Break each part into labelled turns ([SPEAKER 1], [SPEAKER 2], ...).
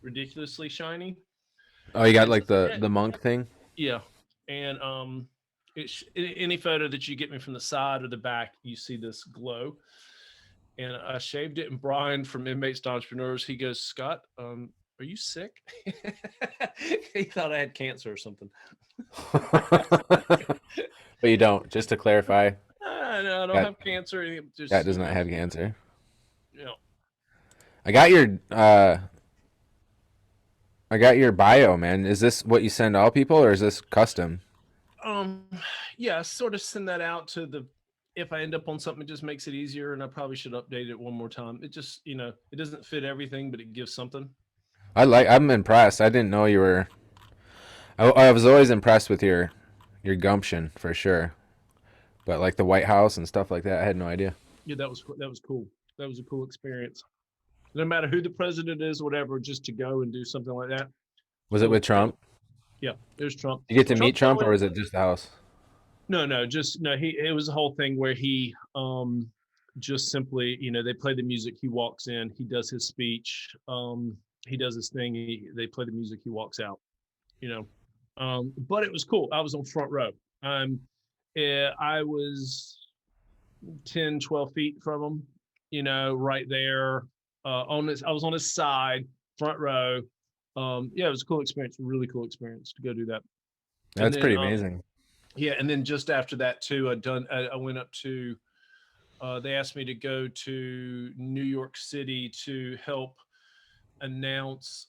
[SPEAKER 1] ridiculously shiny.
[SPEAKER 2] Oh, you got
[SPEAKER 1] And
[SPEAKER 2] like
[SPEAKER 1] yeah,
[SPEAKER 2] the monk thing.
[SPEAKER 1] yeah, and any photo that you get me from the side or the back, you see this glow. And I shaved it. And Brian from Inmates to Entrepreneurs, he goes, Scott, are you sick? He thought I had cancer or something.
[SPEAKER 2] But you don't. Just to clarify,
[SPEAKER 1] No, I don't
[SPEAKER 2] that
[SPEAKER 1] have cancer.
[SPEAKER 2] that
[SPEAKER 1] Just
[SPEAKER 2] does not have cancer.
[SPEAKER 1] you know,
[SPEAKER 2] I got your I got your bio, man. Is this what you send all people, or is this custom?
[SPEAKER 1] um, yeah, sort of send that out to the. If I end up on something, it just makes it easier, and I probably should update it one more time. It just, it doesn't fit everything, but it gives something.
[SPEAKER 2] I'm impressed. I didn't know you were. I was always impressed with your gumption for sure. But like the White House and stuff like that, I had no idea.
[SPEAKER 1] Yeah, that was cool. That was a cool experience. No matter who the president is, whatever, just to go and do something like that.
[SPEAKER 2] Was
[SPEAKER 1] That
[SPEAKER 2] it
[SPEAKER 1] was
[SPEAKER 2] with Trump?
[SPEAKER 1] yeah. There's Trump.
[SPEAKER 2] You get to meet
[SPEAKER 1] Trump's
[SPEAKER 2] Trump,
[SPEAKER 1] always
[SPEAKER 2] or is it just the House?
[SPEAKER 1] no, no, just no. He it was a whole thing where he just simply, they play the music. He walks in, he does his speech, he does his thing. They play the music. He walks out. You know, but it was cool. I was on front row. Um, I was 10, 12 feet from him. Right there. On this, I was on his side, front row. Yeah, it was a cool experience. Really cool experience to go do that. And
[SPEAKER 2] That's
[SPEAKER 1] then
[SPEAKER 2] pretty amazing.
[SPEAKER 1] yeah, and then just after that too, I went up to. They asked me to go to New York City to help announce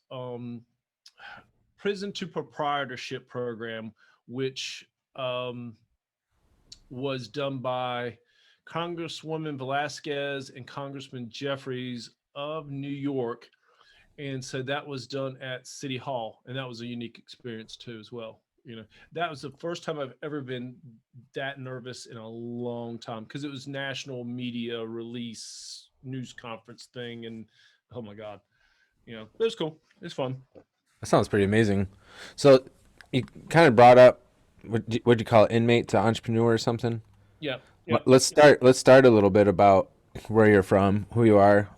[SPEAKER 1] prison to proprietorship program, which um, was done by Congresswoman Velasquez and Congressman Jeffries of New York. And so that was done at City Hall, and that was a unique experience too, as well. That was the first time I've ever been that nervous in a long time because it was national media release news conference thing, and oh my god, it was cool. It's fun.
[SPEAKER 2] That sounds pretty amazing. So you kind of brought up what you call it, inmate to entrepreneur or something.
[SPEAKER 1] Yeah, yeah.
[SPEAKER 2] Let's start a little bit about where you're from, who you are,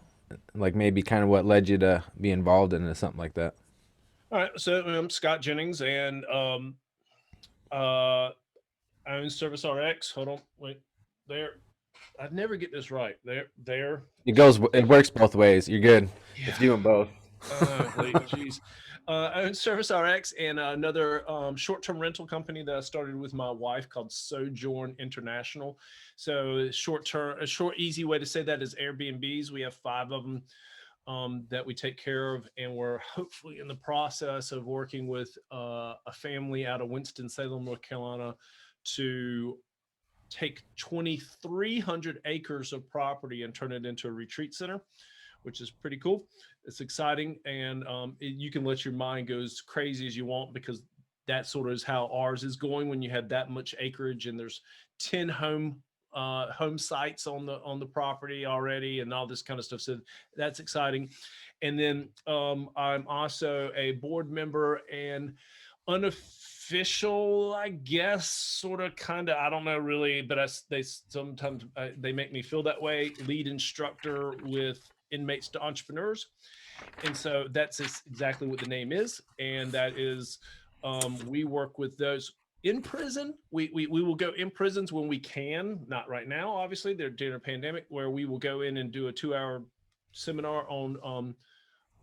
[SPEAKER 2] like maybe kind of what led you to be involved in it, something like that.
[SPEAKER 1] All right. So I'm Scott Jennings, and uh, I own Service RX. Hold on, wait, there. I'd never get this right. There.
[SPEAKER 2] It works both ways. You're good.
[SPEAKER 1] Yeah.
[SPEAKER 2] It's doing both.
[SPEAKER 1] Wait, geez. I own Service RX and another short-term rental company that I started with my wife called Sojourn International. So short-term, a short, easy way to say that is Airbnbs. We have 5 of them that we take care of, and we're hopefully in the process of working with a family out of Winston-Salem, North Carolina, to take 2,300 acres of property and turn it into a retreat center, which is pretty cool. It's exciting, and you can let your mind go as crazy as you want because that sort of is how ours is going. When you have that much acreage and there's 10 home sites on the property already, and all this kind of stuff, so that's exciting. And then I'm also a board member and unofficial, I guess, sort of, kind of, I don't know really, but they sometimes they make me feel that way, lead instructor with Inmates to Entrepreneurs. And so that's exactly what the name is. And that is, we work with those in prison. We will go in prisons when we can, not right now, obviously, they're during a pandemic, where we will go in and do a 2-hour seminar on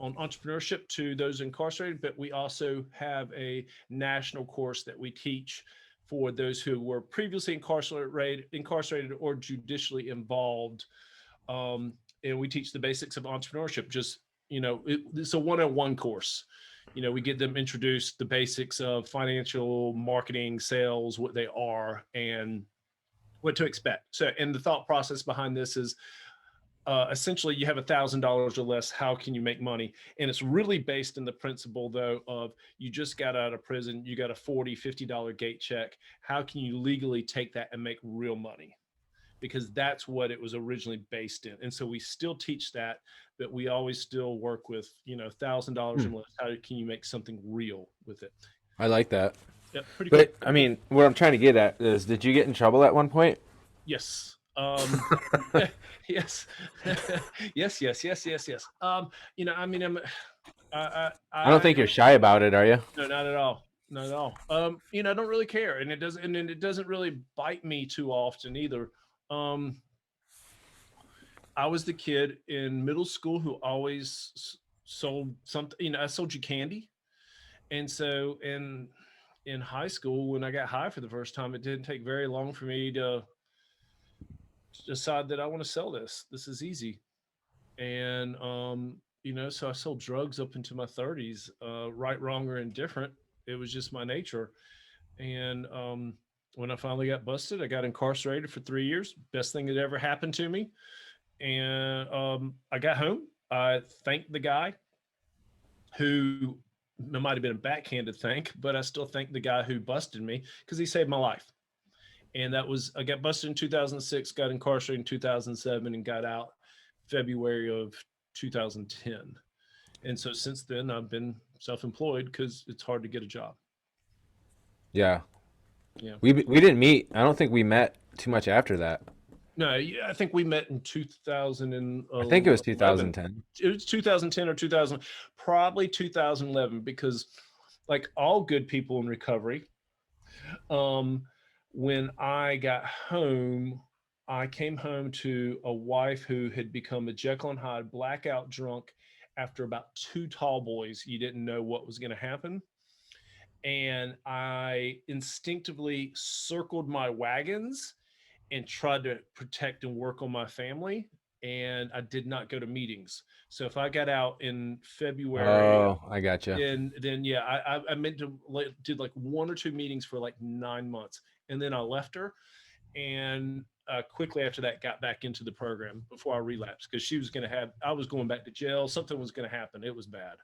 [SPEAKER 1] entrepreneurship to those incarcerated. But we also have a national course that we teach for those who were previously incarcerated or judicially involved. And we teach the basics of entrepreneurship. Just, it's a one-on-one course. We get them introduced the basics of financial marketing, sales, what they are, and what to expect. So, and the thought process behind this is essentially you have $1,000 or less. How can you make money? And it's really based in the principle, though, of you just got out of prison, you got a $40, $50 gate check. How can you legally take that and make real money? Because that's what it was originally based in. And so we still teach that, but we always still work with, $1,000
[SPEAKER 2] Hmm.
[SPEAKER 1] and less. How can you make something real with it?
[SPEAKER 2] I like that.
[SPEAKER 1] Yeah, pretty cool.
[SPEAKER 2] But I mean, what I'm trying to get at is, did you get in trouble at one point?
[SPEAKER 1] Yes. Yes. Yes, yes, yes, yes, yes. I mean,
[SPEAKER 2] I don't
[SPEAKER 1] I
[SPEAKER 2] think you're shy about it, are you?
[SPEAKER 1] no, not at all. Not at all. I don't really care, and it doesn't really bite me too often either. Um, I was the kid in middle school who always sold something. I sold you candy, and so in high school, when I got high for the first time, it didn't take very long for me to decide that I want to sell this. This is easy, and so I sold drugs up into my 30s, right, wrong, or indifferent. It was just my nature. And when I finally got busted, I got incarcerated for 3 years. Best thing that ever happened to me. And I got home. I thanked the guy who, it might have been a backhanded thank, but I still thank the guy who busted me because he saved my life. And that was, I got busted in 2006, got incarcerated in 2007, and got out February of 2010. And so since then, I've been self-employed because it's hard to get a job.
[SPEAKER 2] Yeah.
[SPEAKER 1] Yeah.
[SPEAKER 2] We didn't meet. I don't think we met too much after that.
[SPEAKER 1] No, yeah, I think we met in
[SPEAKER 2] I think it was
[SPEAKER 1] 2011.
[SPEAKER 2] 2010.
[SPEAKER 1] It was 2010 or 2000, probably 2011, because like all good people in recovery, um, when I got home, I came home to a wife who had become a Jekyll and Hyde blackout drunk after about two tall boys. You didn't know what was going to happen. And I instinctively circled my wagons and tried to protect and work on my family. And I did not go to meetings. So if I got out in February,
[SPEAKER 2] Oh, I gotcha.
[SPEAKER 1] then yeah, I meant to did like one or two meetings for like 9 months, and then I left her, and quickly after that got back into the program before I relapsed because she was going to have, I was going back to jail. Something was going to happen. It was bad.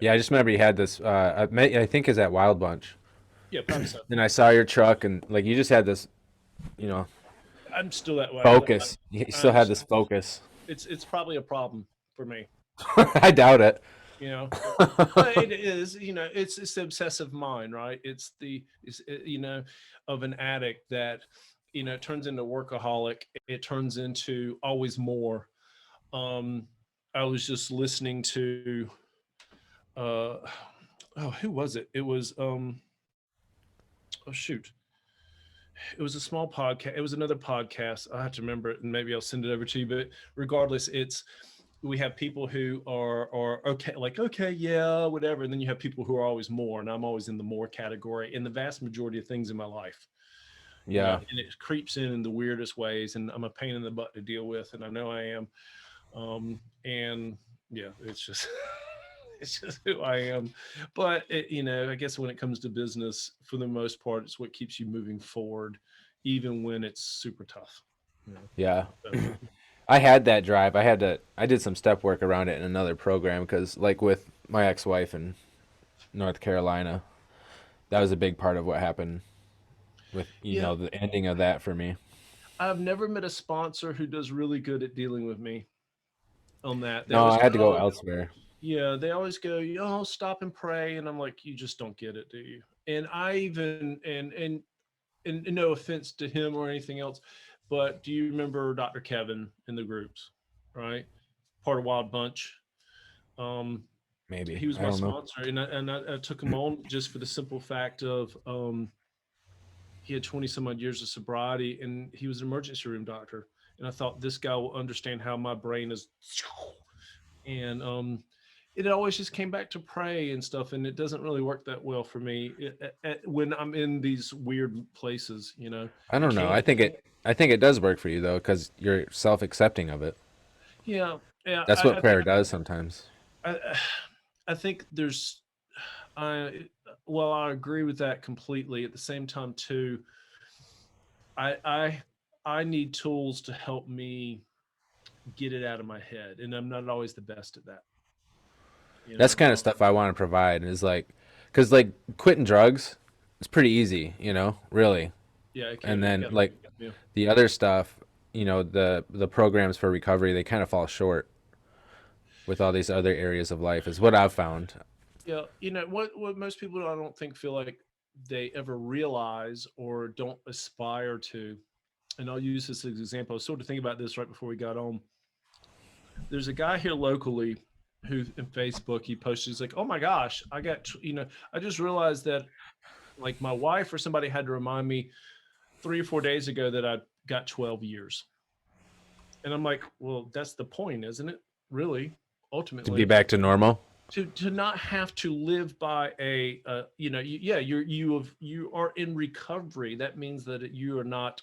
[SPEAKER 1] Yeah,
[SPEAKER 2] Yeah, I just remember you had this. I think is at Wild Bunch,
[SPEAKER 1] yeah, probably so.
[SPEAKER 2] and I saw your truck, and like you just had this, you know,
[SPEAKER 1] I'm still that way.
[SPEAKER 2] focus. You still
[SPEAKER 1] I'm
[SPEAKER 2] had this focus.
[SPEAKER 1] it's probably a problem for me.
[SPEAKER 2] I doubt it.
[SPEAKER 1] You know, but it is, it's the obsessive mind, right? It's of an addict that turns into workaholic. It turns into always more. um I was just listening to uh oh, who was it? It was oh shoot, it was a small podcast. It was another podcast. I have to remember it, and maybe I'll send it over to you. But regardless, it's, we have people who are okay, like okay, yeah, whatever, and then you have people who are always more, and I'm always in the more category in the vast majority of things in my life.
[SPEAKER 2] Yeah,
[SPEAKER 1] And it creeps in the weirdest ways, and I'm a pain in the butt to deal with, and I know I am. And yeah, it's just it's just who I am. But I guess when it comes to business, for the most part, it's what keeps you moving forward, even when it's super tough. You know.
[SPEAKER 2] yeah.
[SPEAKER 1] So,
[SPEAKER 2] I had that drive. I did some step work around it in another program because, like, with my ex-wife in North Carolina, that was a big part of what happened with,
[SPEAKER 1] yeah,
[SPEAKER 2] the ending of that for me.
[SPEAKER 1] I've never met a sponsor who does really good at dealing with me on that. They
[SPEAKER 2] No,
[SPEAKER 1] always
[SPEAKER 2] I
[SPEAKER 1] go,
[SPEAKER 2] had to go
[SPEAKER 1] oh,
[SPEAKER 2] elsewhere.
[SPEAKER 1] yeah, they always go, oh, stop and pray, and I'm like, you just don't get it, do you? And I even and no offense to him or anything else, but do you remember Dr. Kevin in the groups, right? Part of Wild Bunch. Um,
[SPEAKER 2] Maybe
[SPEAKER 1] he was
[SPEAKER 2] I
[SPEAKER 1] my
[SPEAKER 2] don't know.
[SPEAKER 1] sponsor, and I took him on just for the simple fact of he had 20 some odd years of sobriety, and he was an emergency room doctor. And I thought this guy will understand how my brain is. And it always just came back to pray and stuff, and it doesn't really work that well for me when I'm in these weird places.
[SPEAKER 2] I
[SPEAKER 1] You
[SPEAKER 2] don't know.
[SPEAKER 1] can't.
[SPEAKER 2] I think it does work for you though because you're self-accepting of it.
[SPEAKER 1] Yeah, yeah.
[SPEAKER 2] That's what prayer does sometimes.
[SPEAKER 1] I, I think there's, I, well, I agree with that completely. At the same time, too, I, I, I need tools to help me get it out of my head, and I'm not always the best at that. You
[SPEAKER 2] That's
[SPEAKER 1] know?
[SPEAKER 2] kind of stuff I want to provide is like, because like quitting drugs, it's pretty easy, really.
[SPEAKER 1] Yeah, okay.
[SPEAKER 2] And then
[SPEAKER 1] Yeah,
[SPEAKER 2] like
[SPEAKER 1] yeah,
[SPEAKER 2] the other stuff, the programs for recovery, they kind of fall short with all these other areas of life, is what I've found.
[SPEAKER 1] yeah. What most people I don't think feel like they ever realize or don't aspire to. And I'll use this as an example. I was sort of thinking about this right before we got on. There's a guy here locally. who in Facebook he posted, he's like, oh my gosh, I got I just realized that like my wife or somebody had to remind me 3 or 4 days ago that I got 12 years. And I'm like, well, that's the point, isn't it? Really,
[SPEAKER 2] To be
[SPEAKER 1] ultimately,
[SPEAKER 2] back to normal.
[SPEAKER 1] to not have to live by yeah, you are in recovery. That means that you are not,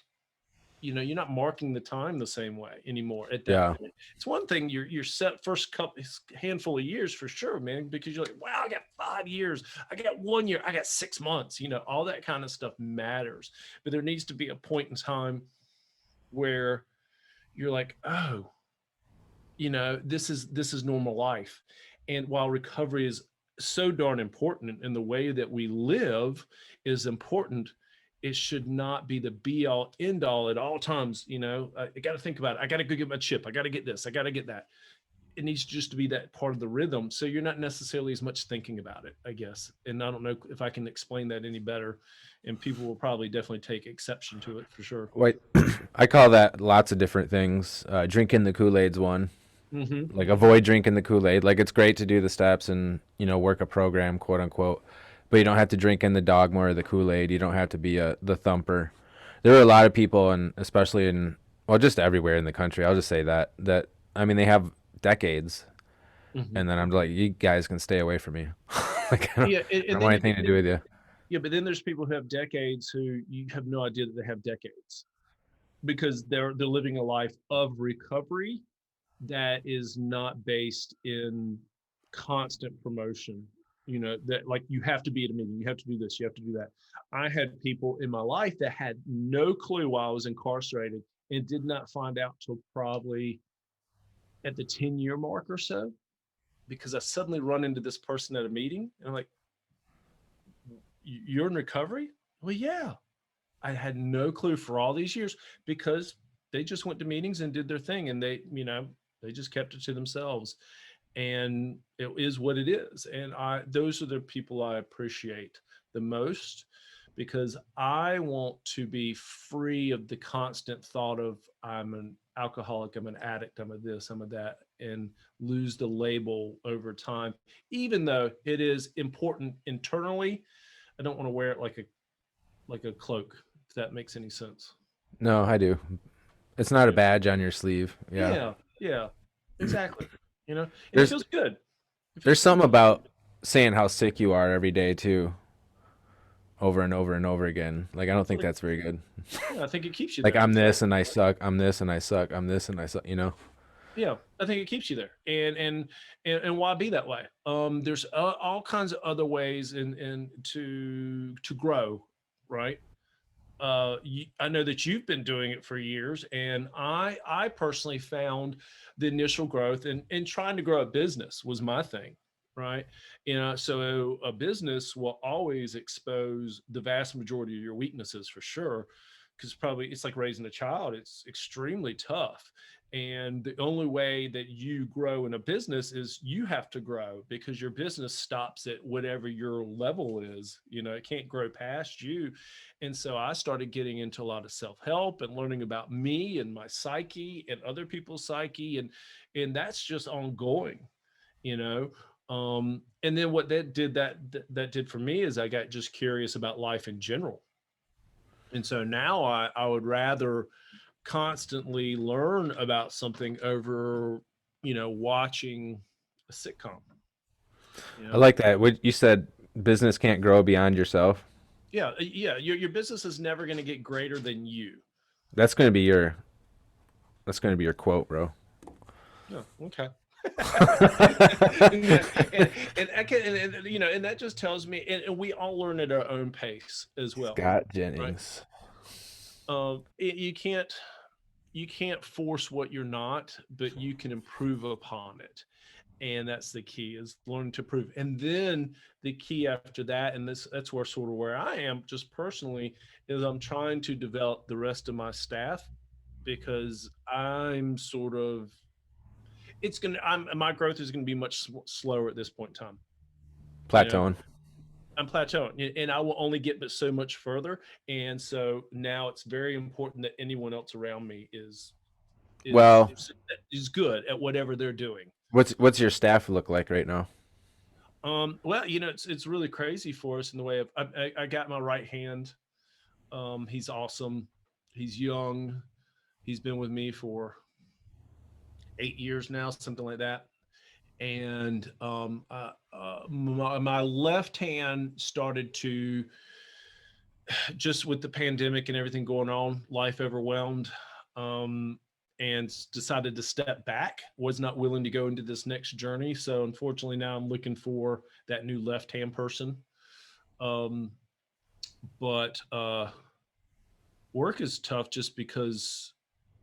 [SPEAKER 1] you're not marking the time the same way anymore at that
[SPEAKER 2] Yeah.
[SPEAKER 1] point. It's one thing you're set first couple handful of years for sure, man, because you're like, wow, I got 5 years, I got 1 year, I got 6 months, all that kind of stuff matters. But there needs to be a point in time where you're like, oh, this is normal life. And while recovery is so darn important and the way that we live is important, it should not be the be all end all at all times. I got to think about it, I got to go get my chip, I got to get this, I got to get that. It needs just to be that part of the rhythm, so you're not necessarily as much thinking about it, I guess. And I don't know if I can explain that any better, and people will probably definitely take exception to it for sure.
[SPEAKER 2] Wait, I call that lots of different things. Drinking the Kool-Aid's one.
[SPEAKER 1] Hmm.
[SPEAKER 2] Like avoid drinking the Kool-Aid. Like it's great to do the steps and work a program, quote unquote, but you don't have to drink in the dogma or the Kool-Aid. You don't have to be the thumper. There are a lot of people, and especially in well, just everywhere in the country. I'll just say that I mean they have decades,
[SPEAKER 1] Hmm.
[SPEAKER 2] and then I'm like, you guys can stay away from me. Like
[SPEAKER 1] Yeah,
[SPEAKER 2] I
[SPEAKER 1] and
[SPEAKER 2] don't
[SPEAKER 1] then
[SPEAKER 2] want
[SPEAKER 1] you,
[SPEAKER 2] anything to do with you.
[SPEAKER 1] yeah, but then there's people who have decades who you have no idea that they have decades, because they're living a life of recovery that is not based in constant promotion. That like you have to be at a meeting, you have to do this, you have to do that. I had people in my life that had no clue why I was incarcerated and did not find out till probably at the 10-year mark or so, because I suddenly run into this person at a meeting and I'm like, you're in recovery? Well, yeah. I had no clue for all these years, because they just went to meetings and did their thing, and they just kept it to themselves. And it is what it is. And those are the people I appreciate the most, because I want to be free of the constant thought of I'm an alcoholic, I'm an addict, I'm a this, I'm a that, and lose the label over time. Even though it is important internally, I don't want to wear it like a cloak, if that makes any sense.
[SPEAKER 2] No, I do. It's not a
[SPEAKER 1] Yeah.
[SPEAKER 2] badge on your sleeve. Yeah.
[SPEAKER 1] Yeah. Yeah. Exactly. And it
[SPEAKER 2] There's
[SPEAKER 1] feels good. It feels
[SPEAKER 2] there's
[SPEAKER 1] pretty
[SPEAKER 2] something
[SPEAKER 1] good.
[SPEAKER 2] about saying how sick you are every day too, over and over and over again. Like I don't think
[SPEAKER 1] Like,
[SPEAKER 2] that's very good.
[SPEAKER 1] yeah, I think it keeps you
[SPEAKER 2] Like
[SPEAKER 1] there.
[SPEAKER 2] I'm this
[SPEAKER 1] Exactly.
[SPEAKER 2] and I suck. I'm this and I suck. I'm this and I suck.
[SPEAKER 1] Yeah, I think it keeps you there. And why be that way? There's all kinds of other ways and to grow, right? I know that you've been doing it for years, and I personally found the initial growth and trying to grow a business was my thing, right? So a business will always expose the vast majority of your weaknesses for sure, because probably it's like raising a child. It's extremely tough. And the only way that you grow in a business is you have to grow, because your business stops at whatever your level is. It can't grow past you. And so I started getting into a lot of self-help and learning about me and my psyche and other people's psyche, and that's just ongoing, you know. And then what that did for me is I got just curious about life in general. And so now I would rather constantly learn about something over, watching a sitcom, you
[SPEAKER 2] I
[SPEAKER 1] know.
[SPEAKER 2] like that. What you said, business can't grow beyond yourself.
[SPEAKER 1] Yeah, yeah, your business is never going to get greater than you.
[SPEAKER 2] That's gonna be your that's gonna be your quote, bro.
[SPEAKER 1] Oh, okay. and, and I can, and that just tells me, and we all learn at our own pace as well,
[SPEAKER 2] Scott
[SPEAKER 1] right?
[SPEAKER 2] Jennings.
[SPEAKER 1] You can't force what you're not, but you can improve upon it, and that's the key, is learning to prove. And then the key after that, and that's where sort of where I am just personally, is I'm trying to develop the rest of my staff, because I'm sort of it's gonna I'm my growth is gonna be much slower at this point in time. You know,
[SPEAKER 2] Plateauing.
[SPEAKER 1] I'm plateauing, and I will only get but so much further. And so now it's very important that anyone else around me is
[SPEAKER 2] Well,
[SPEAKER 1] is good at whatever they're doing.
[SPEAKER 2] What's your staff look like right now?
[SPEAKER 1] Well, it's really crazy for us in the way of I got my right hand. He's awesome. He's young. He's been with me for 8 years now, something like that. And my left hand started to, just with the pandemic and everything going on, life overwhelmed, um, and decided to step back. Was not willing to go into this next journey. So unfortunately, now I'm looking for that new left hand person. Um, but work is tough just because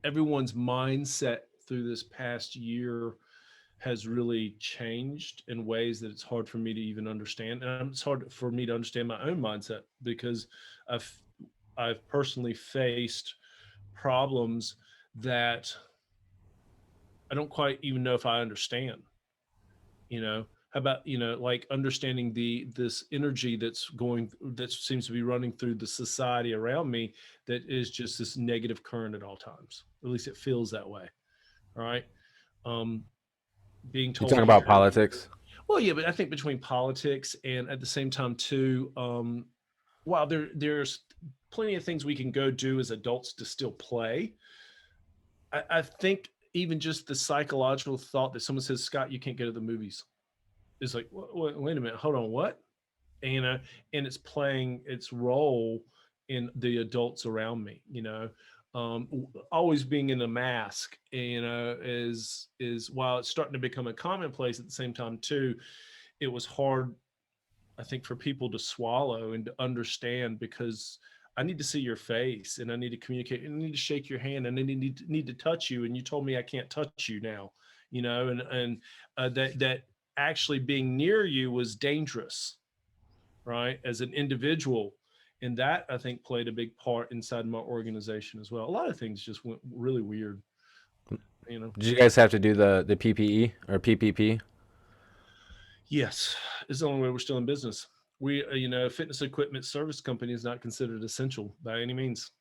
[SPEAKER 1] everyone's mindset through this past year has really changed in ways that it's hard for me to even understand, and it's hard for me to understand my own mindset because I've I've personally faced problems that I don't quite even know if I understand. How about, like understanding this energy that seems to be running through the society around me, that is just this negative current at all times. At least it feels that way. All right. Um, Being
[SPEAKER 2] You
[SPEAKER 1] told
[SPEAKER 2] talking
[SPEAKER 1] that you're
[SPEAKER 2] about
[SPEAKER 1] going to be
[SPEAKER 2] politics?
[SPEAKER 1] well, yeah, but I think between politics and at the same time too, while there's plenty of things we can go do as adults to still play, I think even just the psychological thought that someone says, Scott, you can't go to the movies, is like, wait a minute, hold on, what? And, and it's playing its role in the adults around me. Always being in a mask, is while it's starting to become a commonplace at the same time too, it was hard, I think, for people to swallow and to understand, because I need to see your face and I need to communicate and I need to shake your hand and I need to touch you. And you told me I can't touch you now, and that actually being near you was dangerous, right? As an individual. And that, I think, played a big part inside my organization as well. A lot of things just went really weird, you know.
[SPEAKER 2] Did you guys have to do the PPE or PPP?
[SPEAKER 1] Yes, it's the only way we're still in business. Fitness equipment service company is not considered essential by any means.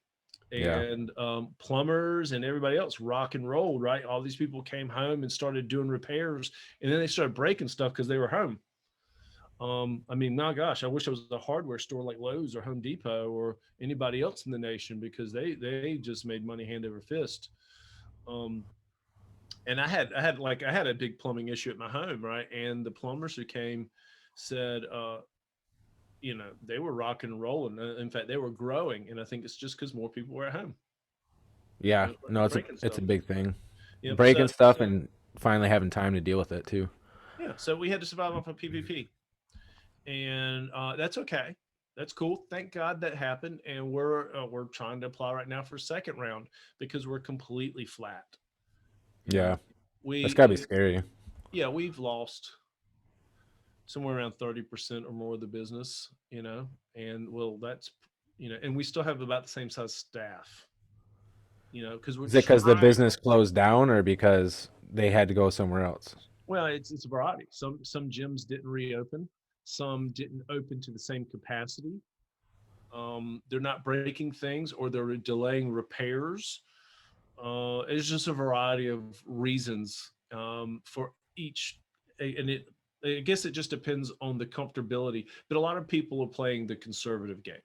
[SPEAKER 2] Yeah.
[SPEAKER 1] And plumbers and everybody else rock and rolled, right? All these people came home and started doing repairs, and then they started breaking stuff because they were home. I mean, my gosh, I wish it was a hardware store like Lowe's or Home Depot or anybody else in the nation, because they just made money hand over fist. Um, and I had a big plumbing issue at my home, right? And the plumbers who came said, they were rocking and rolling. In fact, they were growing, and I think it's just because more people were at home,
[SPEAKER 2] Yeah. No,
[SPEAKER 1] breaking
[SPEAKER 2] it's
[SPEAKER 1] stuff.
[SPEAKER 2] a big thing.
[SPEAKER 1] Yep.
[SPEAKER 2] Breaking stuff and finally having time to deal with it too.
[SPEAKER 1] So we had to survive off of PvP, and that's okay. That's cool. Thank God that happened, and we're trying to apply right now for second round because we're completely flat. You know,
[SPEAKER 2] Yeah. That's
[SPEAKER 1] we
[SPEAKER 2] gotta be scary.
[SPEAKER 1] yeah, we've lost somewhere around 30% or more of the business. And well, that's and we still have about the same size staff. Because we're
[SPEAKER 2] Is it because the
[SPEAKER 1] trying.
[SPEAKER 2] business closed down or because they had to go somewhere else?
[SPEAKER 1] Well, it's a variety. Some gyms didn't reopen, some didn't open to the same capacity. They're not breaking things, or they're delaying repairs. It's just a variety of reasons for each, and I guess it just depends on the comfortability. But a lot of people are playing the conservative game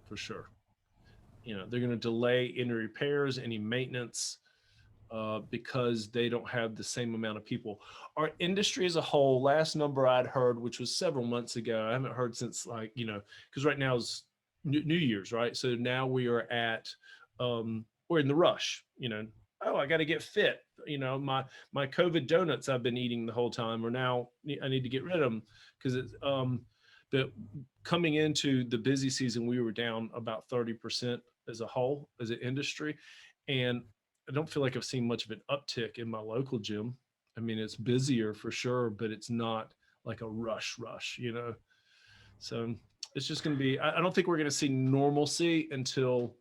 [SPEAKER 1] for sure. They're going to delay any repairs, any maintenance, because they don't have the same amount of people. Our industry as a whole, last number I'd heard, which was several months ago, I haven't heard since, like, because right now is New Year's, right? So now we are we're in the rush, oh, I got to get fit. My COVID donuts I've been eating the whole time, or now I need to get rid of them, because it's, but coming into the busy season, we were down about 30% as a whole, as an industry. And I don't feel like I've seen much of an uptick in my local gym. I mean, it's busier for sure, but it's not like a rush. So it's just going to be, I don't think we're going to see normalcy until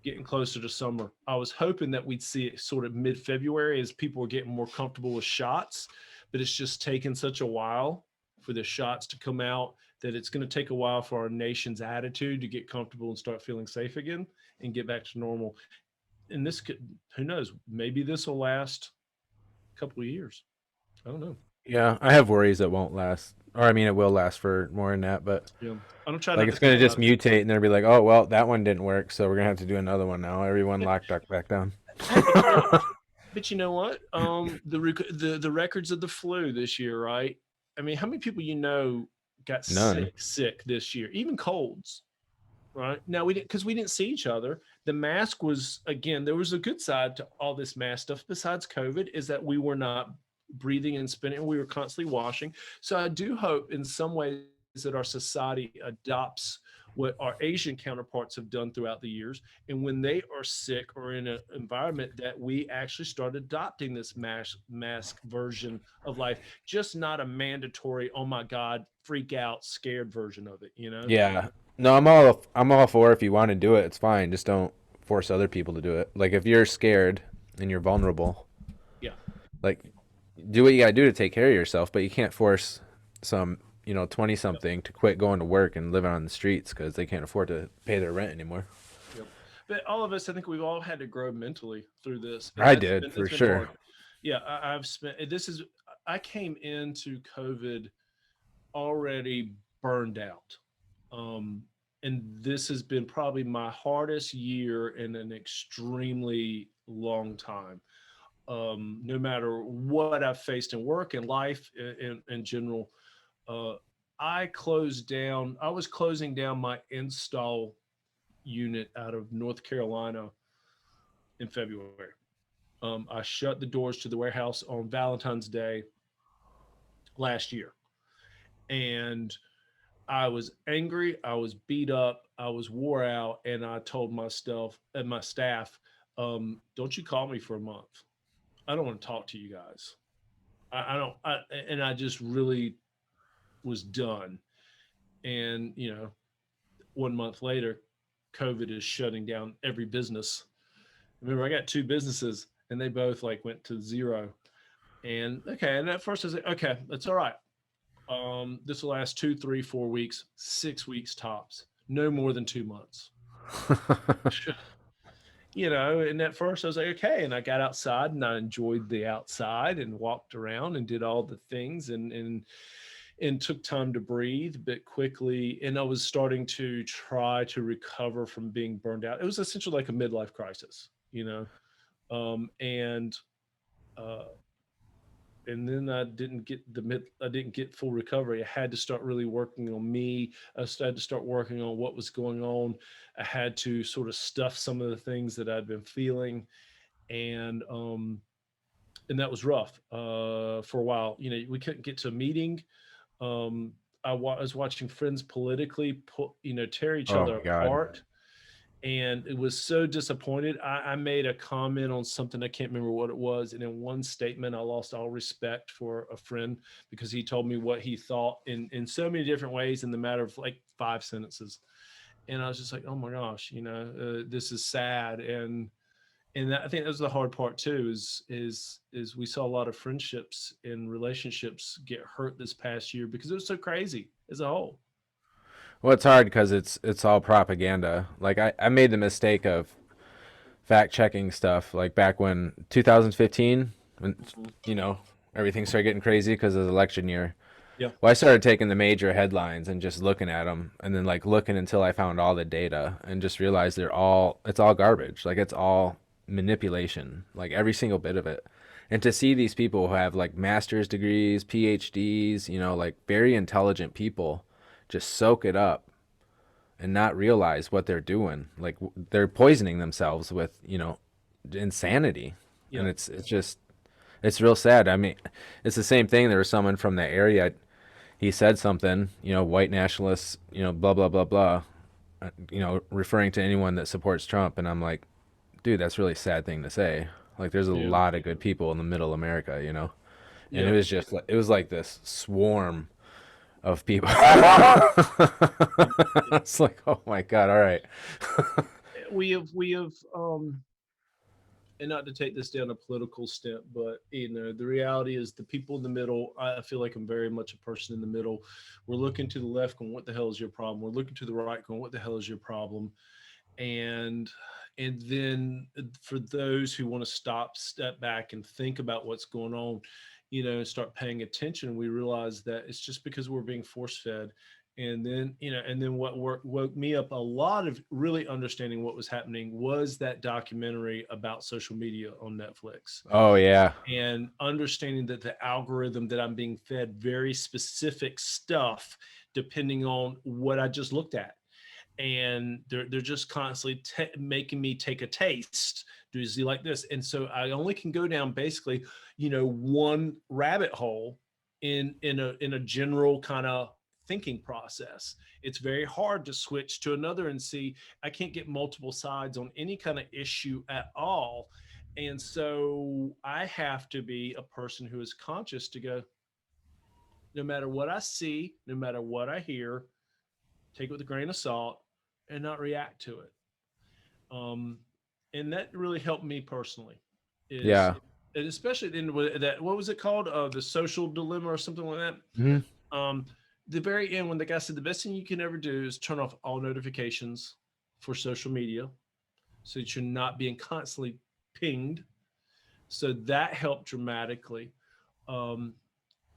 [SPEAKER 1] getting closer to summer. I was hoping that we'd see it sort of mid-February as people were getting more comfortable with shots, but it's just taken such a while for the shots to come out that it's going to take a while for our nation's attitude to get comfortable and start feeling safe again and get back to normal. And this could, who knows, maybe this will last a couple of years. I don't know.
[SPEAKER 2] Yeah, I have worries that won't last, or I mean, it will last for more than that, but
[SPEAKER 1] Yeah, I don't try
[SPEAKER 2] like
[SPEAKER 1] not to
[SPEAKER 2] it's
[SPEAKER 1] think
[SPEAKER 2] gonna just
[SPEAKER 1] about it.
[SPEAKER 2] mutate, and they'll be like, oh well, that one didn't work, so we're gonna have to do another one now. Everyone locked back down.
[SPEAKER 1] Hey, but you know what? The records of the flu this year, right? I mean, how many people got
[SPEAKER 2] None.
[SPEAKER 1] sick this year? Even colds, right? Now we didn't because we didn't see each other. The mask was again. There was a good side to all this mask stuff. Besides COVID, is that we were not breathing and spinning. We were constantly washing. So I do hope in some ways that our society adopts what our Asian counterparts have done throughout the years. And when they are sick or in an environment, that we actually start adopting this mask version of life, just not a mandatory, oh my God, freak out, scared version of it, you know?
[SPEAKER 2] Yeah. No, I'm all for if you want to do it, it's fine. Just don't force other people to do it. Like if you're scared and you're vulnerable,
[SPEAKER 1] Yeah.
[SPEAKER 2] like do what you gotta do to take care of yourself, but you can't force some 20
[SPEAKER 1] Yep.
[SPEAKER 2] something to quit going to work and living on the streets because they can't afford to pay their rent anymore.
[SPEAKER 1] Yep. But all of us, I think we've all had to grow mentally through this, and
[SPEAKER 2] I did
[SPEAKER 1] it's
[SPEAKER 2] for
[SPEAKER 1] been hard.
[SPEAKER 2] sure.
[SPEAKER 1] Yeah, I've spent. This is. I came into COVID already burned out, um, and this has been probably my hardest year in an extremely long time. No matter what I've faced in work and life in general, uh, I was closing down my install unit out of North Carolina in February. I shut the doors to the warehouse on Valentine's Day last year. And I was angry, I was beat up, I was wore out, and I told myself and my staff, don't you call me for a month. I don't want to talk to you guys. I don't, and I just really was done. And, 1 month later, COVID is shutting down every business. Remember, I got two businesses and they both like went to zero. And okay, and at first I was like, okay, that's all right. This will last 2, 3, 4 weeks, 6 weeks tops, no more than 2 months. And at first I was like, okay. And I got outside and I enjoyed the outside and walked around and did all the things and took time to breathe, but quickly, and I was starting to try to recover from being burned out. It was essentially like a midlife crisis, and uh, and then I didn't get full recovery. I had to start really working on me. I had to start working on what was going on. I had to sort of stuff some of the things that I'd been feeling, and that was rough for a while. We couldn't get to a meeting. um was watching friends politically tear each
[SPEAKER 2] Oh
[SPEAKER 1] other
[SPEAKER 2] my god.
[SPEAKER 1] apart, and it was so disappointed. I made a comment on something, I can't remember what it was, and in one statement I lost all respect for a friend because he told me what he thought in so many different ways in the matter of like 5 sentences. And I was just like, oh my gosh, this is sad. And I think that was the hard part too. Is we saw a lot of friendships and relationships get hurt this past year because it was so crazy as a whole.
[SPEAKER 2] Well, it's hard because it's all propaganda. Like I made the mistake of fact checking stuff like back when 2015 when
[SPEAKER 1] Mhm.
[SPEAKER 2] you know everything started getting crazy because of the election year.
[SPEAKER 1] Yeah,
[SPEAKER 2] Well, I started taking the major headlines and just looking at them, and then like looking until I found all the data, and just realized it's all garbage. Like it's all manipulation, like every single bit of it. And to see these people who have like master's degrees, PhDs, like very intelligent people, just soak it up and not realize what they're doing. Like they're poisoning themselves with insanity, and
[SPEAKER 1] yeah,
[SPEAKER 2] it's real sad. I mean, it's the same thing. There was someone from the area, he said something, white nationalists, blah blah blah blah, referring to anyone that supports Trump, and I'm like, dude, that's a really sad thing to say. Like, there's a
[SPEAKER 1] yeah,
[SPEAKER 2] lot of good people in the middle America. And
[SPEAKER 1] yeah.
[SPEAKER 2] it was like this swarm of people. It's like, oh my god, all right.
[SPEAKER 1] We have and not to take this down a political step, but the reality is the people in the middle. I feel like I'm very much a person in the middle. We're looking to the left, going, "What the hell is your problem?" We're looking to the right, going, "What the hell is your problem?" And then for those who want to step back, and think about what's going on, start paying attention, we realize that it's just because we're being force fed. And then what woke me up a lot of really understanding what was happening was that documentary about social media on Netflix,
[SPEAKER 2] Oh yeah.
[SPEAKER 1] and understanding that the algorithm that I'm being fed very specific stuff depending on what I just looked at. And they're just constantly making me take a taste. Does he like this? And so I only can go down basically, one rabbit hole in a general kind of thinking process. It's very hard to switch to another and see. I can't get multiple sides on any kind of issue at all. And so I have to be a person who is conscious to go, no matter what I see, no matter what I hear, take it with a grain of salt and not react to it. Um, and that really helped me personally. Is
[SPEAKER 2] Yeah.
[SPEAKER 1] and especially in that, what was it called? The social dilemma or something like that.
[SPEAKER 2] Mhm.
[SPEAKER 1] The very end, when the guy said the best thing you can ever do is turn off all notifications for social media so that you're not being constantly pinged. So that helped dramatically. Um,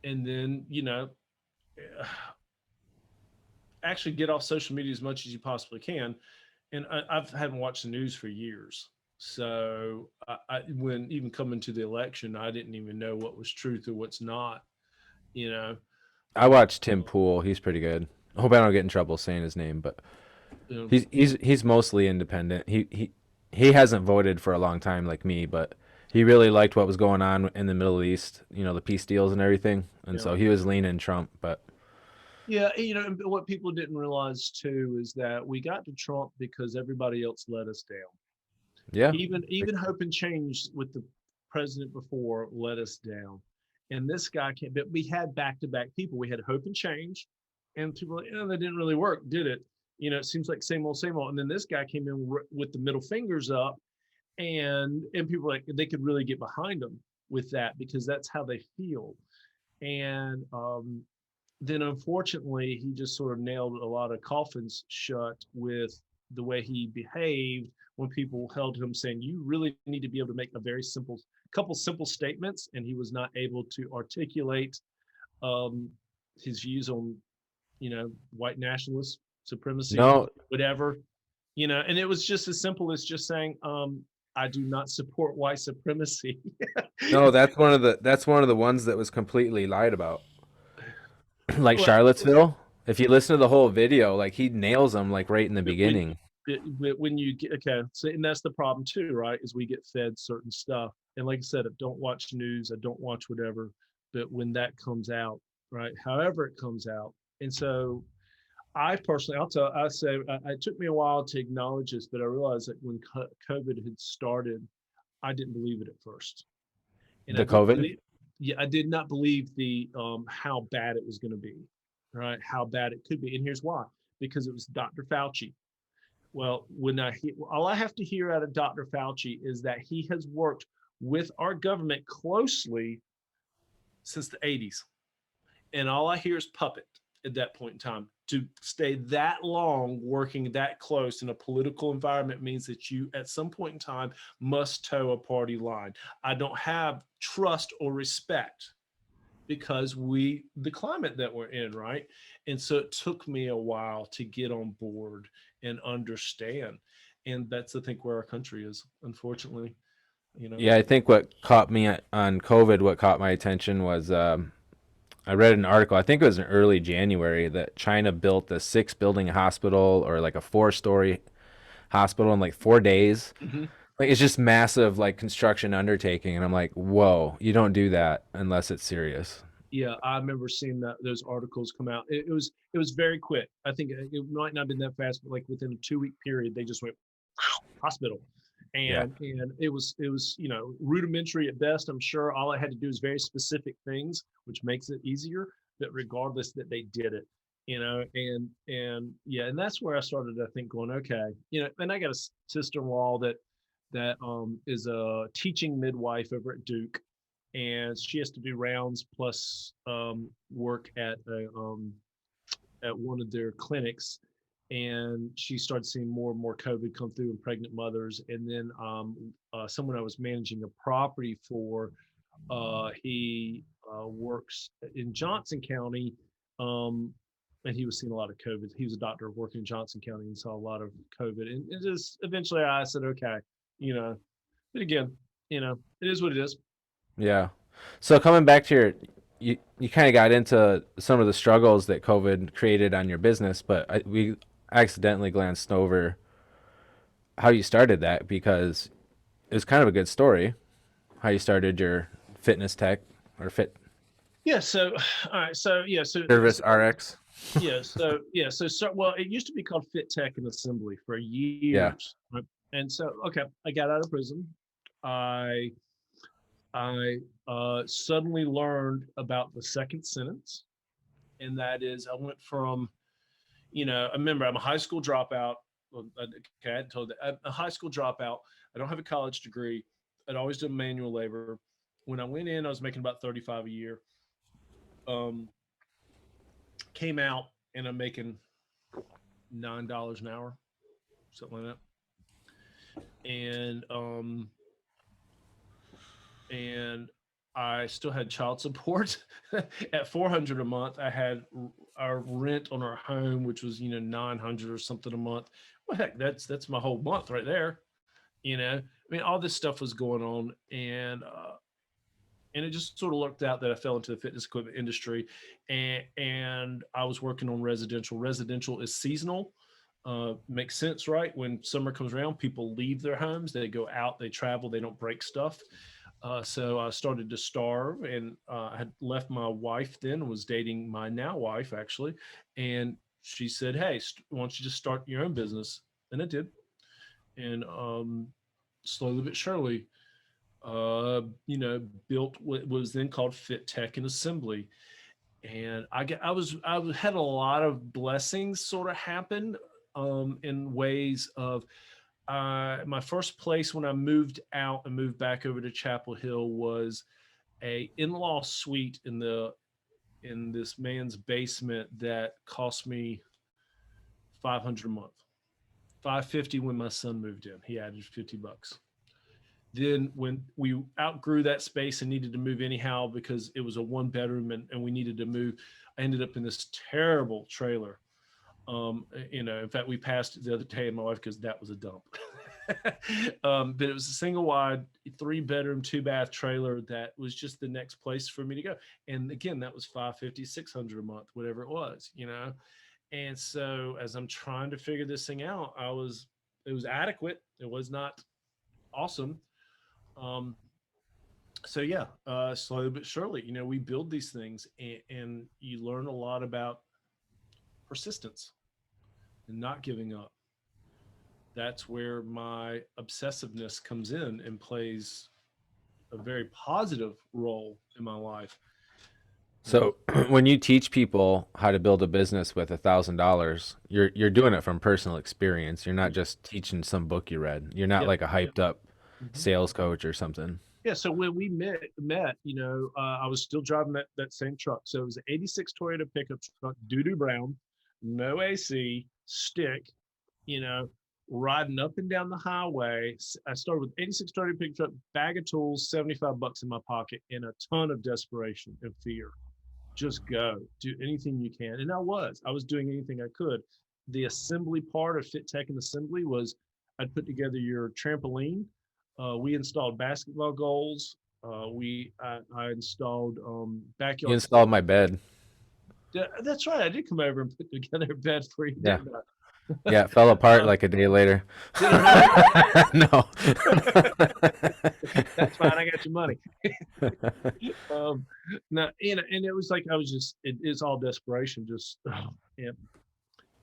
[SPEAKER 1] and then, actually get off social media as much as you possibly can. And I haven't watched the news for years. So when even coming to the election, I didn't even know what was truth or what's not. You know,
[SPEAKER 2] I watched Tim Pool. He's pretty good. I hope I don't get in trouble saying his name, but
[SPEAKER 1] you know
[SPEAKER 2] he's mostly independent. He hasn't voted for a long time like me, but he really liked what was going on in the Middle East, the peace deals and everything, and
[SPEAKER 1] yeah,
[SPEAKER 2] so he was leaning Trump. But
[SPEAKER 1] yeah. And what people didn't realize too is that we got to Trump because everybody else let us down.
[SPEAKER 2] yeah,
[SPEAKER 1] Even Hope and Change with the president before let us down, and this guy can't. But we had back to back people. We had Hope and Change, and people were like, that didn't really work, did it? It seems like same old, same old. And then this guy came in with the middle fingers up, and people like they could really get behind him with that because that's how they feel. And then unfortunately, he just sort of nailed a lot of coffins shut with the way he behaved when people held him, saying, "You really need to be able to make a very simple, couple simple statements," and he was not able to articulate um, his views on, white nationalist supremacy,
[SPEAKER 2] no,
[SPEAKER 1] whatever. And it was just as simple as just saying, "I do not support white supremacy."
[SPEAKER 2] no, that's one of the ones that was completely lied about. Like
[SPEAKER 1] Well,
[SPEAKER 2] Charlottesville, if you listen to the whole video, like he nails them like right in the
[SPEAKER 1] but when
[SPEAKER 2] beginning.
[SPEAKER 1] when you get, okay, so and that's the problem too, right? Is we get fed certain stuff, and like I said, I don't watch news, I don't watch whatever, but when that comes out, right, however it comes out, and so I personally, I say, it took me a while to acknowledge this, but I realized that when COVID had started, I didn't believe it at first, and I
[SPEAKER 2] The
[SPEAKER 1] didn't
[SPEAKER 2] COVID.
[SPEAKER 1] believe, yeah, I did not believe the how bad it was going to be, right? How bad it could be, and here's why: because it was Dr. Fauci. Well, when all I have to hear out of Dr. Fauci is that he has worked with our government closely since the 80s. And all I hear is puppet at that point in time. To stay that long working that close in a political environment means that you, at some point in time, must toe a party line. I don't have trust or respect because the climate that we're in, right? And so it took me a while to get on board and understand. And that's, I think, where our country is, unfortunately, you know.
[SPEAKER 2] Yeah, I think what caught me on COVID, what caught my attention was I read an article. I think it was in early January that China built a six-building hospital or like a four-story hospital in like 4 days.
[SPEAKER 1] Mhm.
[SPEAKER 2] Like it's just massive like construction undertaking, and I'm like, whoa, you don't do that unless it's serious.
[SPEAKER 1] Yeah, I remember seeing those articles come out. It was very quick. I think it might not have been that fast, but like within a 2 week period, they just went hospital,
[SPEAKER 2] Yeah.
[SPEAKER 1] and it was rudimentary at best. I'm sure all I had to do is very specific things, which makes it easier. But regardless, that they did it, and yeah, and that's where I started. I think going, okay, and I got a sister-in-law that is a teaching midwife over at Duke, and she has to do rounds plus work at one of their clinics. And she started seeing more and more COVID come through in pregnant mothers. And then someone I was managing a property for, he works in Johnson County, um, and he was seeing a lot of COVID. He was a doctor working in Johnson County and saw a lot of COVID. And it just eventually I said, okay, you know, but again, it is what it is.
[SPEAKER 2] Yeah. So coming back to you kind of got into some of the struggles that COVID created on your business, but we accidentally glanced over how you started that because it was kind of a good story. How you started your fitness tech or fit
[SPEAKER 1] Yeah. So, all right. So, yeah.
[SPEAKER 2] service RX.
[SPEAKER 1] Well, it used to be called Fit Tech and Assembly for
[SPEAKER 2] Yeah.
[SPEAKER 1] years. Right? And so, okay, I got out of prison. I I suddenly learned about the second sentence, and that is I went from, I remember I'm a high school dropout. Well, okay, I told that I'm a high school dropout. I don't have a college degree. I'd always done manual labor. When I went in, I was making about 35 a year. Um, Came out and I'm making $9 an hour, something like that. And I still had child support at 400 a month. I had our rent on our home, which was 900 or something a month. Well, heck, that's my whole month right there. I mean, all this stuff was going on, and it just sort of worked out that I fell into the fitness equipment industry, and I was working on residential. Residential is seasonal. Makes sense, right? When summer comes around, people leave their homes, they go out, they travel, they don't break stuff. So I started to starve, and I had left my wife then, was dating my now wife actually, and she said, "Hey, why don't you just start your own business?" And I did, and slowly but surely, built what was then called Fit Tech and Assembly. And I had a lot of blessings sort of happen in ways of my first place when I moved out and moved back over to Chapel Hill was a in-law suite in this man's basement that cost me 500 a month. 550 when my son moved in. He added $50. Then when we outgrew that space and needed to move anyhow because it was a one bedroom and we needed to move, I ended up in this terrible trailer. In fact, we passed it the other day and my wife because that was a dump. But it was a single wide 3 bedroom 2 bath trailer that was just the next place for me to go. And again, that was 550, 600 a month, whatever it was. And so as I'm trying to figure this thing out, it was adequate. It was not awesome. Um, so yeah, slowly but surely, we build these things, and you learn a lot about persistence and not giving up. That's where my obsessiveness comes in and plays a very positive role in my life.
[SPEAKER 2] So when you teach people how to build a business with $1,000, you're doing it from personal experience. You're not just teaching some book you read. You're not
[SPEAKER 1] Yep.
[SPEAKER 2] like a hyped up
[SPEAKER 1] Mhm.
[SPEAKER 2] sales coach or something.
[SPEAKER 1] Yeah. So when we met, I was still driving that same truck. So it was an '86 Toyota pickup truck, doo brown, no AC, stick, you know, riding up and down the highway. I started with '86 Toyota pickup truck, bag of tools, $75 in my pocket, and a ton of desperation and fear. Just go, do anything you can. And I was doing anything I could. The assembly part of Fit Tech and Assembly was I'd put together your trampoline. We installed basketball goals. I installed
[SPEAKER 2] You
[SPEAKER 1] backyard.
[SPEAKER 2] installed my bed.
[SPEAKER 1] Yeah, that's right. I did come over and put together a bed for you,
[SPEAKER 2] Yeah.
[SPEAKER 1] didn't I?
[SPEAKER 2] Yeah, it fell apart
[SPEAKER 1] Um,
[SPEAKER 2] like a day later.
[SPEAKER 1] did it really?
[SPEAKER 2] No.
[SPEAKER 1] That's fine. I got your money. um, no, and it was like it's all desperation. Just yeah,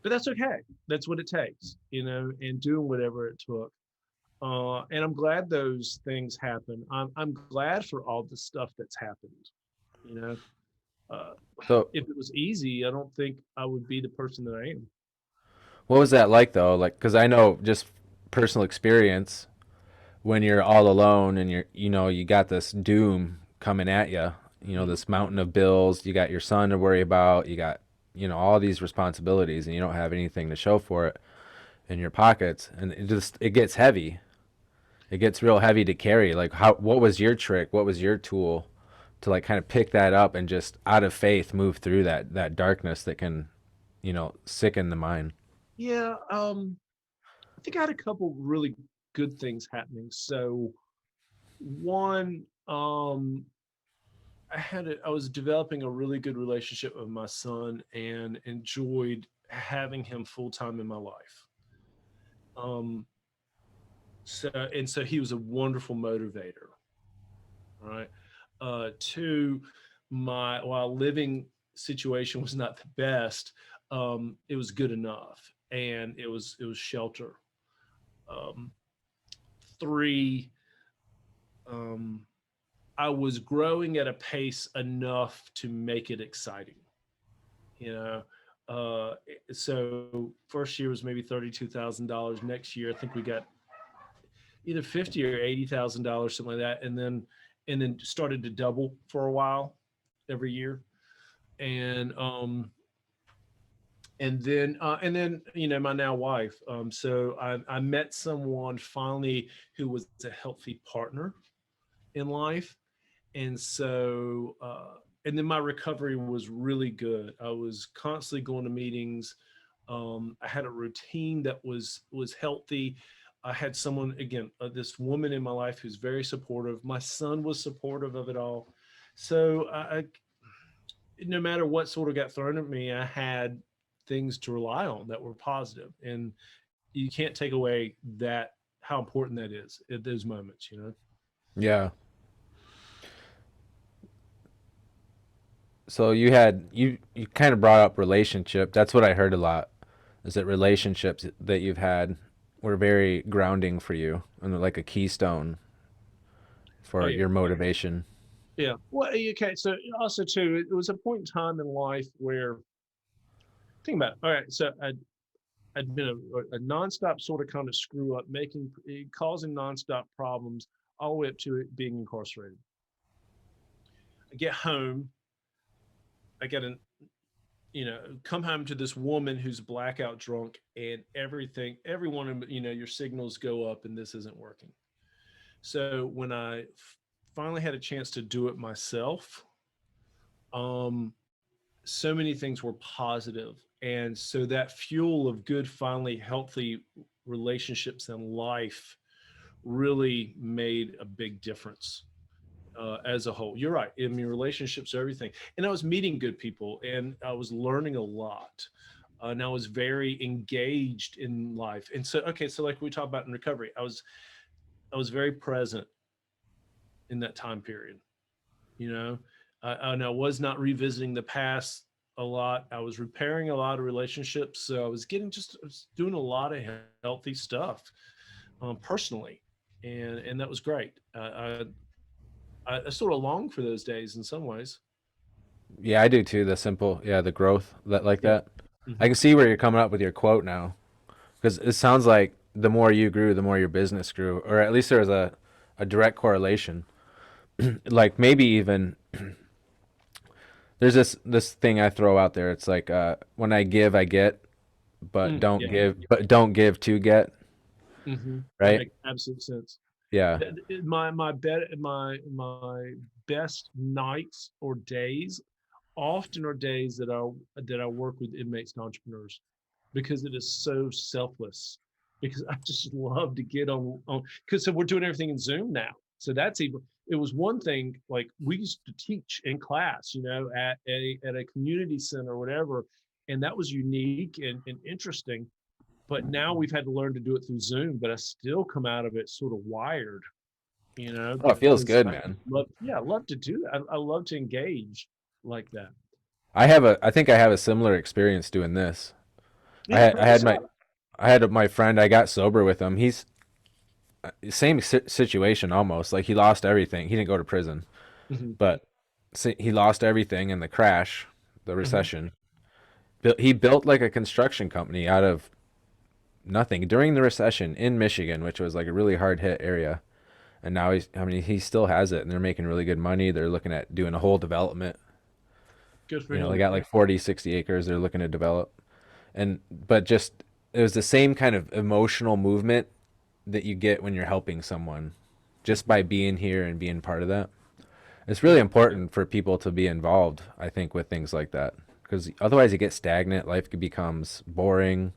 [SPEAKER 1] but that's okay. That's what it takes, and doing whatever it took. And I'm glad those things happen. I'm glad for all the stuff that's happened. You know, uh,
[SPEAKER 2] So
[SPEAKER 1] if it was easy, I don't think I would be the person that I am.
[SPEAKER 2] what was that like though? Like, because I know just personal experience when you're all alone and you got this doom coming at you,
[SPEAKER 1] Mhm.
[SPEAKER 2] this mountain of bills, you got your son to worry about, you got, all these responsibilities and you don't have anything to show for it in your pockets. And it gets heavy. It gets real heavy to carry. Like what was your trick? What was your tool to like kind of pick that up and just out of faith move through that darkness that can, sicken the mind.
[SPEAKER 1] Yeah, I think I had a couple really good things happening. So one, I was developing a really good relationship with my son and enjoyed having him full time in my life. Um, so he was a wonderful motivator, right? Two, my while living situation was not the best, it was good enough, and it was shelter. Um, Three, um, I was growing at a pace enough to make it exciting. You know, so first year was maybe $32,000. Next year, I think we got either 50 or $80,000, something like that, and then started to double for a while every year, and and then my now wife. So I met someone finally who was a healthy partner in life, and so and then my recovery was really good. I was constantly going to meetings. I had a routine that was healthy. I had someone again, this woman in my life who's very supportive. My son was supportive of it all. So no matter what sort of got thrown at me, I had things to rely on that were positive, and you can't take away that how important that is at those moments.
[SPEAKER 2] Yeah. So you kind of brought up relationship. That's what I heard a lot. Is that relationships that you've had were very grounding for you and like a keystone
[SPEAKER 1] Oh
[SPEAKER 2] for
[SPEAKER 1] yeah.
[SPEAKER 2] your motivation.
[SPEAKER 1] Yeah. Well, okay. So also too, it was a point in time in life where think about it. All right. So I'd been a nonstop sort of kind of screw up, causing nonstop problems all the way up to it being incarcerated. I get home. I get an come home to this woman who's blackout drunk, and everyone, your signals go up, and this isn't working. So when I finally had a chance to do it myself, um, so many things were positive, and so that fuel of good, finally healthy relationships in life really made a big difference as a whole. You're right. I mean, relationships are everything. And I was meeting good people, and I was learning a lot. And I was very engaged in life. And so, okay, so like we talked about in recovery, I was very present in that time period. You know, and I was not revisiting the past a lot. I was repairing a lot of relationships, so I was doing a lot of healthy stuff personally, and that was great. I sort of long for those days in some ways.
[SPEAKER 2] Yeah, I do too. The growth that like
[SPEAKER 1] Yeah.
[SPEAKER 2] that. I
[SPEAKER 1] Hmm.
[SPEAKER 2] can see where you're coming up with your quote now, because it sounds like the more you grew, the more your business grew, or at least there was a direct correlation. Like maybe even there's this thing I throw out there. It's like when I give, I get, but don't
[SPEAKER 1] Yeah.
[SPEAKER 2] give to get.
[SPEAKER 1] That
[SPEAKER 2] Right?
[SPEAKER 1] makes absolute sense.
[SPEAKER 2] Yeah.
[SPEAKER 1] My best nights or days often are days that I work with inmates and entrepreneurs, because it is so selfless. Because I just love to get on because so we're doing everything in Zoom now. So that's even it was one thing like we used to teach in class, at a community center or whatever, and that was unique and interesting. But now we've had to learn to do it through Zoom, but I still come out of it sort of wired,
[SPEAKER 2] Oh, it feels
[SPEAKER 1] because
[SPEAKER 2] good,
[SPEAKER 1] I just
[SPEAKER 2] man.
[SPEAKER 1] I love to do that. I love to engage like that.
[SPEAKER 2] I think I have a similar experience doing this.
[SPEAKER 1] Yeah,
[SPEAKER 2] I
[SPEAKER 1] bring
[SPEAKER 2] had
[SPEAKER 1] us
[SPEAKER 2] my
[SPEAKER 1] up.
[SPEAKER 2] I had my friend. I got sober with him. He's same situation almost. Like he lost everything. He didn't go to prison,
[SPEAKER 1] Hmm.
[SPEAKER 2] but he lost everything in the crash, the
[SPEAKER 1] Hmm.
[SPEAKER 2] recession. He built like a construction company out of nothing during the recession in Michigan, which was like a really hard hit area. And now he still has it, and they're making really good money. They're looking at doing a whole development.
[SPEAKER 1] Good for
[SPEAKER 2] They
[SPEAKER 1] him.
[SPEAKER 2] got like 40, 60 acres they're looking to develop. But just it was the same kind of emotional movement that you get when you're helping someone just
[SPEAKER 1] Hmm.
[SPEAKER 2] by being here and being part of that. It's really
[SPEAKER 1] Yeah.
[SPEAKER 2] important for people to be involved, I think, with things like that. Because otherwise you get stagnant, life becomes boring.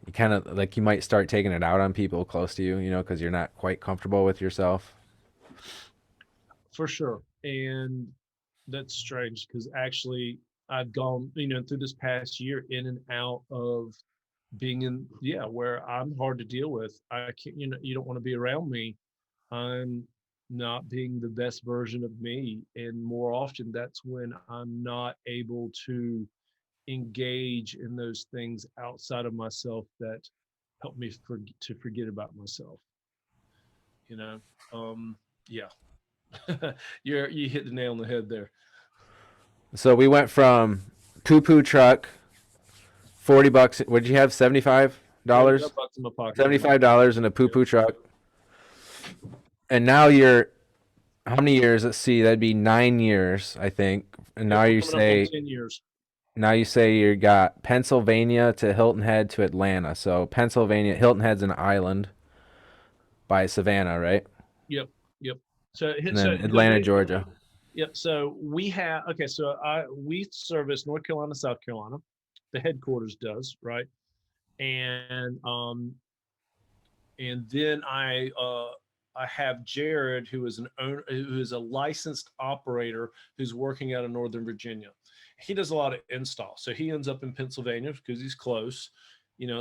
[SPEAKER 2] You kind of like you might start taking it out on people close to you, because you're not quite comfortable with yourself.
[SPEAKER 1] For sure. And that's strange because actually I've gone, through this past year in and out of being in, yeah, where I'm hard to deal with. I can't, you don't want to be around me. I'm not being the best version of me. And more often, that's when I'm not able to engage in those things outside of myself that help me to forget about myself, you know? Yeah. You hit the nail on the head there.
[SPEAKER 2] So we went from poo poo truck, $40. What did you have? $75.
[SPEAKER 1] $75 in my pocket. Yeah.
[SPEAKER 2] $75 in a poo
[SPEAKER 1] Yeah.
[SPEAKER 2] poo truck. And now you're how many years? Let's see. That'd be 9 years, I think. And
[SPEAKER 1] Yep. I'm coming up on 10 years.
[SPEAKER 2] now you say you got Pennsylvania to Hilton Head to Atlanta. So Pennsylvania, Hilton Head's an island by Savannah, right?
[SPEAKER 1] Yep. Yep. So,
[SPEAKER 2] And
[SPEAKER 1] so,
[SPEAKER 2] then Atlanta,
[SPEAKER 1] basically,
[SPEAKER 2] Georgia.
[SPEAKER 1] yep. So we have, okay. So we service North Carolina, South Carolina. The headquarters does, right? And, and then I have Jared, who is an owner, who is a licensed operator who's working out of Northern Virginia. He does a lot of install, so he ends up in Pennsylvania because he's close.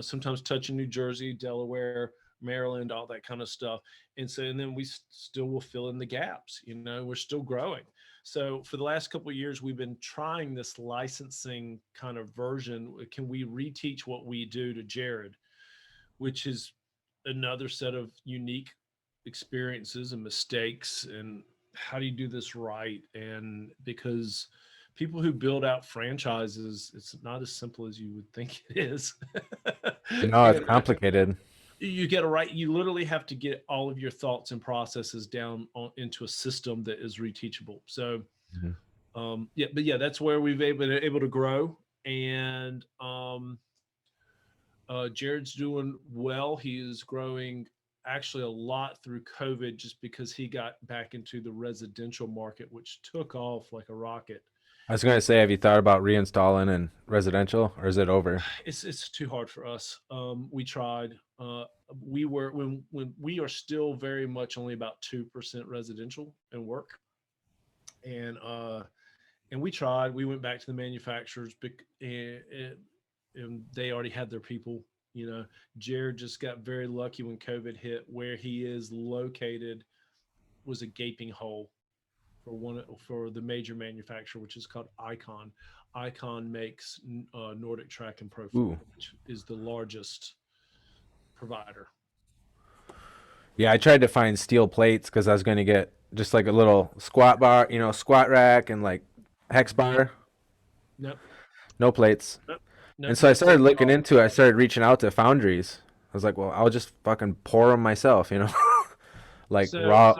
[SPEAKER 1] Sometimes touching New Jersey, Delaware, Maryland, all that kind of stuff. And then we still will fill in the gaps. We're still growing. So for the last couple of years, we've been trying this licensing kind of version. Can we reteach what we do to Jared, which is another set of unique experiences and mistakes, and how do you do this right? And because people who build out franchises, it's not as simple as you would think it is.
[SPEAKER 2] No, it's
[SPEAKER 1] And
[SPEAKER 2] complicated.
[SPEAKER 1] you get a right, you literally have to get all of your thoughts and processes down into a system that is reteachable. So
[SPEAKER 2] Mhm.
[SPEAKER 1] yeah, but yeah, that's where we've been able to grow. And Jared's doing well. He is growing actually a lot through COVID just because he got back into the residential market, which took off like a rocket.
[SPEAKER 2] I was going to say, have you thought about reinstalling in residential, or is it over?
[SPEAKER 1] It's too hard for us. We tried. We were when we are still very much only about 2% residential and work, and and we tried. We went back to the manufacturers, and they already had their people. You know, Jared just got very lucky when COVID hit. Where he is located was a gaping hole for the major manufacturer, which is called Icon. Icon makes Nordic Track and Profile,
[SPEAKER 2] Ooh.
[SPEAKER 1] which is the largest provider.
[SPEAKER 2] Yeah, I tried to find steel plates because I was going to get just like a little squat bar, squat rack and like hex bar.
[SPEAKER 1] Nope,
[SPEAKER 2] No plates.
[SPEAKER 1] nope,
[SPEAKER 2] And
[SPEAKER 1] nope,
[SPEAKER 2] so I
[SPEAKER 1] no
[SPEAKER 2] started
[SPEAKER 1] plates at
[SPEAKER 2] looking
[SPEAKER 1] all.
[SPEAKER 2] into it. I started reaching out to foundries. I was like, well, I'll just fucking pour them myself, like
[SPEAKER 1] So
[SPEAKER 2] raw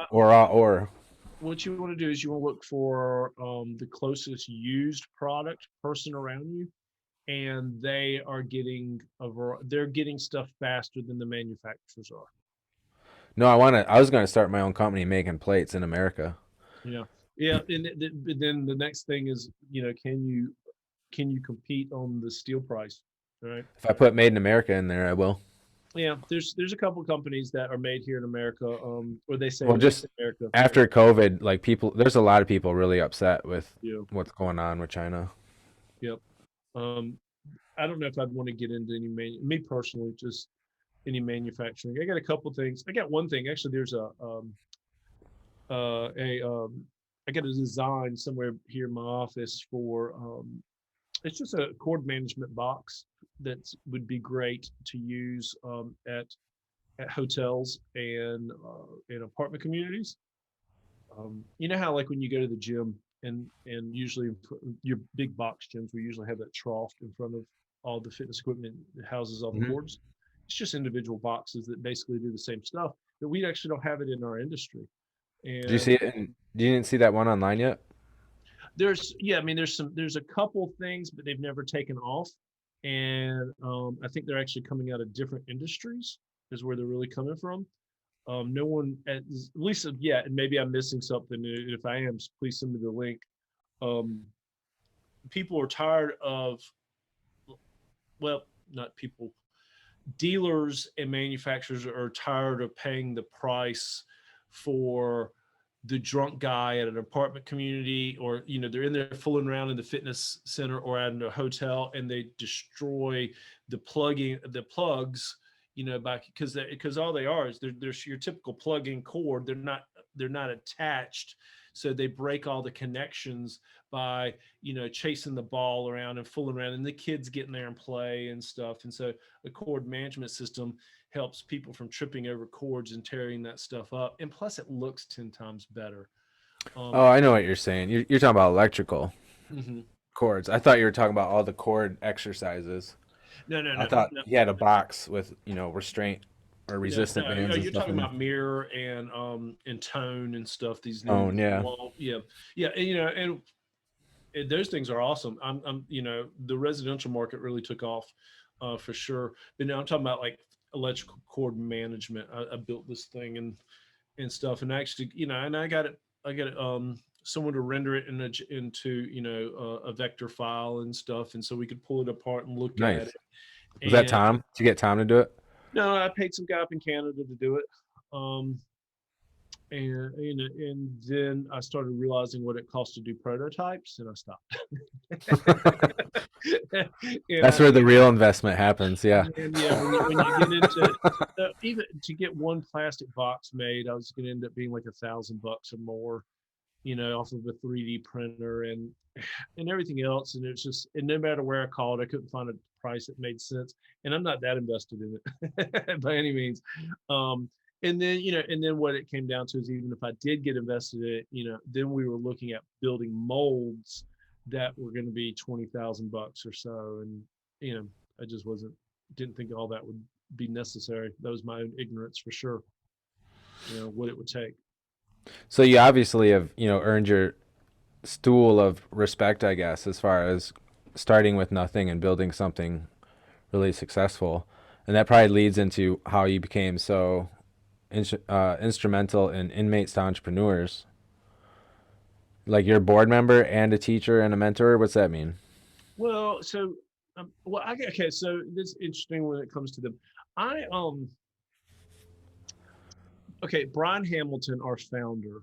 [SPEAKER 2] ore.
[SPEAKER 1] what you want to do is you want to look for the closest used product person around you, and they are getting they're getting stuff faster than the manufacturers are.
[SPEAKER 2] No, I was going to start my own company making plates in America.
[SPEAKER 1] Yeah, yeah. And then the next thing is, can you compete on the steel price? Right.
[SPEAKER 2] If I put made in America in there, I will.
[SPEAKER 1] Yeah, there's a couple companies that are made here in America, or they say
[SPEAKER 2] Well,
[SPEAKER 1] made
[SPEAKER 2] just
[SPEAKER 1] in America.
[SPEAKER 2] after COVID, like there's a lot of people really upset with
[SPEAKER 1] Yeah,
[SPEAKER 2] what's going on with China.
[SPEAKER 1] yep. Um, I don't know if I'd want to get into me personally, just any manufacturing. I got a couple things. I got one thing actually. There's a I got a design somewhere here in my office for it's just a cord management box that would be great to use at hotels and in apartment communities. You know how like when you go to the gym and usually your big box gyms, we usually have that trough in front of all the fitness equipment that houses all the
[SPEAKER 2] Hmm.
[SPEAKER 1] cords. It's just individual boxes that basically do the same stuff, but we actually don't have it in our industry.
[SPEAKER 2] Did you see
[SPEAKER 1] And
[SPEAKER 2] it? You didn't see that one online yet?
[SPEAKER 1] yeah, I mean, there's a couple things, but they've never taken off. And I think they're actually coming out of different industries is where they're really coming from. No one, at least yet, and maybe I'm missing something. If I am, please send me the link. Um, People are tired of, well, not people, dealers and manufacturers are tired of paying the price for the drunk guy at an apartment community, or they're in there fooling around in the fitness center or at a hotel, and they destroy the plugs, by because all they are is they're your typical plug-in cord. They're not attached, so they break all the connections by chasing the ball around and fooling around, and the kids get in there and play and stuff. And so the cord management system helps people from tripping over cords and tearing that stuff up. And plus, it looks 10 times better.
[SPEAKER 2] Oh,
[SPEAKER 1] Um,
[SPEAKER 2] I know what you're saying. You're talking about electrical
[SPEAKER 1] mhm.
[SPEAKER 2] cords. I thought you were talking about all the cord exercises.
[SPEAKER 1] No, no,
[SPEAKER 2] I
[SPEAKER 1] no,
[SPEAKER 2] thought
[SPEAKER 1] no,
[SPEAKER 2] he had a box with, restraint or
[SPEAKER 1] no,
[SPEAKER 2] resistant
[SPEAKER 1] no.
[SPEAKER 2] bands and
[SPEAKER 1] You're
[SPEAKER 2] stuff
[SPEAKER 1] talking
[SPEAKER 2] in there.
[SPEAKER 1] about mirror and tone and stuff. These
[SPEAKER 2] Oh,
[SPEAKER 1] new
[SPEAKER 2] yeah.
[SPEAKER 1] wall, yeah, yeah, and those things are awesome. The residential market really took off, for sure. But now I'm talking about like electrical cord management. I built this thing and stuff, and actually, and I got it, someone to render it into a vector file and stuff, and so we could pull it apart and look at
[SPEAKER 2] Nice.
[SPEAKER 1] it.
[SPEAKER 2] Was that
[SPEAKER 1] And
[SPEAKER 2] Tom? Did you get Tom to do it?
[SPEAKER 1] no, I paid some guy up in Canada to do it. Um, and then I started realizing what it cost to do prototypes, and I stopped. and
[SPEAKER 2] That's
[SPEAKER 1] I
[SPEAKER 2] where the real investment happens. Yeah.
[SPEAKER 1] and yeah, when you get into even to get one plastic box made, I was going to end up being like $1,000 or more, off of a 3D printer and everything else. And it's just, and no matter where I called, I couldn't find a price that made sense. And I'm not that invested in it by any means. Um, and then what it came down to is, even if I did get invested in it, then we were looking at building molds that were going to be $20,000 or so. And, you know, I just didn't think all that would be necessary. That was my own ignorance for sure, what it would take.
[SPEAKER 2] So you obviously have, earned your stool of respect, I guess, as far as starting with nothing and building something really successful. And that probably leads into how you became so instrumental in inmates to entrepreneurs. Like you're a board member and a teacher and a mentor. What's that mean?
[SPEAKER 1] Well, so, okay. So this is interesting when it comes to them. I okay, Brian Hamilton, our founder,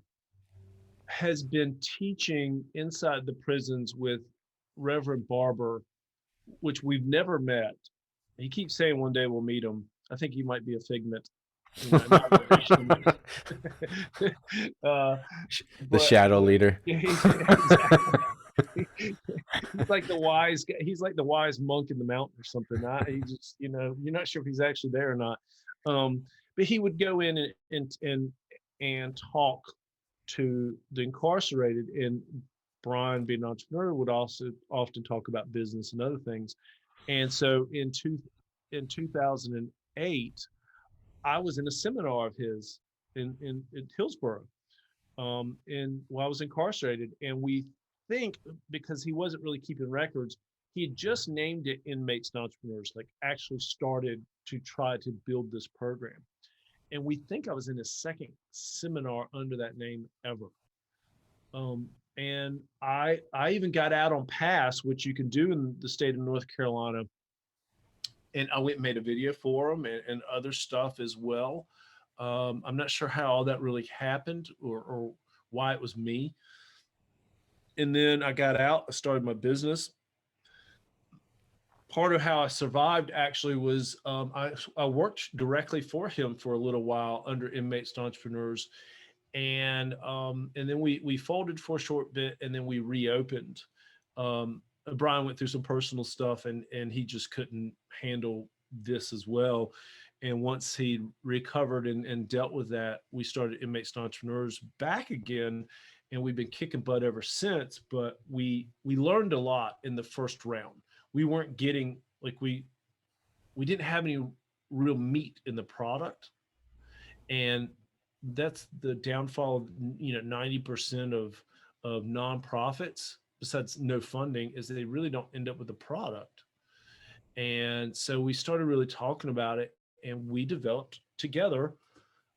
[SPEAKER 1] has been teaching inside the prisons with Reverend Barber, which we've never met. He keeps saying one day we'll meet him. I think he might be a figment, an aberration. uh,
[SPEAKER 2] The
[SPEAKER 1] but
[SPEAKER 2] shadow leader.
[SPEAKER 1] yeah, exactly. He's like the wise guy. He's like the wise monk in the mountain or something. He just, you're not sure if he's actually there or not. Um, but he would go in and talk to the incarcerated, and Brian, being an entrepreneur, would also often talk about business and other things. And so in 2008, I was in a seminar of his in Hillsborough, and while I was incarcerated, and we think, because he wasn't really keeping records, he had just named it Inmates and Entrepreneurs, like actually started to try to build this program. And we think I was in his second seminar under that name ever. And I even got out on pass, which you can do in the state of North Carolina. And I went and made a video for him, and other stuff as well. I'm not sure how all that really happened, or why it was me. And then I got out, I started my business. Part of how I survived actually was, I worked directly for him for a little while under Inmates to Entrepreneurs, and then we folded for a short bit, and then we reopened. Brian went through some personal stuff, and he just couldn't handle this as well. And once he recovered and dealt with that, we started Inmates to Entrepreneurs back again, and we've been kicking butt ever since. But we learned a lot in the first round. We weren't getting, like, we didn't have any real meat in the product, and that's the downfall of 90% of nonprofits, besides no funding, is they really don't end up with a product. And so we started really talking about it, and we developed together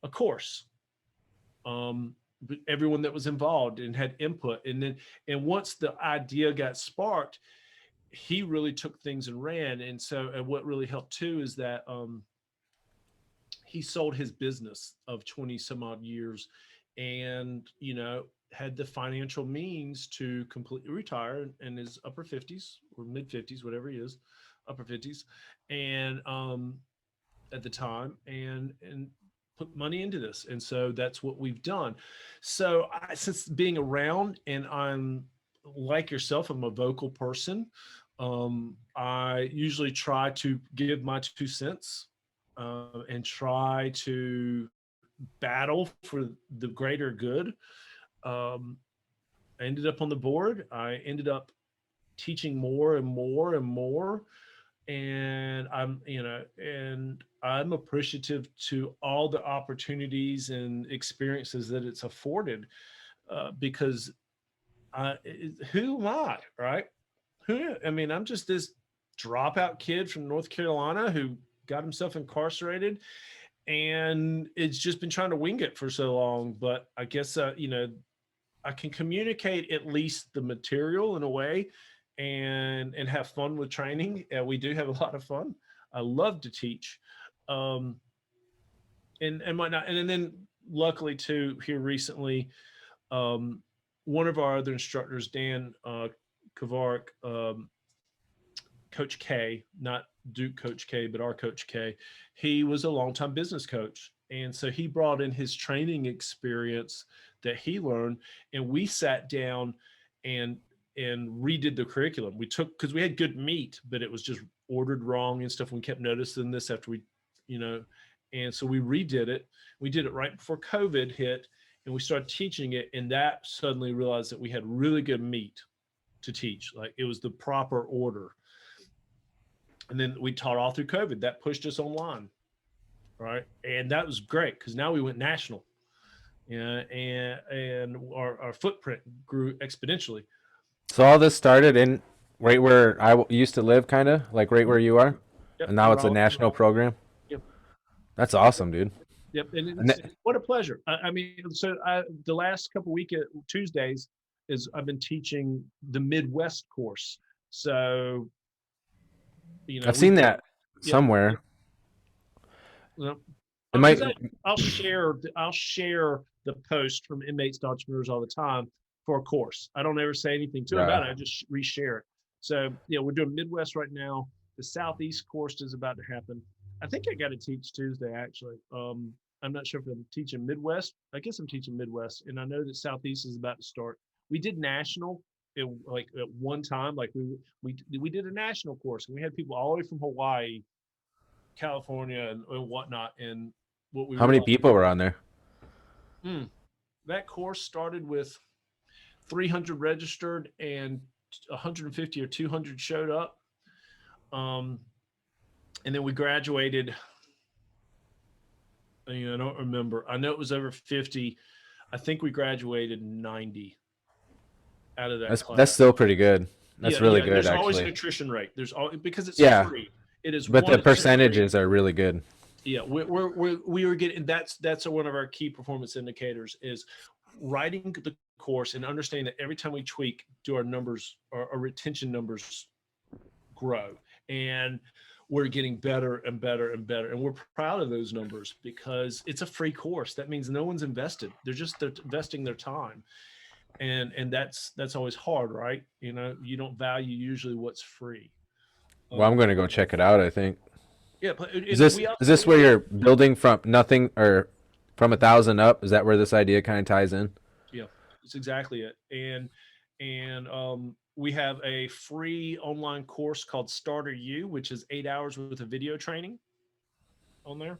[SPEAKER 1] a course. Everyone that was involved and had input, and once the idea got sparked, he really took things and ran. And what really helped too is that he sold his business of 20 some odd years, and had the financial means to completely retire in his upper 50s or mid 50s, whatever he is, upper 50s, and at the time, and put money into this. And so that's what we've done. So since being around, and I'm like yourself, I'm a vocal person. I usually try to give my 2 cents, and try to battle for the greater good. um, I ended up on the board. I ended up teaching more and more and more, and I'm appreciative to all the opportunities and experiences that it's afforded, because who am I, right? I mean, I'm just this dropout kid from North Carolina who got himself incarcerated, and it's just been trying to wing it for so long. But I guess I can communicate at least the material in a way, and have fun with training. We do have a lot of fun. I love to teach, um, and whatnot. And then luckily too, here recently, um, one of our other instructors, Dan Kovarik, Coach K, not Duke Coach K, but our Coach K, he was a longtime business coach. And so he brought in his training experience that he learned, and we sat down and redid the curriculum. We took, because we had good meat, but it was just ordered wrong and stuff. We kept noticing this after we, you know, and so we redid it. We did it right before COVID hit, and we started teaching it. And that suddenly realized that we had really good meat to teach. Like it was the proper order. And then we taught all through COVID. That pushed us online, right? And that was great because now we went national, and our footprint grew exponentially.
[SPEAKER 2] So all this started in right where used to live, kind of like right where you are,
[SPEAKER 1] Yep,
[SPEAKER 2] and now it's a national program.
[SPEAKER 1] yep,
[SPEAKER 2] That's awesome, dude.
[SPEAKER 1] yep. And
[SPEAKER 2] And
[SPEAKER 1] it's what a pleasure. I mean, so the last couple week Tuesdays is I've been teaching the Midwest course. So
[SPEAKER 2] I've
[SPEAKER 1] we've
[SPEAKER 2] seen
[SPEAKER 1] got,
[SPEAKER 2] that
[SPEAKER 1] yep,
[SPEAKER 2] somewhere.
[SPEAKER 1] yep.
[SPEAKER 2] It might.
[SPEAKER 1] Because I'll share the post from inmates to entrepreneurs all the time for a course. I don't ever say anything to them
[SPEAKER 2] Yeah.
[SPEAKER 1] about it. I just reshare it. So we're doing Midwest right now. The Southeast course is about to happen. I think I got to teach Tuesday actually. I'm not sure if I'm teaching Midwest. I guess I'm teaching Midwest, and I know that Southeast is about to start. We did national. Like at one time, like we did a national course, and we had people all the way from Hawaii, California, and whatnot. And what we
[SPEAKER 2] How many
[SPEAKER 1] realized,
[SPEAKER 2] people were on there?
[SPEAKER 1] that course started with 300 registered, and 150 or 200 showed up. Um, and then we graduated. I don't remember. I know it was over 50. I think we graduated 90 out of that
[SPEAKER 2] That's
[SPEAKER 1] class.
[SPEAKER 2] that's still pretty good. That's really good,
[SPEAKER 1] There's always an
[SPEAKER 2] actually.
[SPEAKER 1] attrition rate. There's all because it's
[SPEAKER 2] Yeah,
[SPEAKER 1] free. It is
[SPEAKER 2] but the
[SPEAKER 1] 100% free.
[SPEAKER 2] percentages are really good.
[SPEAKER 1] Yeah, we were getting, that's one of our key performance indicators is writing the course and understanding that every time we tweak, do our numbers, our retention numbers grow, and we're getting better and better and better, and we're proud of those numbers because it's a free course. That means no one's invested. They're investing their time, and that's always hard, right? You don't value usually what's free.
[SPEAKER 2] Well, I'm
[SPEAKER 1] Um,
[SPEAKER 2] gonna go check it out, I think.
[SPEAKER 1] yeah, but
[SPEAKER 2] Is
[SPEAKER 1] and
[SPEAKER 2] this
[SPEAKER 1] we
[SPEAKER 2] is
[SPEAKER 1] also,
[SPEAKER 2] this where you're building from nothing or from 1,000 up? Is that where this idea kind of ties in?
[SPEAKER 1] yeah, it's exactly it. And we have a free online course called Starter U, which is 8 hours with a video training on there.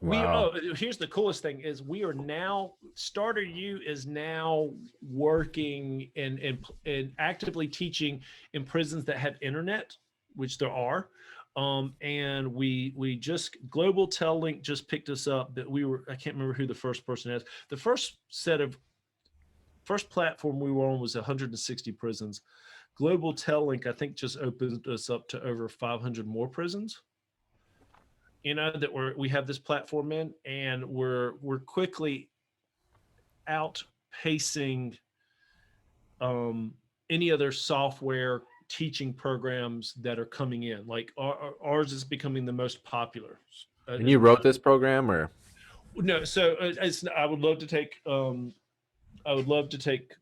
[SPEAKER 2] Wow.
[SPEAKER 1] Here's the coolest thing is we are now, Starter U is now working and actively teaching in prisons that have internet, which there are. And we just, Global Tel Link just picked us up, that I can't remember who the first person is. The first platform we were on was 160 prisons. Global Tel Link, I think, just opened us up to over 500 more prisons. that we have this platform in, and we're quickly outpacing um, any other software teaching programs that are coming in. Like ours is becoming the most popular.
[SPEAKER 2] And
[SPEAKER 1] Is
[SPEAKER 2] you
[SPEAKER 1] my
[SPEAKER 2] wrote this program, or
[SPEAKER 1] no. So I would love to take. I would love to take.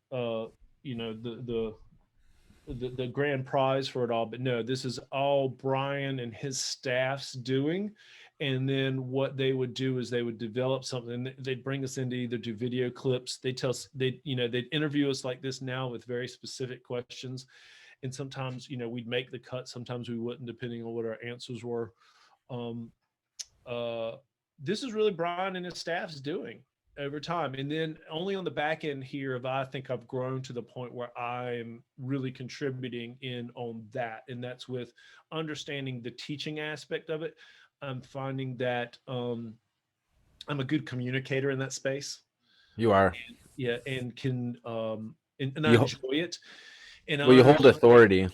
[SPEAKER 1] The grand prize for it all, but no, this is all Brian and his staff's doing. And then what they would do is they would develop something. They'd bring us in to either do video clips. They tell us they'd interview us like this now with very specific questions. And sometimes we'd make the cut. Sometimes we wouldn't, depending on what our answers were. Um, uh, this is really Brian and his staff's doing over time. And then only on the back end here have I think I've grown to the point where I am really contributing in on that. And that's with understanding the teaching aspect of it. I'm finding that I'm a good communicator in that space.
[SPEAKER 2] you are?
[SPEAKER 1] Yeah, and can and I
[SPEAKER 2] You
[SPEAKER 1] enjoy it. And I
[SPEAKER 2] well, you hold
[SPEAKER 1] understand.
[SPEAKER 2] authority.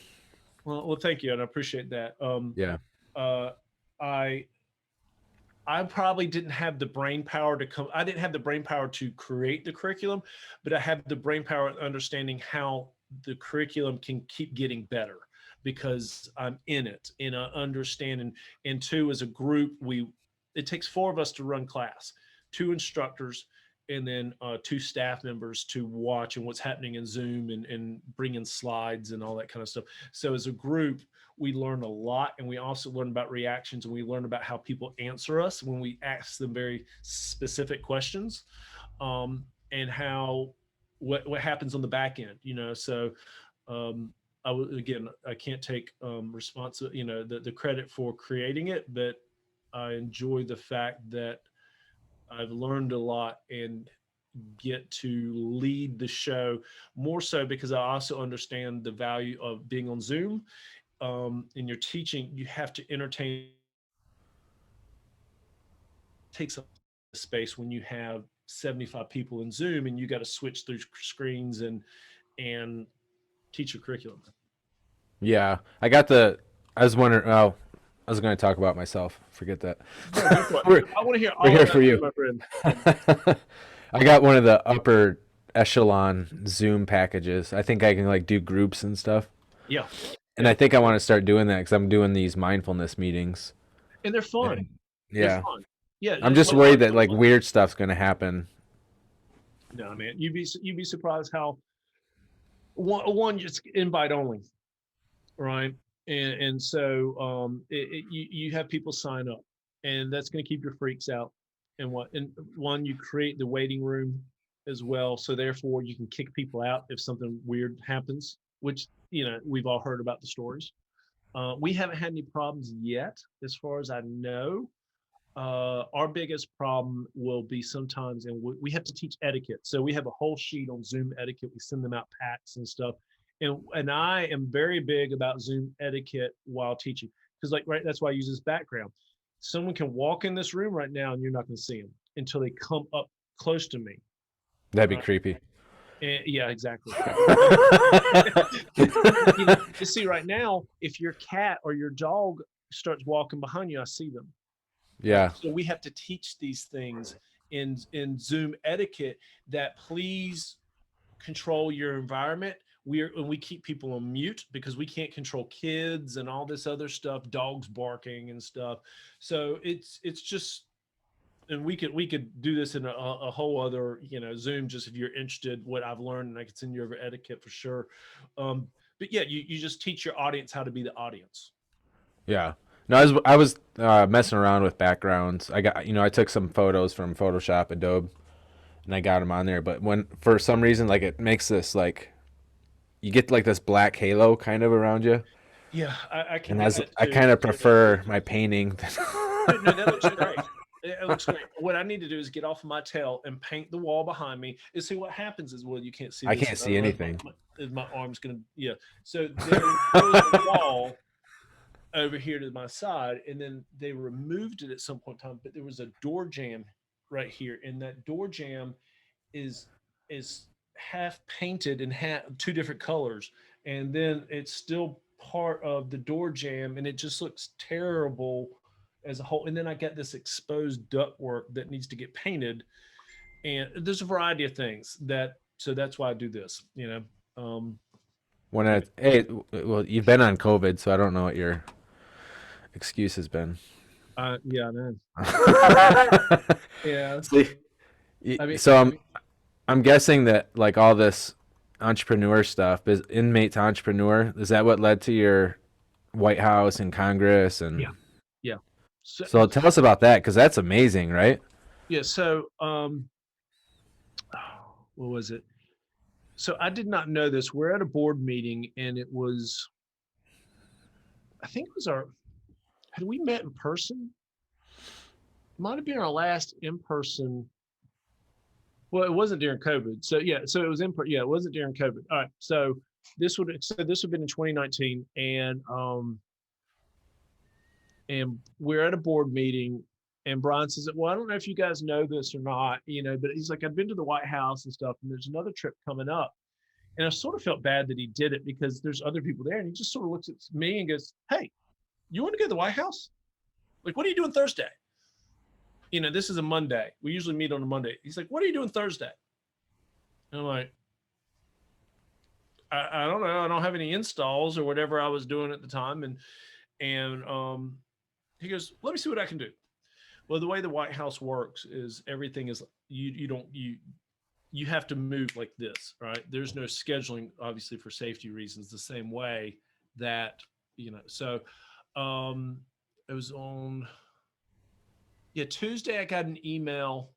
[SPEAKER 1] Well, thank you, and I appreciate that.
[SPEAKER 2] Yeah,
[SPEAKER 1] Uh, I I probably didn't have the brain power to come. I didn't have the brain power to create the curriculum, but I have the brain power of understanding how the curriculum can keep getting better because I'm in it and I understand. And two, as a group, it takes four of us to run class, two instructors, and then two staff members to watch and what's happening in Zoom and bring in slides and all that kind of stuff. So as a group, we learn a lot, and we also learn about reactions, and we learn about how people answer us when we ask them very specific questions, and how what happens on the back end, so um, again, I can't take the credit for creating it, but I enjoy the fact that I've learned a lot and get to lead the show more so because I also understand the value of being on Zoom. In your teaching, you have to entertain. Takes up space when you have 75 people in Zoom and you got to switch through screens and teach your curriculum.
[SPEAKER 2] yeah. I got the. I was wondering. Oh, I was going to talk about myself. Forget that.
[SPEAKER 1] No, go for it.
[SPEAKER 2] we're
[SPEAKER 1] I want to hear
[SPEAKER 2] we're
[SPEAKER 1] all
[SPEAKER 2] here
[SPEAKER 1] about
[SPEAKER 2] for
[SPEAKER 1] you,
[SPEAKER 2] you.
[SPEAKER 1] my friend.
[SPEAKER 2] I got one of the upper echelon Zoom packages. I think I can like do groups and stuff.
[SPEAKER 1] Yeah,
[SPEAKER 2] And I
[SPEAKER 1] yeah,
[SPEAKER 2] think I want to start doing that because I'm doing these mindfulness meetings.
[SPEAKER 1] and they're fun.
[SPEAKER 2] And
[SPEAKER 1] They're
[SPEAKER 2] yeah,
[SPEAKER 1] fun. Yeah,
[SPEAKER 2] I'm just
[SPEAKER 1] like
[SPEAKER 2] worried that like weird stuff's gonna happen.
[SPEAKER 1] no, man, you'd be surprised how one just invite only, right? And so you have people sign up, and that's going to keep your freaks out. And one, you create the waiting room as well, so therefore you can kick people out if something weird happens, which we've all heard about the stories. We haven't had any problems yet, as far as I know. Our biggest problem will be sometimes, and we have to teach etiquette. So we have a whole sheet on Zoom etiquette. We send them out packs and stuff. And I am very big about Zoom etiquette while teaching because, like, right, that's why I use this background. Someone can walk in this room right now and you're not going to see them until they come up close to me.
[SPEAKER 2] That'd be
[SPEAKER 1] Right?
[SPEAKER 2] creepy.
[SPEAKER 1] And, yeah, exactly. You see, right now, if your cat or your dog starts walking behind you, I see them. Right.
[SPEAKER 2] Yeah.
[SPEAKER 1] So we have to teach these things in Zoom etiquette that please control your environment. We keep people on mute because we can't control kids and all this other stuff, dogs barking and stuff. So it's just, and we could do this in a whole other Zoom, just if you're interested what I've learned, and I could send you over etiquette for sure. But yeah, you just teach your audience how to be the audience.
[SPEAKER 2] Yeah. No, I was messing around with backgrounds. I got I took some photos from Photoshop, Adobe, and I got them on there. But when for some reason like it makes this like you get like this black halo kind of around you,
[SPEAKER 1] Yeah, I can
[SPEAKER 2] and
[SPEAKER 1] get
[SPEAKER 2] as
[SPEAKER 1] that
[SPEAKER 2] I
[SPEAKER 1] too.
[SPEAKER 2] kind of prefer my painting.
[SPEAKER 1] No, that looks great. It looks great. What I need to do is get off of my tail and paint the wall behind me. And see what happens is, well, you can't see
[SPEAKER 2] I
[SPEAKER 1] this.
[SPEAKER 2] can't
[SPEAKER 1] I
[SPEAKER 2] see
[SPEAKER 1] don't know if
[SPEAKER 2] anything.
[SPEAKER 1] my arm's gonna, yeah. So there was a wall over here to my side, and then they removed it at some point in time. But there was a door jamb right here, and that door jamb is is half painted in two different colors, and then it's still part of the door jamb, and it just looks terrible. as a whole. And then I got this exposed ductwork that needs to get painted, and there's a variety of things that. So that's why I do this.
[SPEAKER 2] When
[SPEAKER 1] Yeah,
[SPEAKER 2] well, you've been on COVID, so I don't know what your excuse has been.
[SPEAKER 1] yeah, I know. Yeah,
[SPEAKER 2] See,
[SPEAKER 1] I mean,
[SPEAKER 2] so I'm guessing that like all this entrepreneur stuff is inmate entrepreneur. Is that what led to your White House and Congress and
[SPEAKER 1] yeah, yeah. So
[SPEAKER 2] so tell us about that because that's amazing, right?
[SPEAKER 1] yeah, so what was it? So I did not know this. We're at a board meeting, and it was, I think it was our, had we met in person? Might have been our last in person. Well, it wasn't during COVID. So yeah, so it was in, yeah, it wasn't during COVID. All right. So this would have been in 2019, and we're at a board meeting, and Brian says, well, I don't know if you guys know this or not, but he's like, I've been to the White House and stuff, and there's another trip coming up. And I sort of felt bad that he did it because there's other people there. And he just sort of looks at me and goes, hey, you want to go to the White House? Like, what are you doing Thursday? This is a Monday. We usually meet on a Monday. He's like, what are you doing Thursday? And I'm like, I don't know. I don't have any installs or whatever I was doing at the time. And he goes, let me see what I can do. Well, the way the White House works is everything is you have to move like this, right? There's no scheduling, obviously, for safety reasons, the same way that, so um, it was on, yeah, Tuesday, I got an email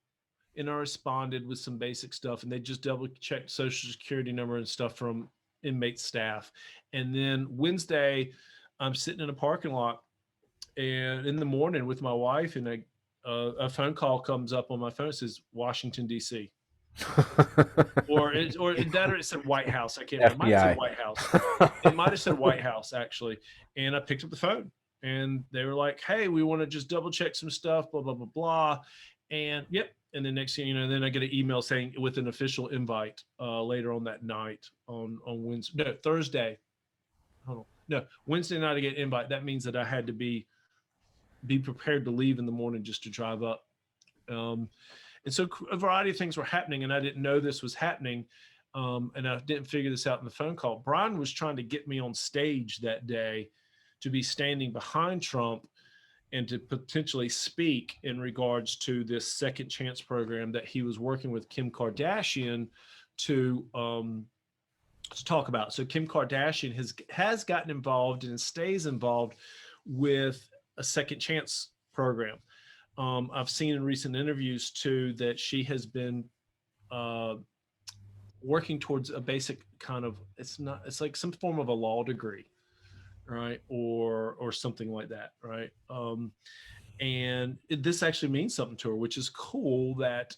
[SPEAKER 1] and I responded with some basic stuff, and they just double checked social security number and stuff from inmate staff. And then Wednesday, I'm sitting in a parking lot and in the morning with my wife, and a phone call comes up on my phone. It says Washington, D.C. Or it said White House. I can't remember. It might have said
[SPEAKER 2] FBI.
[SPEAKER 1] White House. It might have said White House actually. And I picked up the phone, and they were like, "Hey, we want to just double check some stuff, blah blah blah blah." And yep. And then next thing you know, then I get an email saying with an official invite later on that night on Wednesday, no, Thursday. Hold on, no, Wednesday night I get an invite. That means that I had to be prepared to leave in the morning just to drive up. Um, and so a variety of things were happening, and I didn't know this was happening. And I didn't figure this out in the phone call. Brian was trying to get me on stage that day to be standing behind Trump and to potentially speak in regards to this second chance program that he was working with Kim Kardashian to talk about. So Kim Kardashian has gotten involved and stays involved with a second chance program. I've seen in recent interviews too that she has been uh, working towards a basic kind of, it's like some form of a law degree, right, or something like that, right. And this actually means something to her, which is cool that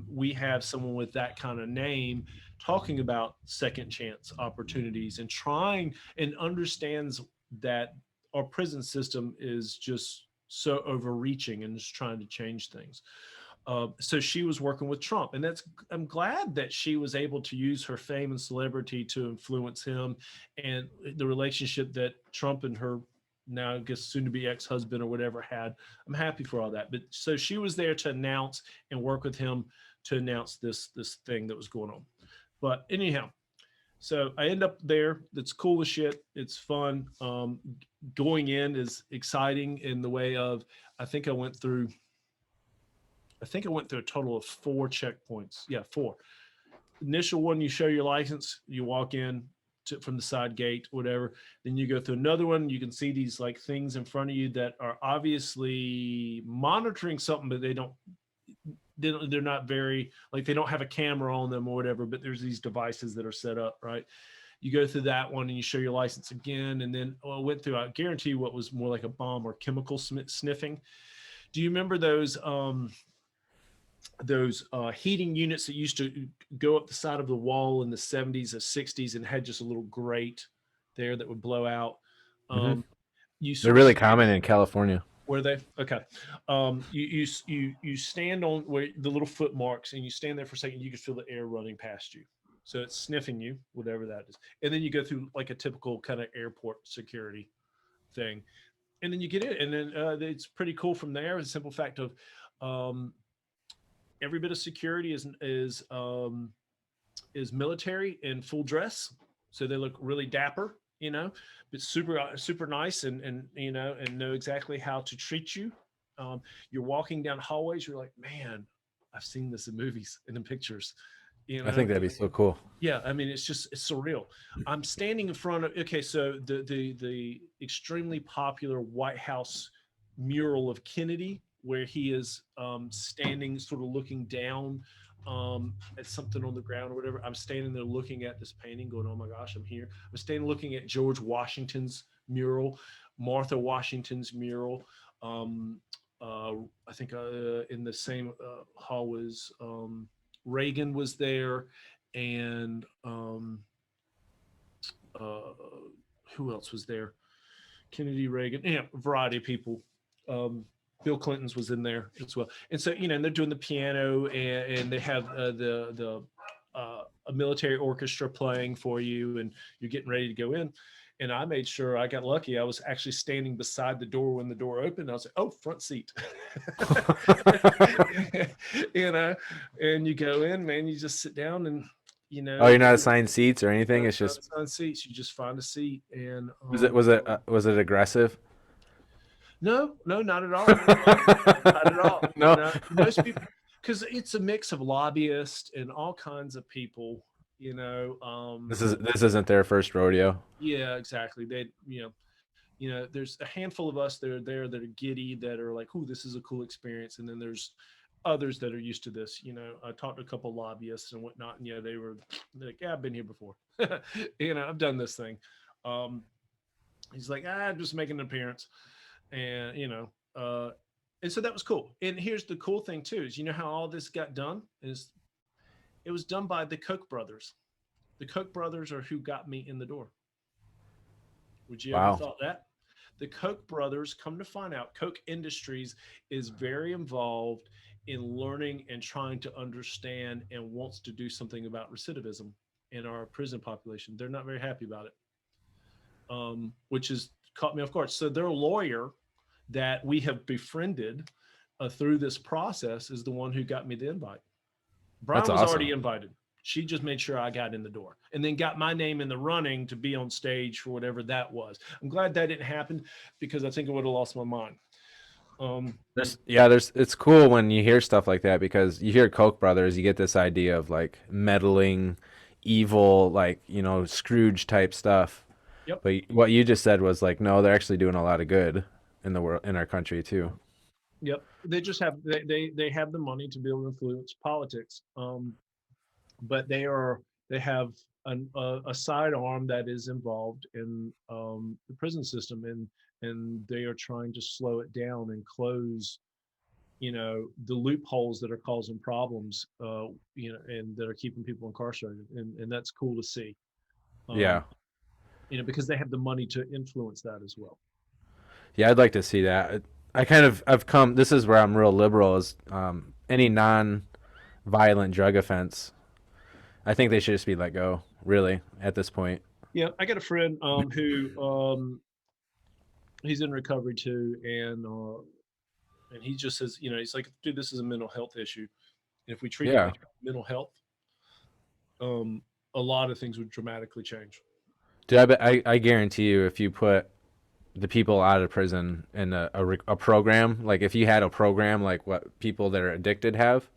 [SPEAKER 1] we have someone with that kind of name talking about second chance opportunities and trying and understands that our prison system is just so overreaching and is trying to change things. So she was working with Trump, and I'm glad that she was able to use her fame and celebrity to influence him, and the relationship that Trump and her now I guess soon to be ex-husband or whatever had. I'm happy for all that. But so she was there to announce and work with him to announce this thing that was going on. But anyhow, so I end up there. It's cool as shit. It's fun. Going in is exciting in the way of I think I went through a total of 4 checkpoints. Yeah, 4. Initial one, you show your license, you walk in from the side gate, whatever. Then you go through another one. You can see these like things in front of you that are obviously monitoring something, but they're not very like they don't have a camera on them or whatever. But there's these devices that are set up, right? You go through that one and you show your license again, and then I went through. I guarantee you, what was more like a bomb or chemical sniffing. Do you remember those heating units that used to go up the side of the wall in the 70s or 60s and had just a little grate there that would blow out?
[SPEAKER 2] Hmm.
[SPEAKER 1] You
[SPEAKER 2] They're
[SPEAKER 1] sort of
[SPEAKER 2] really common in California.
[SPEAKER 1] were they okay? You stand on where the little foot marks, and you stand there for a second. You can feel the air running past you, so it's sniffing you, whatever that is. And then you go through like a typical kind of airport security thing, and then you get in, and then it's pretty cool from there. The simple fact of um, every bit of security is military in full dress, so they look really dapper, but super nice, and and know exactly how to treat you. You're walking down hallways, you're like, man, I've seen this in movies and in pictures, you
[SPEAKER 2] I
[SPEAKER 1] know.
[SPEAKER 2] think that'd be so cool.
[SPEAKER 1] Yeah, I mean, it's surreal. I'm standing in front of, okay, so the extremely popular White House mural of Kennedy, where he is standing, sort of looking down at something on the ground or whatever. I'm standing there looking at this painting, going, "Oh my gosh, I'm here." I'm standing looking at George Washington's mural, Martha Washington's mural. Um, I think in the same hall was Reagan was there, and uh, who else was there? Kennedy, Reagan, yeah, a variety of people. Um, Bill Clinton's was in there as well, and so and they're doing the piano, and they have a military orchestra playing for you, and you're getting ready to go in. And I made sure I got lucky. I was actually standing beside the door when the door opened. I was like, "Oh, front seat," you know. And you go in, man. You just sit down, and
[SPEAKER 2] Oh, you're not assigned seats or anything. It's
[SPEAKER 1] not
[SPEAKER 2] just
[SPEAKER 1] assigned seats. You just find a seat, and
[SPEAKER 2] was it aggressive?
[SPEAKER 1] no, no, not at all. Not at all.
[SPEAKER 2] No.
[SPEAKER 1] Most people, because it's a mix of lobbyists and all kinds of people.
[SPEAKER 2] This isn't their first rodeo.
[SPEAKER 1] Yeah, exactly. There's a handful of us that are there that are giddy, that are like, "Ooh, this is a cool experience," and then there's others that are used to this. I talked to a couple lobbyists and whatnot, and they were like, "Yeah, I've been here before. I've done this thing." Um, he's like, "I'm just making an appearance," and and so that was cool. And here's the cool thing too: is how all this got done is it was done by the Koch brothers. The Koch brothers are who got me in the door. Would you ever
[SPEAKER 2] Wow.
[SPEAKER 1] thought that? The Koch brothers, come to find out, Koch Industries is very involved in learning and trying to understand and wants to do something about recidivism in our prison population. They're not very happy about it, which has caught me off guard. So their lawyer that we have befriended through this process is the one who got me the invite.
[SPEAKER 2] That's
[SPEAKER 1] Brian was
[SPEAKER 2] awesome.
[SPEAKER 1] already invited. She just made sure I got in the door and then got my name in the running to be on stage for whatever that was. I'm glad that didn't happen because I think I would have lost my mind.
[SPEAKER 2] There's it's cool when you hear stuff like that because you hear Koch brothers, you get this idea of like meddling, evil, like, Scrooge type stuff.
[SPEAKER 1] Yep.
[SPEAKER 2] But what you just said was like, no, they're actually doing a lot of good in the world, in our country too.
[SPEAKER 1] Yep. They just have they have the money to be able to influence politics. But they have a sidearm that is involved in the prison system, and they are trying to slow it down and close the loopholes that are causing problems, and that are keeping people incarcerated, and that's cool to see.
[SPEAKER 2] Yeah.
[SPEAKER 1] um, because they have the money to influence that as well.
[SPEAKER 2] Yeah, I'd like to see that. I've come, this is where I'm real liberal is any non-violent drug offense. I think they should just be let go, really, at this point.
[SPEAKER 1] Yeah, I got a friend who he's in recovery too, and he just says, he's like, dude, this is a mental health issue, and if we treat it
[SPEAKER 2] Yeah.
[SPEAKER 1] like mental health, um, a lot of things would dramatically change.
[SPEAKER 2] Dude, I guarantee you, if you put the people out of prison in a program, like if you had a program like what people that are addicted have,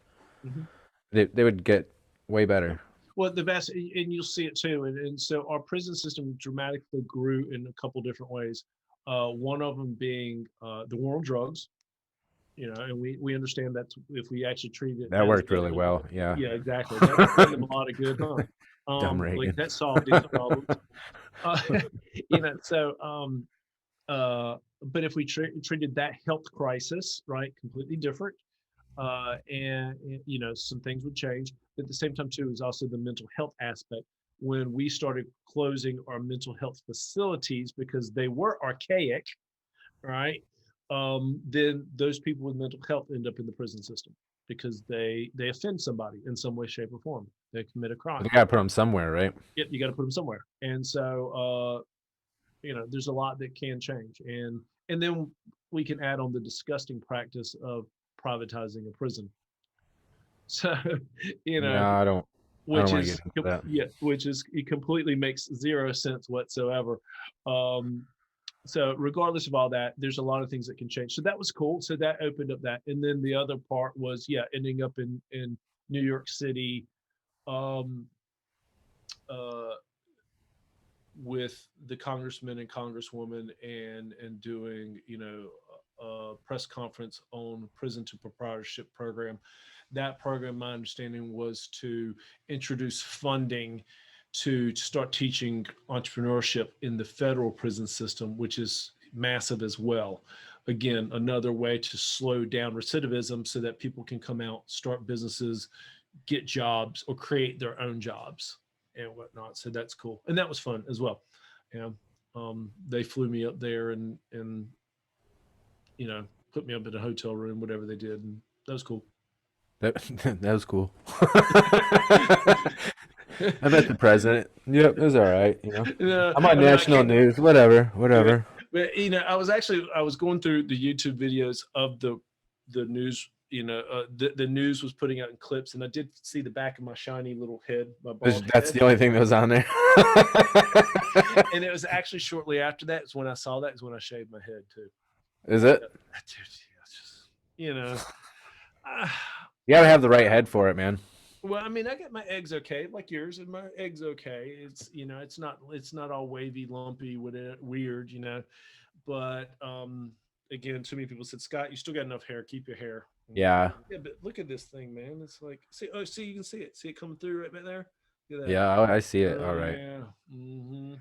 [SPEAKER 1] Mhm.
[SPEAKER 2] they would get way better.
[SPEAKER 1] Well, the best, and you'll see it too. And so our prison system dramatically grew in a couple different ways. One of them being the war on drugs, and we understand that if we actually treat it
[SPEAKER 2] That
[SPEAKER 1] as
[SPEAKER 2] worked really well. Yeah.
[SPEAKER 1] yeah, exactly. That did them a lot of good, huh?
[SPEAKER 2] Dumb
[SPEAKER 1] Like
[SPEAKER 2] Reagan.
[SPEAKER 1] that solved these problems. Uh, so but if we treated that health crisis, right, completely different, and some things would change. But at the same time too is also the mental health aspect. When we started closing our mental health facilities because they were archaic, right, then those people with mental health end up in the prison system because they offend somebody in some way, shape, or form. They commit a crime.
[SPEAKER 2] They got to put them somewhere, right?
[SPEAKER 1] Yep, you got to put them somewhere. And so there's a lot that can change, And then we can add on the disgusting practice of privatizing a prison. So, you
[SPEAKER 2] No,
[SPEAKER 1] know,
[SPEAKER 2] I don't
[SPEAKER 1] which
[SPEAKER 2] want to get
[SPEAKER 1] is
[SPEAKER 2] into that.
[SPEAKER 1] yeah, which is it completely makes zero sense whatsoever. Um, so regardless of all that, there's a lot of things that can change. So that was cool. So that opened up that, and then the other part was yeah, ending up in New York City, um, uh, with the congressman and congresswoman and doing a press conference on prison to proprietorship program. That program, my understanding, was to introduce funding to start teaching entrepreneurship in the federal prison system, which is massive as well. Again, another way to slow down recidivism so that people can come out, start businesses, get jobs, or create their own jobs and whatnot. So that's cool, and that was fun as well. Yeah, they flew me up there and put me up in a hotel room, whatever they did, and that was cool.
[SPEAKER 2] That that was cool. I met the president. Yep, it was all right. You know,
[SPEAKER 1] No,
[SPEAKER 2] I'm on
[SPEAKER 1] I mean I
[SPEAKER 2] national
[SPEAKER 1] can't.
[SPEAKER 2] news. Whatever,
[SPEAKER 1] Yeah,
[SPEAKER 2] whatever.
[SPEAKER 1] but I was going through the YouTube videos of the news. The news was putting out in clips, and I did see the back of my shiny little head, my bald
[SPEAKER 2] That's
[SPEAKER 1] head.
[SPEAKER 2] the only thing that was on there.
[SPEAKER 1] And it was actually shortly after that is when I saw that is when I shaved my head too.
[SPEAKER 2] Is it?
[SPEAKER 1] Dude, yeah, it's just, you know, uh,
[SPEAKER 2] You gotta have the right head for it, man.
[SPEAKER 1] well, I mean, I get my eggs okay, like yours, and my eggs okay. It's not all wavy, lumpy, weird, But again, too many people said, Scott, you still got enough hair. Keep your hair. I'm like,
[SPEAKER 2] Yeah,
[SPEAKER 1] yeah, but look at this thing, man. It's like, see, you can see it. See it coming through right back there. Look at that.
[SPEAKER 2] yeah, I see it.
[SPEAKER 1] Oh
[SPEAKER 2] All right.
[SPEAKER 1] yeah. Hmm.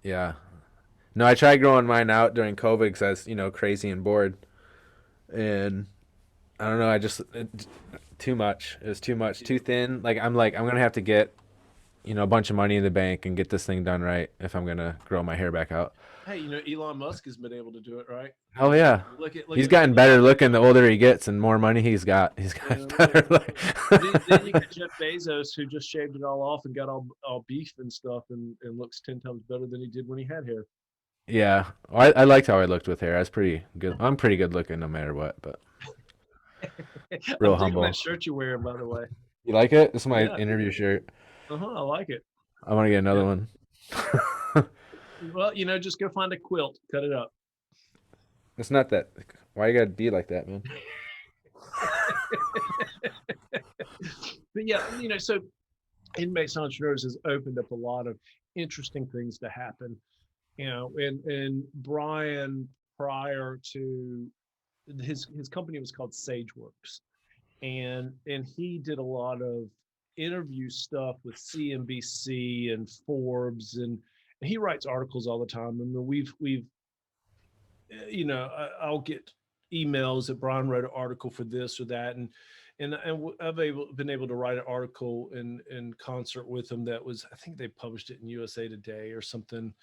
[SPEAKER 2] Yeah. No, I tried growing mine out during COVID because I was, crazy and bored, and I don't know. Too much. It was too much, too thin. Like I'm gonna have to get a bunch of money in the bank and get this thing done right if I'm gonna grow my hair back out.
[SPEAKER 1] Hey, Elon Musk has been able to do it, right?
[SPEAKER 2] Oh yeah,
[SPEAKER 1] Look
[SPEAKER 2] he's
[SPEAKER 1] at
[SPEAKER 2] gotten better looking the older he gets and more money he's got. He's
[SPEAKER 1] you
[SPEAKER 2] got
[SPEAKER 1] know, look
[SPEAKER 2] better
[SPEAKER 1] at
[SPEAKER 2] look.
[SPEAKER 1] then you got Jeff Bezos who just shaved it all off and got all beef and stuff and looks 10 times better than he did when he had hair.
[SPEAKER 2] Yeah, I liked how I looked with hair. I was pretty good. I'm pretty good looking no matter what, but
[SPEAKER 1] I'm
[SPEAKER 2] real
[SPEAKER 1] digging that
[SPEAKER 2] humble.
[SPEAKER 1] shirt you're wearing, by the way.
[SPEAKER 2] You like it? This is my
[SPEAKER 1] Yeah.
[SPEAKER 2] interview shirt.
[SPEAKER 1] I like it.
[SPEAKER 2] I want to get another
[SPEAKER 1] Yeah.
[SPEAKER 2] one.
[SPEAKER 1] Well, just go find a quilt, cut it up.
[SPEAKER 2] It's not that. Why you gotta be like that, man?
[SPEAKER 1] But yeah, so inmates and entrepreneurs has opened up a lot of interesting things to happen. And Brian, prior to his company was called Sageworks, and he did a lot of interview stuff with CNBC and Forbes, and he writes articles all the time. I mean, we've I'll get emails that Brian wrote an article for this or that, and I've been able to write an article in concert with him that was, I think they published it in USA Today or something.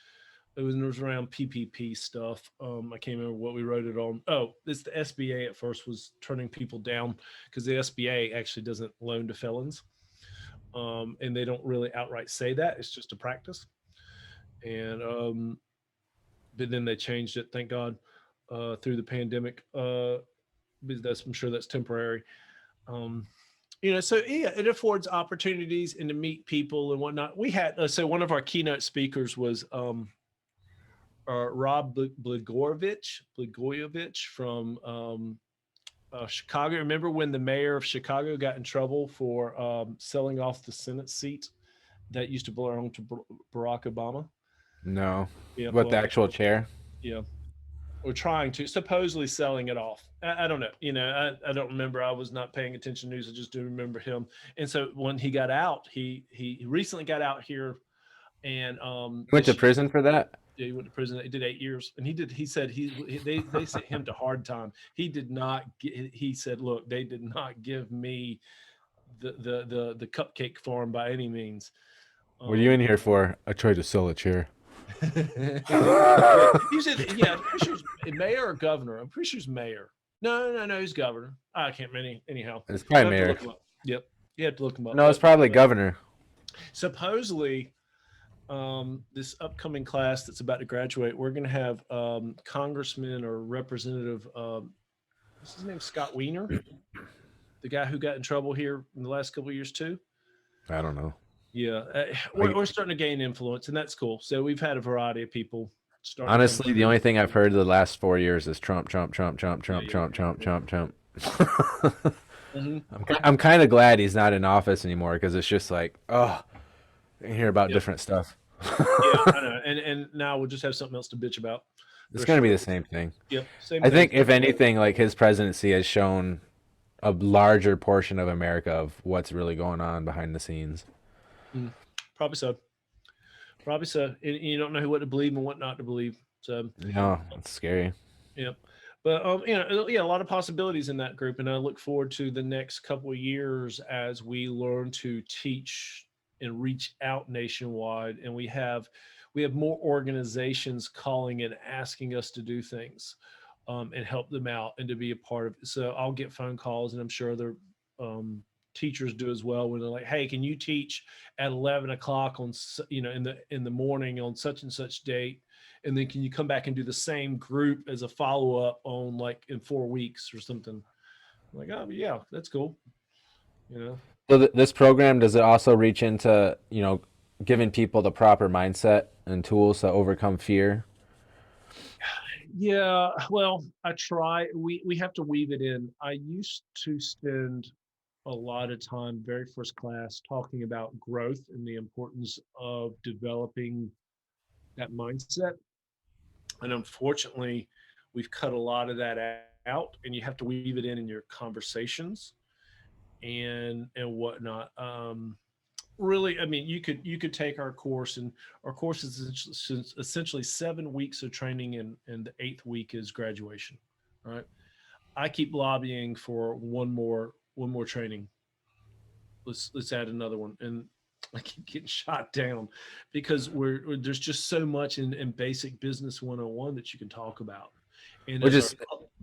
[SPEAKER 1] It was around PPP stuff. I can't remember what we wrote it on. Oh, it's the SBA at first was turning people down because the SBA actually doesn't loan to felons, and they don't really outright say that. It's just a practice, and but then they changed it. Thank God, through the pandemic. Because I'm sure that's temporary. Um, so yeah, it affords opportunities and to meet people and whatnot. We had so one of our keynote speakers was Rob Blagojevich from Chicago. Remember when the mayor of Chicago got in trouble for selling off the Senate seat that used to belong to Barack Obama?
[SPEAKER 2] No.
[SPEAKER 1] Yeah,
[SPEAKER 2] What, the
[SPEAKER 1] well,
[SPEAKER 2] actual chair?
[SPEAKER 1] yeah, or trying to supposedly selling it off. I don't know. I don't remember. I was not paying attention to news. I just do remember him. And so when he got out, he recently got out here, and
[SPEAKER 2] Went to prison for that?
[SPEAKER 1] yeah, he went to prison. He did 8 years, and he said they sent him to hard time. He did not get. He said, look, they did not give me the cupcake farm by any means.
[SPEAKER 2] What are you in
[SPEAKER 1] Um,
[SPEAKER 2] here for? I tried to sell a chair.
[SPEAKER 1] you said, yeah, I'm pretty sure he's mayor or governor. I'm pretty sure he's mayor. No, he's governor. I can't remember anyhow.
[SPEAKER 2] It's
[SPEAKER 1] You
[SPEAKER 2] probably
[SPEAKER 1] have to
[SPEAKER 2] mayor.
[SPEAKER 1] look him up. Yep, you have to look him up.
[SPEAKER 2] No, it's
[SPEAKER 1] But
[SPEAKER 2] probably governor.
[SPEAKER 1] supposedly, this upcoming class that's about to graduate, we're going to have Congressman or Representative, what's his name, Scott Wiener, the guy who got in trouble here in the last couple of years too.
[SPEAKER 2] I don't know.
[SPEAKER 1] Yeah,
[SPEAKER 2] Like,
[SPEAKER 1] we're starting to gain influence, and that's cool. So we've had a variety of people starting to come
[SPEAKER 2] honestly, the
[SPEAKER 1] through.
[SPEAKER 2] only thing I've heard the last 4 years is Trump, Trump, Trump, Trump,
[SPEAKER 1] Yeah,
[SPEAKER 2] Trump,
[SPEAKER 1] yeah.
[SPEAKER 2] Trump, Trump, Trump, Trump.
[SPEAKER 1] Hmm.
[SPEAKER 2] I'm kind of glad he's not in office anymore because it's just like, oh, I hear about
[SPEAKER 1] Yep.
[SPEAKER 2] different stuff.
[SPEAKER 1] Yeah, I know. And now we'll just have something else to bitch about
[SPEAKER 2] It's
[SPEAKER 1] for
[SPEAKER 2] gonna be
[SPEAKER 1] sure.
[SPEAKER 2] the same thing.
[SPEAKER 1] Yep, same
[SPEAKER 2] I
[SPEAKER 1] thing.
[SPEAKER 2] think if anything, like his presidency has shown a larger portion of America of what's really going on behind the scenes.
[SPEAKER 1] Mm, probably so. Probably so. And you don't know what to believe and what not to believe. So,
[SPEAKER 2] You know, it's scary.
[SPEAKER 1] yeah. But yeah, a lot of possibilities in that group, and I look forward to the next couple of years as we learn to teach and reach out nationwide, and we have more organizations calling and asking us to do things, and help them out and to be a part of it. So I'll get phone calls, and I'm sure other um, teachers do as well when they're like, "Hey, can you teach at 11 o'clock on in the morning on such and such date?" And then can you come back and do the same group as a follow up on like in 4 weeks or something? I'm like, oh yeah, that's cool. You know,
[SPEAKER 2] So this program, does it also reach into, giving people the proper mindset and tools to overcome fear?
[SPEAKER 1] yeah. Well, I try. We have to weave it in. I used to spend a lot of time, very first class, talking about growth and the importance of developing that mindset. And unfortunately, we've cut a lot of that out, and you have to weave it in your conversations and whatnot. Really, I mean, you could take our course, and our course is essentially 7 weeks of training, and the eighth week is graduation. Right? I keep lobbying for one more training. Let's add another one, and I keep getting shot down because there's just so much in basic business 101 that you can talk about, and
[SPEAKER 2] Which is,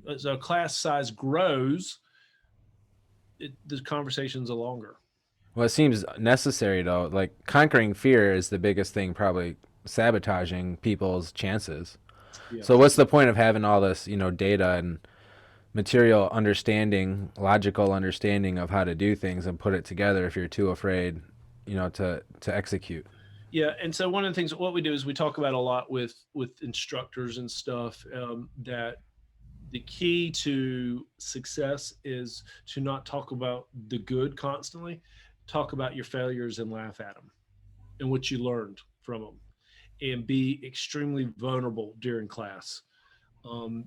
[SPEAKER 1] as our class size grows, the conversations are longer.
[SPEAKER 2] well, it seems necessary though. Like conquering fear is the biggest thing, probably sabotaging people's chances.
[SPEAKER 1] Yeah.
[SPEAKER 2] So what's the point of having all this, data and material understanding, logical understanding of how to do things and put it together if you're too afraid, to execute?
[SPEAKER 1] Yeah, and so one of the things what we do is we talk about a lot with instructors and stuff, that the key to success is to not talk about the good constantly, talk about your failures and laugh at them and what you learned from them, and be extremely vulnerable during class.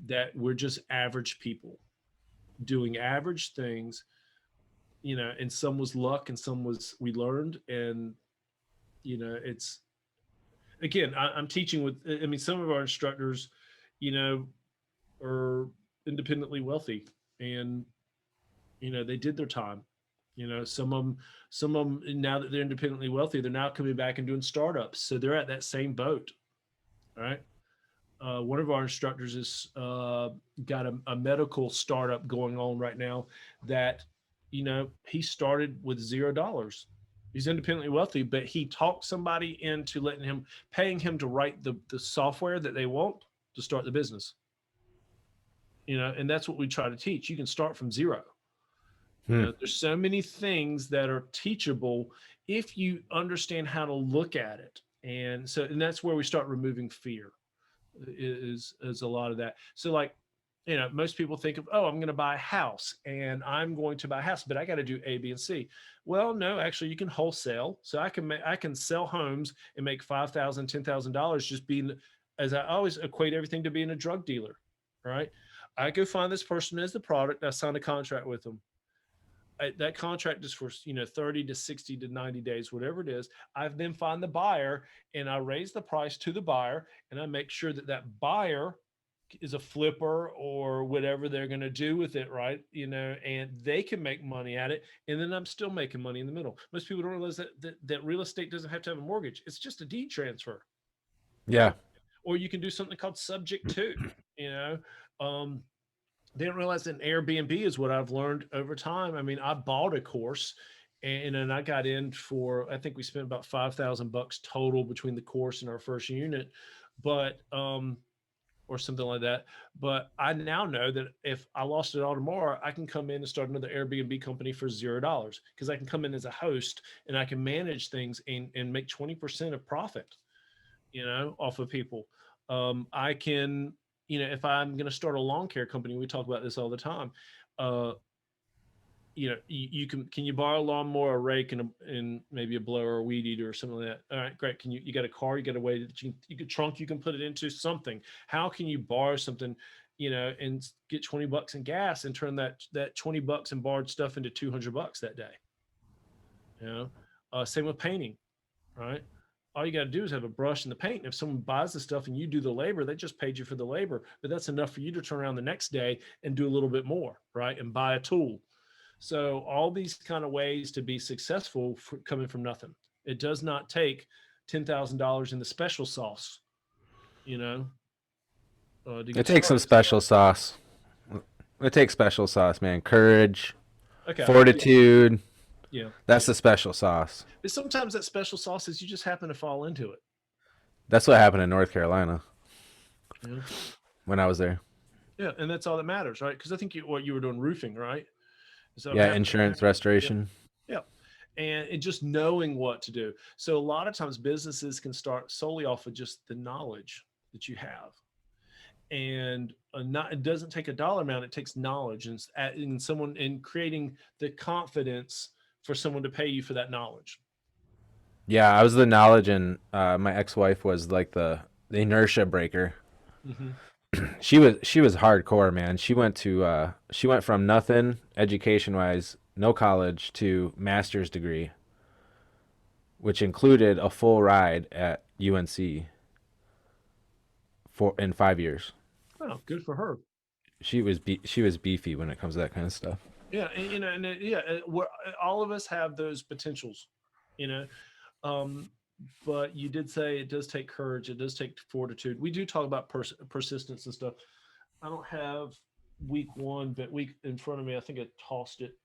[SPEAKER 1] That we're just average people doing average things, and some was luck and some was we learned, and it's again, I'm teaching with. I mean, some of our instructors, you know, are independently wealthy, and they did their time. Some of them now that they're independently wealthy, they're now coming back and doing startups, so they're at that same boat. All right. One of our instructors has got a medical startup going on right now that, he started with $0. He's independently wealthy, but he talked somebody into paying him to write the software that they want to start the business. And that's what we try to teach. You can start from zero.
[SPEAKER 2] Hmm.
[SPEAKER 1] There's so many things that are teachable if you understand how to look at it. And that's where we start removing fear is a lot of that. So like, most people think of, oh, I'm going to buy a house and I'm going to buy a house, but I got to do A, B, and C. Well, no, actually you can wholesale. So I can sell homes and make $5,000, $10,000 just being, as I always equate everything to being a drug dealer. Right. I go find this person as the product. I sign a contract with them. That contract is for 30 to 60 to 90 days, whatever it is. I then find the buyer, and I raise the price to the buyer, and I make sure that buyer is a flipper or whatever they're going to do with it, right? And they can make money at it, and then I'm still making money in the middle. Most people don't realize that real estate doesn't have to have a mortgage. It's just a deed transfer,
[SPEAKER 2] Yeah.
[SPEAKER 1] right? Or you can do something called subject to. You know, um, they don't realize that an Airbnb is what I've learned over time. I mean, I bought a course And then I got in for, I think we spent about $5,000 total between the course and our first unit, but or something like that. But I now know that if I lost it all tomorrow, I can come in and start another Airbnb company for $0 because I can come in as a host and I can manage things and make 20% of profit, off of people. I can, if I'm going to start a lawn care company, we talk about this all the time. Uh, you can you borrow a lawnmower, a rake, and maybe a blower, or a weed eater, or something like that? All right, great. You got a car? You got a way that you can trunk you can put it into something? How can you borrow something, and get $20 in gas and turn that $20 in borrowed stuff into $200 that day? Same with painting, right? All you got to do is have a brush and the paint. And if someone buys the stuff and you do the labor, they just paid you for the labor, but that's enough for you to turn around the next day and do a little bit more, right? And buy a tool. So all these kind of ways to be successful coming from nothing. It does not take $10,000 in the special sauce, you know, to
[SPEAKER 2] It
[SPEAKER 1] get
[SPEAKER 2] takes some
[SPEAKER 1] started.
[SPEAKER 2] special sauce. It takes special sauce, man. Courage,
[SPEAKER 1] Okay.
[SPEAKER 2] fortitude.
[SPEAKER 1] Yeah.
[SPEAKER 2] That's the special sauce.
[SPEAKER 1] But sometimes that special sauce is you just happen to fall into it.
[SPEAKER 2] That's what happened in North Carolina
[SPEAKER 1] Yeah.
[SPEAKER 2] when I was there.
[SPEAKER 1] Yeah. And that's all that matters, right? Because I think you were doing roofing, right? So
[SPEAKER 2] Yeah,
[SPEAKER 1] okay.
[SPEAKER 2] insurance
[SPEAKER 1] Yeah.
[SPEAKER 2] restoration.
[SPEAKER 1] Yeah. And it just knowing what to do. So a lot of times businesses can start solely off of just the knowledge that you have. And not, it doesn't take a dollar amount, it takes knowledge and someone in creating the confidence for someone to pay you for that knowledge.
[SPEAKER 2] Yeah, I was the knowledge, and my ex-wife was like the inertia breaker.
[SPEAKER 1] Hmm.
[SPEAKER 2] She was hardcore, man. She went from nothing education wise, no college, to master's degree, which included a full ride at UNC for in 5 years.
[SPEAKER 1] Oh, good for her.
[SPEAKER 2] She was beefy when it comes to that kind of stuff.
[SPEAKER 1] Yeah. All of us have those potentials, you know um but you did say it does take courage, it does take fortitude. We do talk about persistence and stuff. I don't have week one, but week in front of me, I think I tossed it.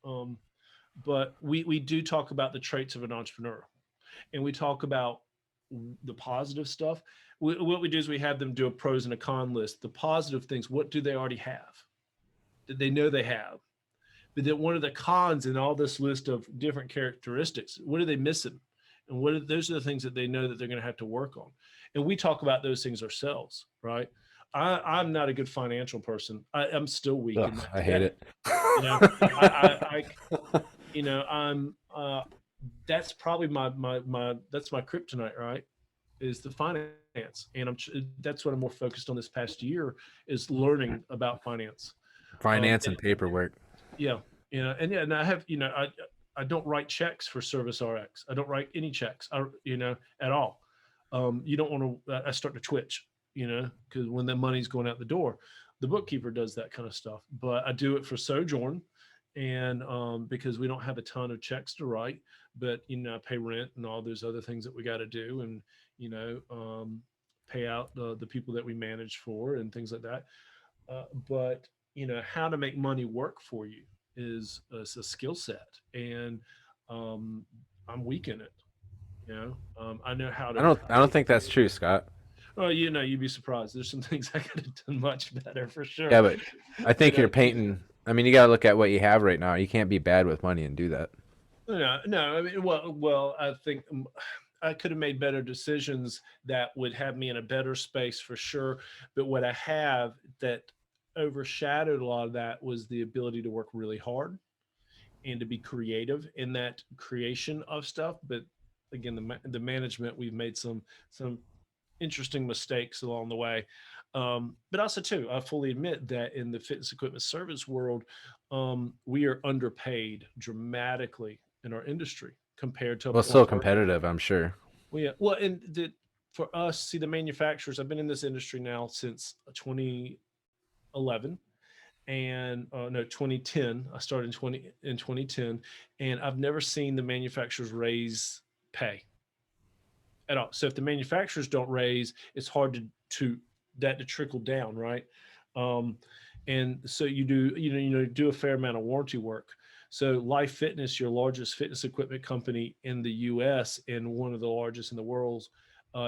[SPEAKER 1] But we do talk about the traits of an entrepreneur, and we talk about the positive stuff. What we do is we have them do a pros and a con list. The positive things, what do they already have that they know they have? But then one of the cons in all this list of different characteristics, what are they missing? And those are the things that they know that they're going to have to work on. And we talk about those things ourselves, right? I'm not a good financial person. I'm still weak in
[SPEAKER 2] Ugh,
[SPEAKER 1] that
[SPEAKER 2] I hate
[SPEAKER 1] today.
[SPEAKER 2] it.
[SPEAKER 1] You know, I I'm that's probably that's my kryptonite, right? Is the finance, and that's what I'm more focused on this past year is learning about finance.
[SPEAKER 2] Finance
[SPEAKER 1] And
[SPEAKER 2] and paperwork.
[SPEAKER 1] yeah, and I have, I don't write checks for Service RX. I don't write any checks, at all. You don't want to. I start to twitch, because when the money's going out the door, the bookkeeper does that kind of stuff. But I do it for Sojourn, and because we don't have a ton of checks to write, but I pay rent and all those other things that we got to do, and pay out the people that we manage for and things like that. But how to make money work for you is a skill set, and um, I'm weak in it. I know how to.
[SPEAKER 2] I don't think that's true, Scott.
[SPEAKER 1] Oh, you'd be surprised. There's some things I could have done much better for sure.
[SPEAKER 2] Yeah, but I
[SPEAKER 1] You
[SPEAKER 2] think
[SPEAKER 1] know,
[SPEAKER 2] you're painting. I mean, you got to look at what you have right now. You can't be bad with money and do that.
[SPEAKER 1] no, no. I mean, well. I think I could have made better decisions that would have me in a better space for sure. But what I have that overshadowed a lot of that was the ability to work really hard and to be creative in that creation of stuff. But again, the management, we've made some interesting mistakes along the way. But also too, I fully admit that in the fitness equipment service world, we are underpaid dramatically in our industry compared to a
[SPEAKER 2] Well, it's so
[SPEAKER 1] point where,
[SPEAKER 2] competitive, I'm sure.
[SPEAKER 1] well, and for us, see the manufacturers. I've been in this industry now since 2011, and no, 2010. I started in 2010, and I've never seen the manufacturers raise pay at all. So if the manufacturers don't raise, it's hard to that to trickle down, right? Um, and so you do a fair amount of warranty work. So Life Fitness, your largest fitness equipment company in the U.S. and one of the largest in the world,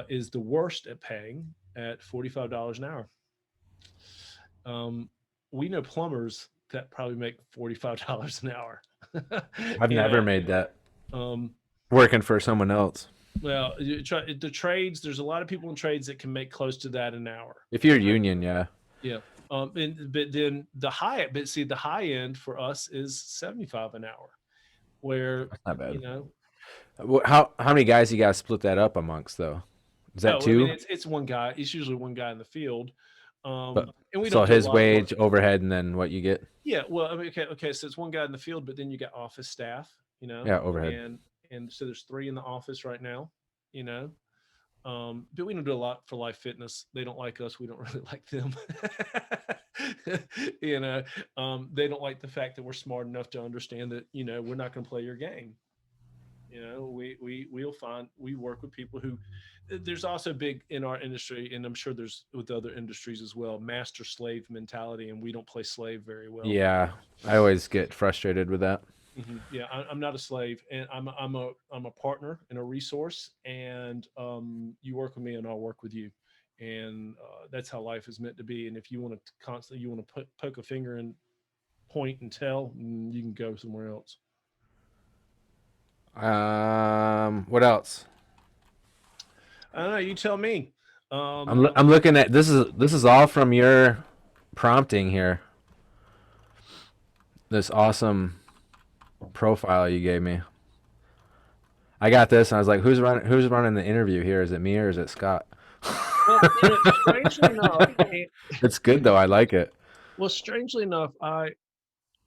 [SPEAKER 1] is the worst at paying at $45 an hour. Um, we know plumbers that probably make $45 an hour.
[SPEAKER 2] I've
[SPEAKER 1] you
[SPEAKER 2] never
[SPEAKER 1] know,
[SPEAKER 2] made that
[SPEAKER 1] um,
[SPEAKER 2] working for someone else.
[SPEAKER 1] well, you try, the trades. There's a lot of people in trades that can make close to that an hour.
[SPEAKER 2] If you're union, yeah,
[SPEAKER 1] Yeah. But then but see, the high end for us is 75 an hour, where,
[SPEAKER 2] that's not
[SPEAKER 1] you
[SPEAKER 2] bad.
[SPEAKER 1] know,
[SPEAKER 2] How many guys you got to split that up amongst though? Is that
[SPEAKER 1] oh, I mean,
[SPEAKER 2] two?
[SPEAKER 1] it's one guy. It's usually one guy in the field.
[SPEAKER 2] But
[SPEAKER 1] And we
[SPEAKER 2] so
[SPEAKER 1] don't do a
[SPEAKER 2] his
[SPEAKER 1] lot of work.
[SPEAKER 2] wage, overhead, and then what you get?
[SPEAKER 1] Yeah. Well, I mean, okay. So it's one guy in the field, but then you got office staff,
[SPEAKER 2] Yeah, overhead.
[SPEAKER 1] and so there's three in the office right now, you know. But we don't do a lot for Life Fitness. They don't like us. We don't really like them. you know, they don't like the fact that we're smart enough to understand that, we're not going to play your game. We'll find we work with people who, there's also big in our industry, and I'm sure there's with other industries as well, master slave mentality, and we don't play slave very well.
[SPEAKER 2] Yeah, I always get frustrated with that.
[SPEAKER 1] Yeah, I'm not a slave, and I'm a partner and a resource, and you work with me, and I'll work with you, and that's how life is meant to be. And if you want to constantly, you want to poke a finger and point and tell, you can go somewhere else.
[SPEAKER 2] What else?
[SPEAKER 1] I don't know. You tell me.
[SPEAKER 2] I'm looking at this is all from your prompting here. This awesome profile you gave me. I got this, and I was like, who's running the interview here? Is it me or is it Scott?
[SPEAKER 1] Well, strangely enough,
[SPEAKER 2] It's good though. I like it.
[SPEAKER 1] strangely enough, I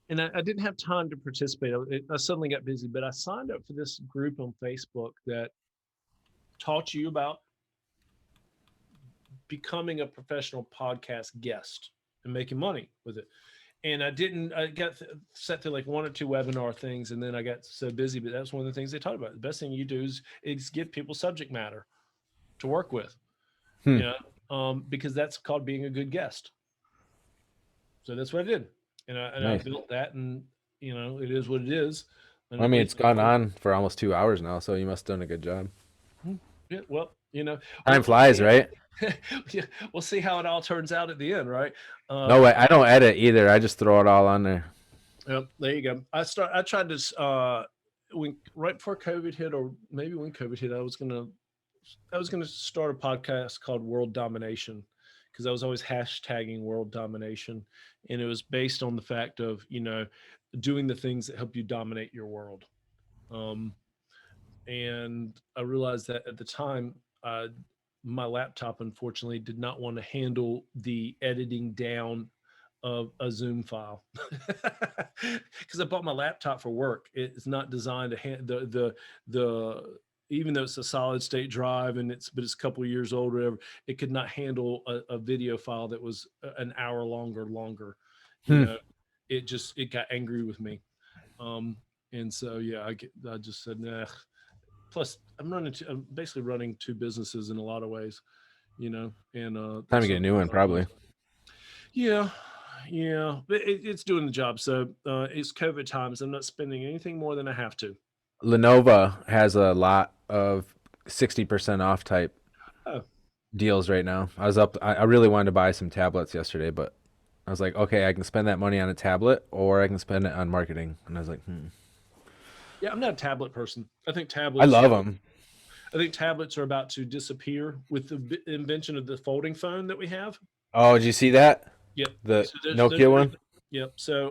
[SPEAKER 1] didn't have time to participate. I suddenly got busy, but I signed up for this group on Facebook that taught you about becoming a professional podcast guest and making money with it. And I got set through like one or two webinar things, and then I got so busy. But that's one of the things they talked about. The best thing you do is give people subject matter to work with,
[SPEAKER 2] Hmm.
[SPEAKER 1] because that's called being a good guest. So that's what I did, and I
[SPEAKER 2] Nice.
[SPEAKER 1] built that, and it is what it is. And
[SPEAKER 2] I
[SPEAKER 1] at
[SPEAKER 2] mean,
[SPEAKER 1] least
[SPEAKER 2] it's gone on for almost 2 hours now, so you must have done a good job.
[SPEAKER 1] yeah, well,
[SPEAKER 2] Time
[SPEAKER 1] we'll
[SPEAKER 2] flies,
[SPEAKER 1] see.
[SPEAKER 2] right?
[SPEAKER 1] Yeah, we'll see how it all turns out at the end, right?
[SPEAKER 2] No
[SPEAKER 1] Um,
[SPEAKER 2] way. I don't edit either. I just throw it all on there.
[SPEAKER 1] Yep, there you go. I tried to when right before COVID hit, or maybe when COVID hit, I was gonna start a podcast called World Domination, because I was always hashtagging world domination, and it was based on the fact of doing the things that help you dominate your world. Um, and I realized that at the time, my laptop unfortunately did not want to handle the editing down of a Zoom file, because I bought my laptop for work. It's not designed to the even though it's a solid state drive, and it's a couple of years old, or whatever. It could not handle a video file that was an hour long or longer. You
[SPEAKER 2] Hmm.
[SPEAKER 1] know, it got angry with me. Um, and so yeah, I just said nah. Plus, I'm basically running two businesses in a lot of ways, and
[SPEAKER 2] Time to
[SPEAKER 1] there's
[SPEAKER 2] get a
[SPEAKER 1] some
[SPEAKER 2] new one, probably.
[SPEAKER 1] yeah, yeah, but it's doing the job. So it's COVID times. I'm not spending anything more than I have to.
[SPEAKER 2] Lenovo has a lot of 60% off type
[SPEAKER 1] Oh,
[SPEAKER 2] deals right now. I really wanted to buy some tablets yesterday, but I was like, okay, I can spend that money on a tablet or I can spend it on marketing. And I was like,
[SPEAKER 1] yeah, I'm not a tablet person.
[SPEAKER 2] I love them.
[SPEAKER 1] I think tablets are about to disappear with the invention of the folding phone that we have.
[SPEAKER 2] Oh, did you see that?
[SPEAKER 1] Yep.
[SPEAKER 2] The
[SPEAKER 1] So there's
[SPEAKER 2] Nokia
[SPEAKER 1] gonna
[SPEAKER 2] one?
[SPEAKER 1] yep. So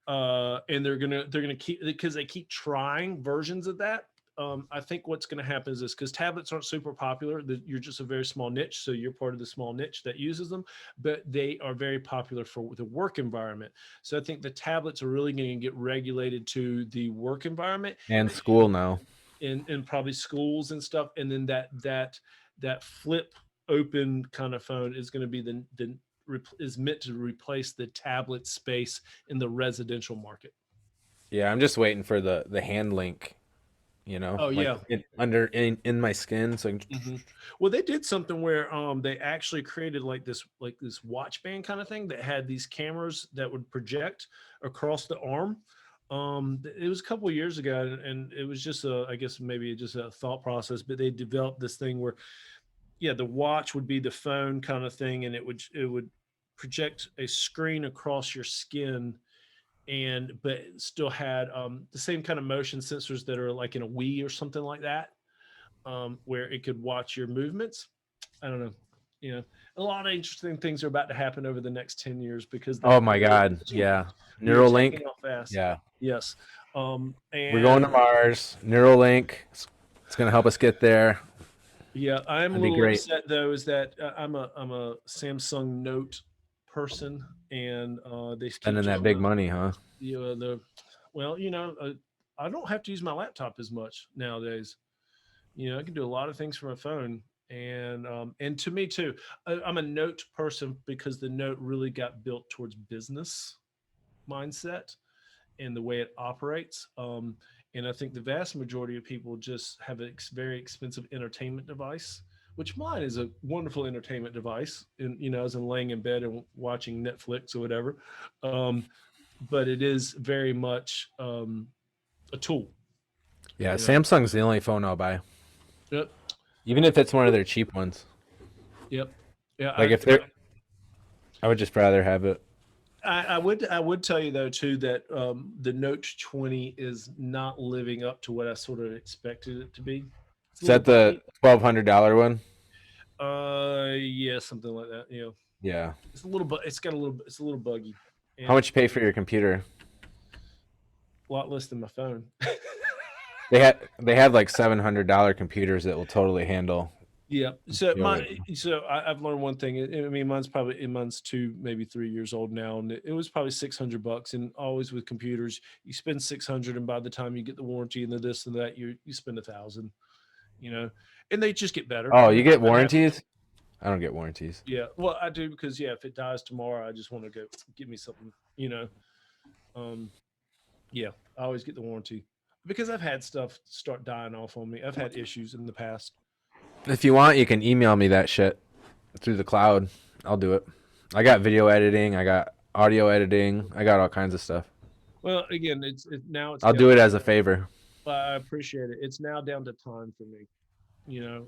[SPEAKER 1] and they're gonna keep, because they keep trying versions of that. I think what's going to happen is this, because tablets aren't super popular. You're just a very small niche, so you're part of the small niche that uses them. But they are very popular for the work environment. So I think the tablets are really going to get regulated to the work environment,
[SPEAKER 2] And school now.
[SPEAKER 1] in probably schools and stuff. And then that flip open kind of phone is going to be is meant to replace the tablet space in the residential market.
[SPEAKER 2] Yeah, I'm just waiting for the hand link,
[SPEAKER 1] Oh
[SPEAKER 2] like
[SPEAKER 1] yeah.
[SPEAKER 2] in my skin. So
[SPEAKER 1] Hmm. Well, they did something where they actually created like this watch band kind of thing that had these cameras that would project across the arm. It was a couple of years ago, and it was just a, I guess maybe just a thought process, but they developed this thing where, yeah, the watch would be the phone kind of thing, and it would project a screen across your skin, and but it still had the same kind of motion sensors that are like in a Wii or something like that, where it could watch your movements. I don't know. You know, a lot of interesting things are about to happen over the next 10 years because the
[SPEAKER 2] Oh my God.
[SPEAKER 1] technology,
[SPEAKER 2] Yeah.
[SPEAKER 1] we are taking
[SPEAKER 2] Neuralink.
[SPEAKER 1] off fast.
[SPEAKER 2] Yeah.
[SPEAKER 1] Yes.
[SPEAKER 2] We're going to
[SPEAKER 1] And
[SPEAKER 2] Mars. Neuralink. It's going to help us get there.
[SPEAKER 1] yeah, I'm a
[SPEAKER 2] That'd be
[SPEAKER 1] little
[SPEAKER 2] great.
[SPEAKER 1] upset though, is that I'm a Samsung Note person, and they keep
[SPEAKER 2] Spending that
[SPEAKER 1] just
[SPEAKER 2] big money, huh?
[SPEAKER 1] the well, I don't have to use my laptop as much nowadays. I can do a lot of things from a phone, and to me too, I'm a Note person because the Note really got built towards business mindset and the way it operates. And I think the vast majority of people just have a very expensive entertainment device, which mine is a wonderful entertainment device, and as in laying in bed and watching Netflix or whatever. Um, but it is very much a tool.
[SPEAKER 2] Yeah.
[SPEAKER 1] You know.
[SPEAKER 2] Samsung's the only phone I'll buy,
[SPEAKER 1] Yep.
[SPEAKER 2] even if it's one of their cheap ones.
[SPEAKER 1] Yep. Yeah.
[SPEAKER 2] Like if they're, I would just rather have it.
[SPEAKER 1] I would tell you though too that the Note 20 is not living up to what I sort of expected it to be. It's a
[SPEAKER 2] Is
[SPEAKER 1] little
[SPEAKER 2] that the
[SPEAKER 1] buggy.
[SPEAKER 2] $1,200 one?
[SPEAKER 1] Yeah, something like that.
[SPEAKER 2] Yeah.
[SPEAKER 1] It's a little, but it's got a little, it's a little buggy,
[SPEAKER 2] How
[SPEAKER 1] and
[SPEAKER 2] much you pay for your computer?
[SPEAKER 1] a lot less than my phone.
[SPEAKER 2] They have like $700 computers that will totally handle
[SPEAKER 1] Yeah. So
[SPEAKER 2] your.
[SPEAKER 1] I've learned one thing. I mean, mine's 2, maybe 3 years old now, and it was probably $600. And always with computers, you spend 600, and by the time you get the warranty and the this and that, you spend 1,000. You know, and they just get better.
[SPEAKER 2] Oh,
[SPEAKER 1] I
[SPEAKER 2] you
[SPEAKER 1] mean,
[SPEAKER 2] get
[SPEAKER 1] I have,
[SPEAKER 2] warranties? I don't get warranties.
[SPEAKER 1] yeah. Well, I do because yeah, if it dies tomorrow, I just want to go give me something. Um, yeah, I always get the warranty because I've had stuff start dying off on me. I've had issues in the past.
[SPEAKER 2] If you want, you can email me that shit through the cloud. I'll do it. I got video editing. I got audio editing. I got all kinds of stuff.
[SPEAKER 1] Well, again, now it's
[SPEAKER 2] I'll
[SPEAKER 1] down
[SPEAKER 2] do it
[SPEAKER 1] to
[SPEAKER 2] as a favor.
[SPEAKER 1] I appreciate it. It's now down to time for me, you know.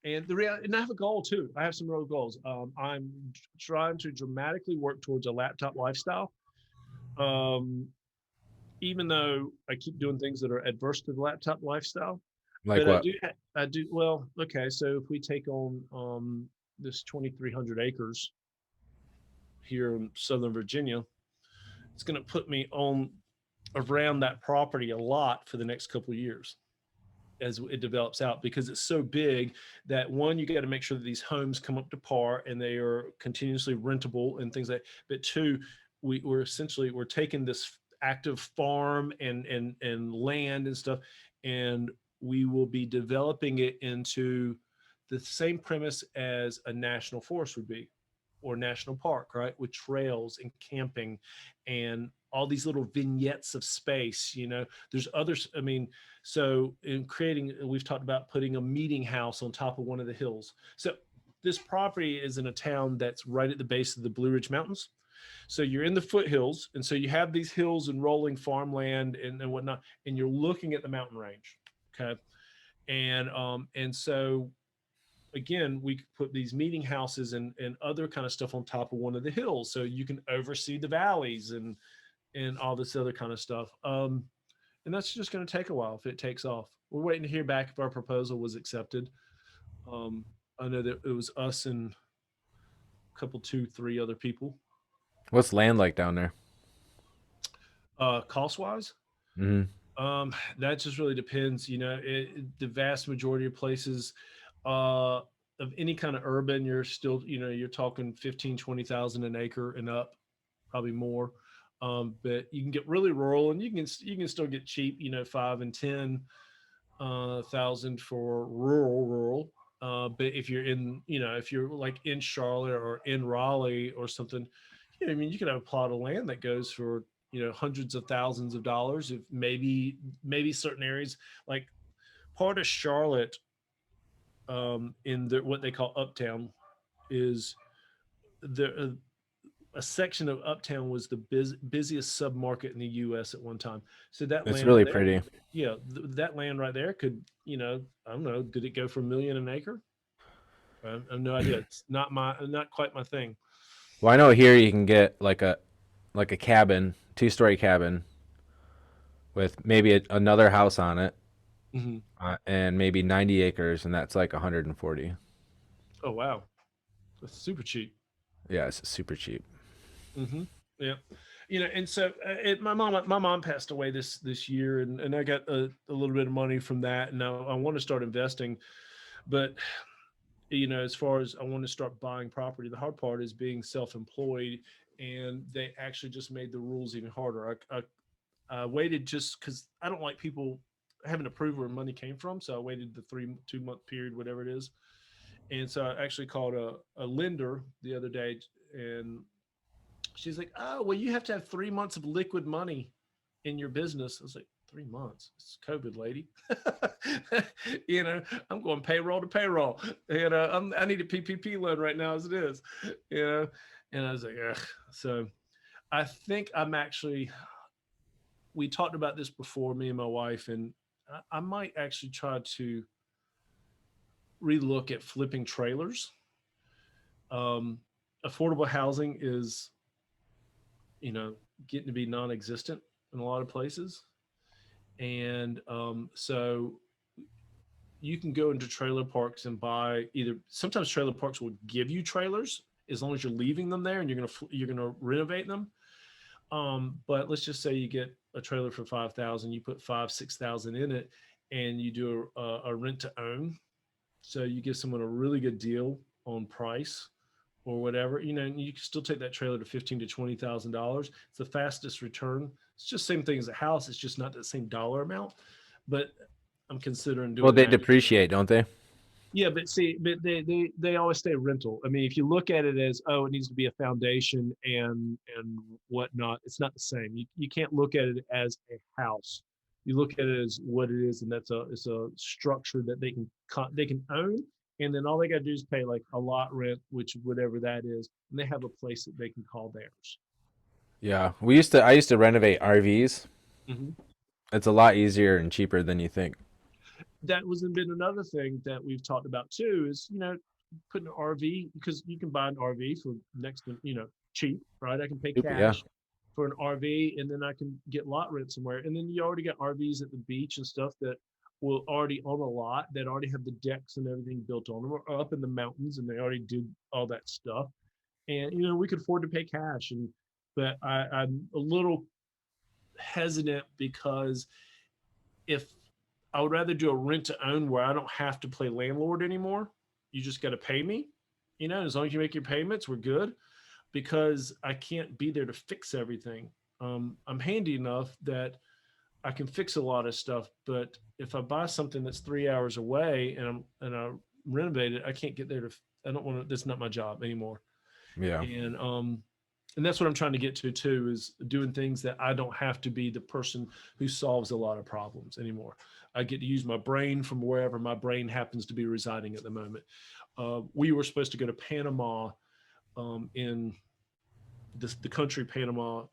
[SPEAKER 1] And and I have a goal too. I have some real goals. I'm trying to dramatically work towards a laptop lifestyle. Um, Even though I keep doing things that are adverse to the laptop lifestyle,
[SPEAKER 2] Like
[SPEAKER 1] but I
[SPEAKER 2] what?
[SPEAKER 1] do, I do. Well, okay. So if we take on this 2,300 acres here in Southern Virginia, it's going to put me on around that property a lot for the next couple of years as it develops out, because it's so big that, one, you got to make sure that these homes come up to par and they are continuously rentable and things like. But two, we're taking this active farm and land and stuff, and we will be developing it into the same premise as a national forest would be, or national park, right? With trails and camping and all these little vignettes of space. There's others. I mean, so in creating, we've talked about putting a meeting house on top of one of the hills. So this property is in a town that's right at the base of the Blue Ridge Mountains. So you're in the foothills, and so you have these hills and rolling farmland and whatnot, and you're looking at the mountain range. Okay. And so again, we could put these meeting houses and other kind of stuff on top of one of the hills, so you can oversee the valleys and all this other kind of stuff. And that's just going to take a while if it takes off. We're waiting to hear back if our proposal was accepted. Um, I know that it was us and a couple, two, three other people.
[SPEAKER 2] What's land like down there?
[SPEAKER 1] Cost wise,
[SPEAKER 2] Hmm.
[SPEAKER 1] that just really depends. The vast majority of places uh, of any kind of urban, you're still, you're talking 15, 20,000 an acre and up, probably more. But you can get really rural, and you can still get cheap, 5 and 10 thousand for rural. But if you're like in Charlotte or in Raleigh or something, I mean, you could have a plot of land that goes for hundreds of thousands of dollars. If maybe certain areas, like part of Charlotte, in what they call Uptown, is the a section of Uptown was the busiest submarket in the U.S. at one time. So that
[SPEAKER 2] It's
[SPEAKER 1] land right
[SPEAKER 2] really
[SPEAKER 1] there,
[SPEAKER 2] pretty.
[SPEAKER 1] yeah, that land right there could, I don't know, did it go for 1 million an acre? I have no idea. It's not quite my thing.
[SPEAKER 2] Well, I know here you can get like a cabin, 2-story cabin with maybe another house on it,
[SPEAKER 1] Hmm.
[SPEAKER 2] and maybe 90 acres, and that's like 140.
[SPEAKER 1] Oh wow, that's super cheap.
[SPEAKER 2] Yeah, it's super cheap.
[SPEAKER 1] Hmm. Yeah, and so my mom passed away this year, and I got a little bit of money from that, and now I want to start investing, but as far as I want to start buying property, the hard part is being self-employed, and they actually just made the rules even harder. I waited just because I don't like people having to prove where money came from, so I waited the 2 month period, whatever it is, and so I actually called a lender the other day, and she's like, "Oh, well, you have to have 3 months of liquid money in your business." I was like, 3 months? It's COVID, lady. you know, I'm going payroll to payroll. I need a PPP loan right now as it is. You know, and I was like, ugh. So I think I'm actually. We talked about this before, me and my wife, and I might actually try to relook at flipping trailers. Um, Affordable housing is, you know, getting to be non-existent in a lot of places, and so you can go into trailer parks and buy either. Sometimes trailer parks will give you trailers as long as you're leaving them there and you're gonna renovate them. But let's just say you get a trailer for 5,000, you put 5-6,000 in it, and you do a rent to own. So you give someone a really good deal on price or whatever, and you can still take that trailer to 15 to 20,000 dollars. It's the fastest return. It's just same thing as a house. It's just not the same dollar amount. But I'm considering
[SPEAKER 2] Well,
[SPEAKER 1] doing
[SPEAKER 2] they
[SPEAKER 1] that.
[SPEAKER 2] depreciate, don't they?
[SPEAKER 1] Yeah, but see, but they always say rental. I mean, if you look at it as, oh, it needs to be a foundation and whatnot, it's not the same. You can't look at it as a house. You look at it as what it is, and it's a structure that they can own, and then all they got to do is pay like a lot rent, which whatever that is, and they have a place that they can call theirs.
[SPEAKER 2] Yeah, I used to renovate RVs.
[SPEAKER 1] Mhm.
[SPEAKER 2] It's a lot easier and cheaper than you think.
[SPEAKER 1] That was been another thing that we've talked about too is putting an RV, because you can buy an RV for next to cheap, right? I can pay
[SPEAKER 2] Super, yeah.
[SPEAKER 1] cash for an RV, and then I can get lot rent somewhere, and then you already got RVs at the beach and stuff that will already own a lot that already have the decks and everything built on them, or up in the mountains and they already did all that stuff, and we could afford to pay cash. And but I'm a little hesitant because if I would rather do a rent to own where I don't have to play landlord anymore. You just got to pay me. As long as you make your payments, we're good, because I can't be there to fix everything. I'm handy enough that I can fix a lot of stuff, but if I buy something that's 3 hours away and I renovate it, I can't get there to. I don't want to. That's not my job anymore.
[SPEAKER 2] Yeah.
[SPEAKER 1] And that's what I'm trying to get to too, is doing things that I don't have to be the person who solves a lot of problems anymore. I get to use my brain from wherever my brain happens to be residing at the moment. We were supposed to go to Panama, in the country Panama,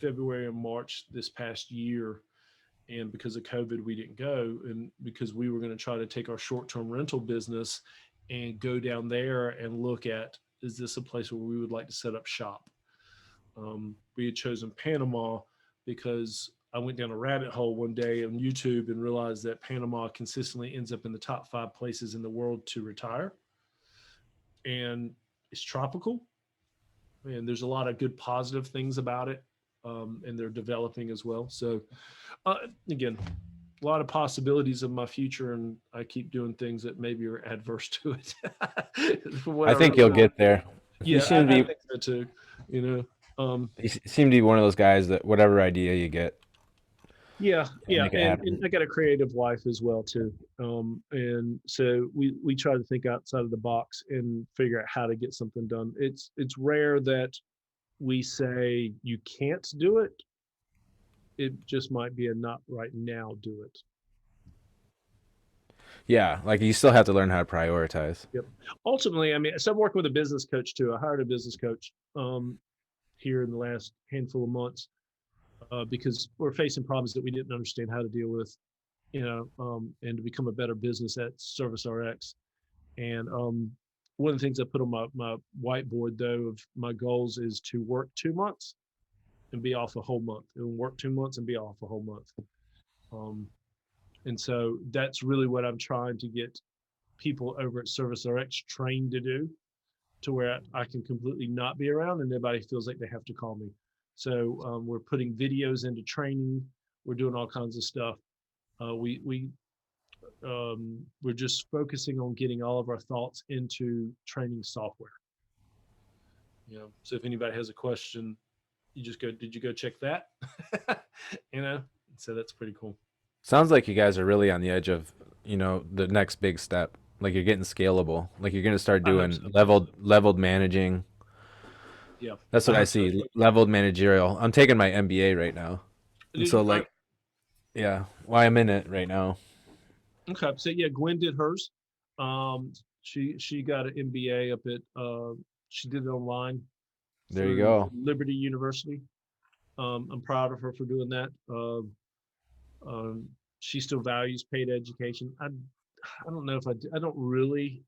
[SPEAKER 1] February and March this past year, and because of COVID, we didn't go, and because we were going to try to take our short-term rental business and go down there and look at, is this a place where we would like to set up shop. We had chosen Panama because I went down a rabbit hole one day on YouTube and realized that Panama consistently ends up in the top 5 places in the world to retire. And it's tropical, and there's a lot of good positive things about it. And they're developing as well. So, uh, again, a lot of possibilities of my future, and I keep doing things that maybe are adverse to it. For what
[SPEAKER 2] I
[SPEAKER 1] I
[SPEAKER 2] think
[SPEAKER 1] really
[SPEAKER 2] you'll
[SPEAKER 1] want.
[SPEAKER 2] get there. You
[SPEAKER 1] Yeah,
[SPEAKER 2] seem to
[SPEAKER 1] I
[SPEAKER 2] be
[SPEAKER 1] think so too. You know,
[SPEAKER 2] seem to be one of those guys that whatever idea you get,
[SPEAKER 1] Yeah,
[SPEAKER 2] you'll
[SPEAKER 1] yeah,
[SPEAKER 2] make it
[SPEAKER 1] and
[SPEAKER 2] happen.
[SPEAKER 1] I got a creative wife as well too, and so we try to think outside of the box and figure out how to get something done. It's rare that we say you can't do it. It just might be a not right now do it.
[SPEAKER 2] Yeah, like you still have to learn how to prioritize.
[SPEAKER 1] Yep. Ultimately, I mean, so I'm working with a business coach too. I hired a business coach, here in the last handful of months because we're facing problems that we didn't understand how to deal with, and to become a better business at Service RX. And one of the things I put on my whiteboard, though, of my goals is to work 2 months and be off a whole month, and work 2 months and be off a whole month. Um, and so that's really what I'm trying to get people over at Service RX trained to do, to where I can completely not be around and nobody feels like they have to call me. So we're putting videos into training. We're doing all kinds of stuff. We're just focusing on getting all of our thoughts into training software. So if anybody has a question, you just go, did you go check that? you know, so that's pretty cool.
[SPEAKER 2] Sounds like you guys are really on the edge of, the next big step. Like you're getting scalable. Like you're going to start doing
[SPEAKER 1] So.
[SPEAKER 2] leveled managing.
[SPEAKER 1] Yeah.
[SPEAKER 2] That's what I see.
[SPEAKER 1] So.
[SPEAKER 2] Leveled managerial. I'm taking my MBA right now. And so like, yeah, why I'm in it right now.
[SPEAKER 1] Okay. So yeah, Gwen did hers. She got an MBA up at she did it online
[SPEAKER 2] There you
[SPEAKER 1] through
[SPEAKER 2] go.
[SPEAKER 1] Liberty University. I'm proud of her for doing that. She still values paid education. I don't know if I don't really.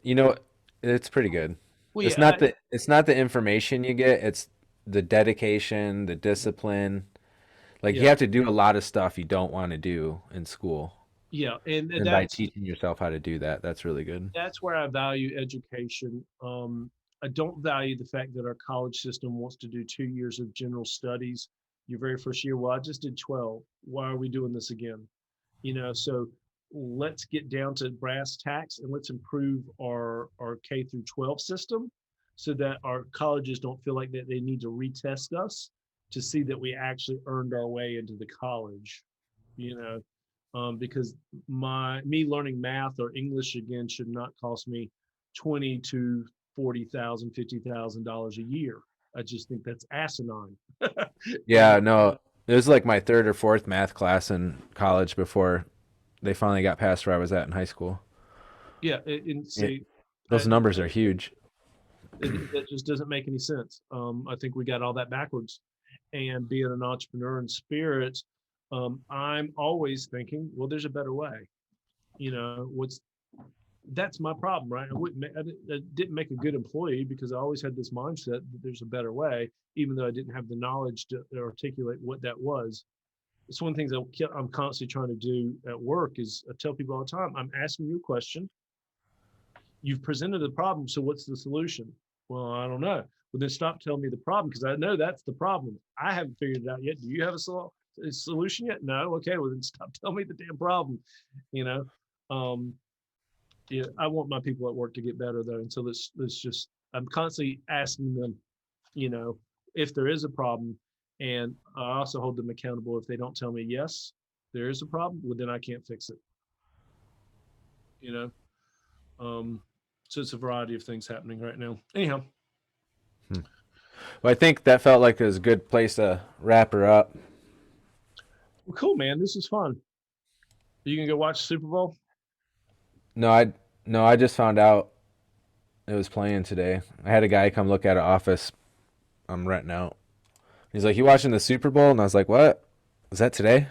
[SPEAKER 2] You know, it's pretty good.
[SPEAKER 1] Well,
[SPEAKER 2] It's
[SPEAKER 1] yeah,
[SPEAKER 2] not the information you get, it's the dedication, the discipline. Like you
[SPEAKER 1] yeah,
[SPEAKER 2] have to do a lot of stuff you don't want to do in school.
[SPEAKER 1] yeah, and
[SPEAKER 2] And by teaching yourself how to do that, that's really good.
[SPEAKER 1] that's where I value education. I don't value the fact that our college system wants to do 2 years of general studies your very first year. Well, I just did 12. Why are we doing this again? So let's get down to brass tacks and let's improve our K through 12 system so that our colleges don't feel like that they need to retest us to see that we actually earned our way into the college, because me learning math or English again should not cost me 20 to 40,000, $50,000 a year. I just think that's asinine.
[SPEAKER 2] Yeah, no, it was like my third or fourth math class in college before they finally got past where I was at in high school.
[SPEAKER 1] Yeah, and
[SPEAKER 2] Yeah,
[SPEAKER 1] see,
[SPEAKER 2] those numbers are huge.
[SPEAKER 1] that just doesn't make any sense. I think we got all that backwards. And being an entrepreneur in spirit, I'm always thinking, well, there's a better way. That's my problem, right? I didn't make a good employee because I always had this mindset that there's a better way, even though I didn't have the knowledge to articulate what that was. It's one of the things I'm constantly trying to do at work is I tell people all the time, I'm asking you a question. You've presented the problem, so what's the solution? Well, I don't know. Well, then stop telling me the problem because I know that's the problem. I haven't figured it out yet. Do you have a solution yet? No. Okay. Well, then stop telling me the damn problem. You know, yeah. I want my people at work to get better though, and so let's just. I'm constantly asking them, if there is a problem, and I also hold them accountable if they don't tell me yes, there is a problem. Well, then I can't fix it. You know. So it's a variety of things happening right now. Anyhow.
[SPEAKER 2] Well, I think that felt like it was a good place to wrap her up.
[SPEAKER 1] Well, cool, man. This is fun. You can go watch Super Bowl.
[SPEAKER 2] No, I just found out it was playing today. I had a guy come look at an office I'm renting out. He's like, "You watching the Super Bowl?" And I was like, "What? Is that today?"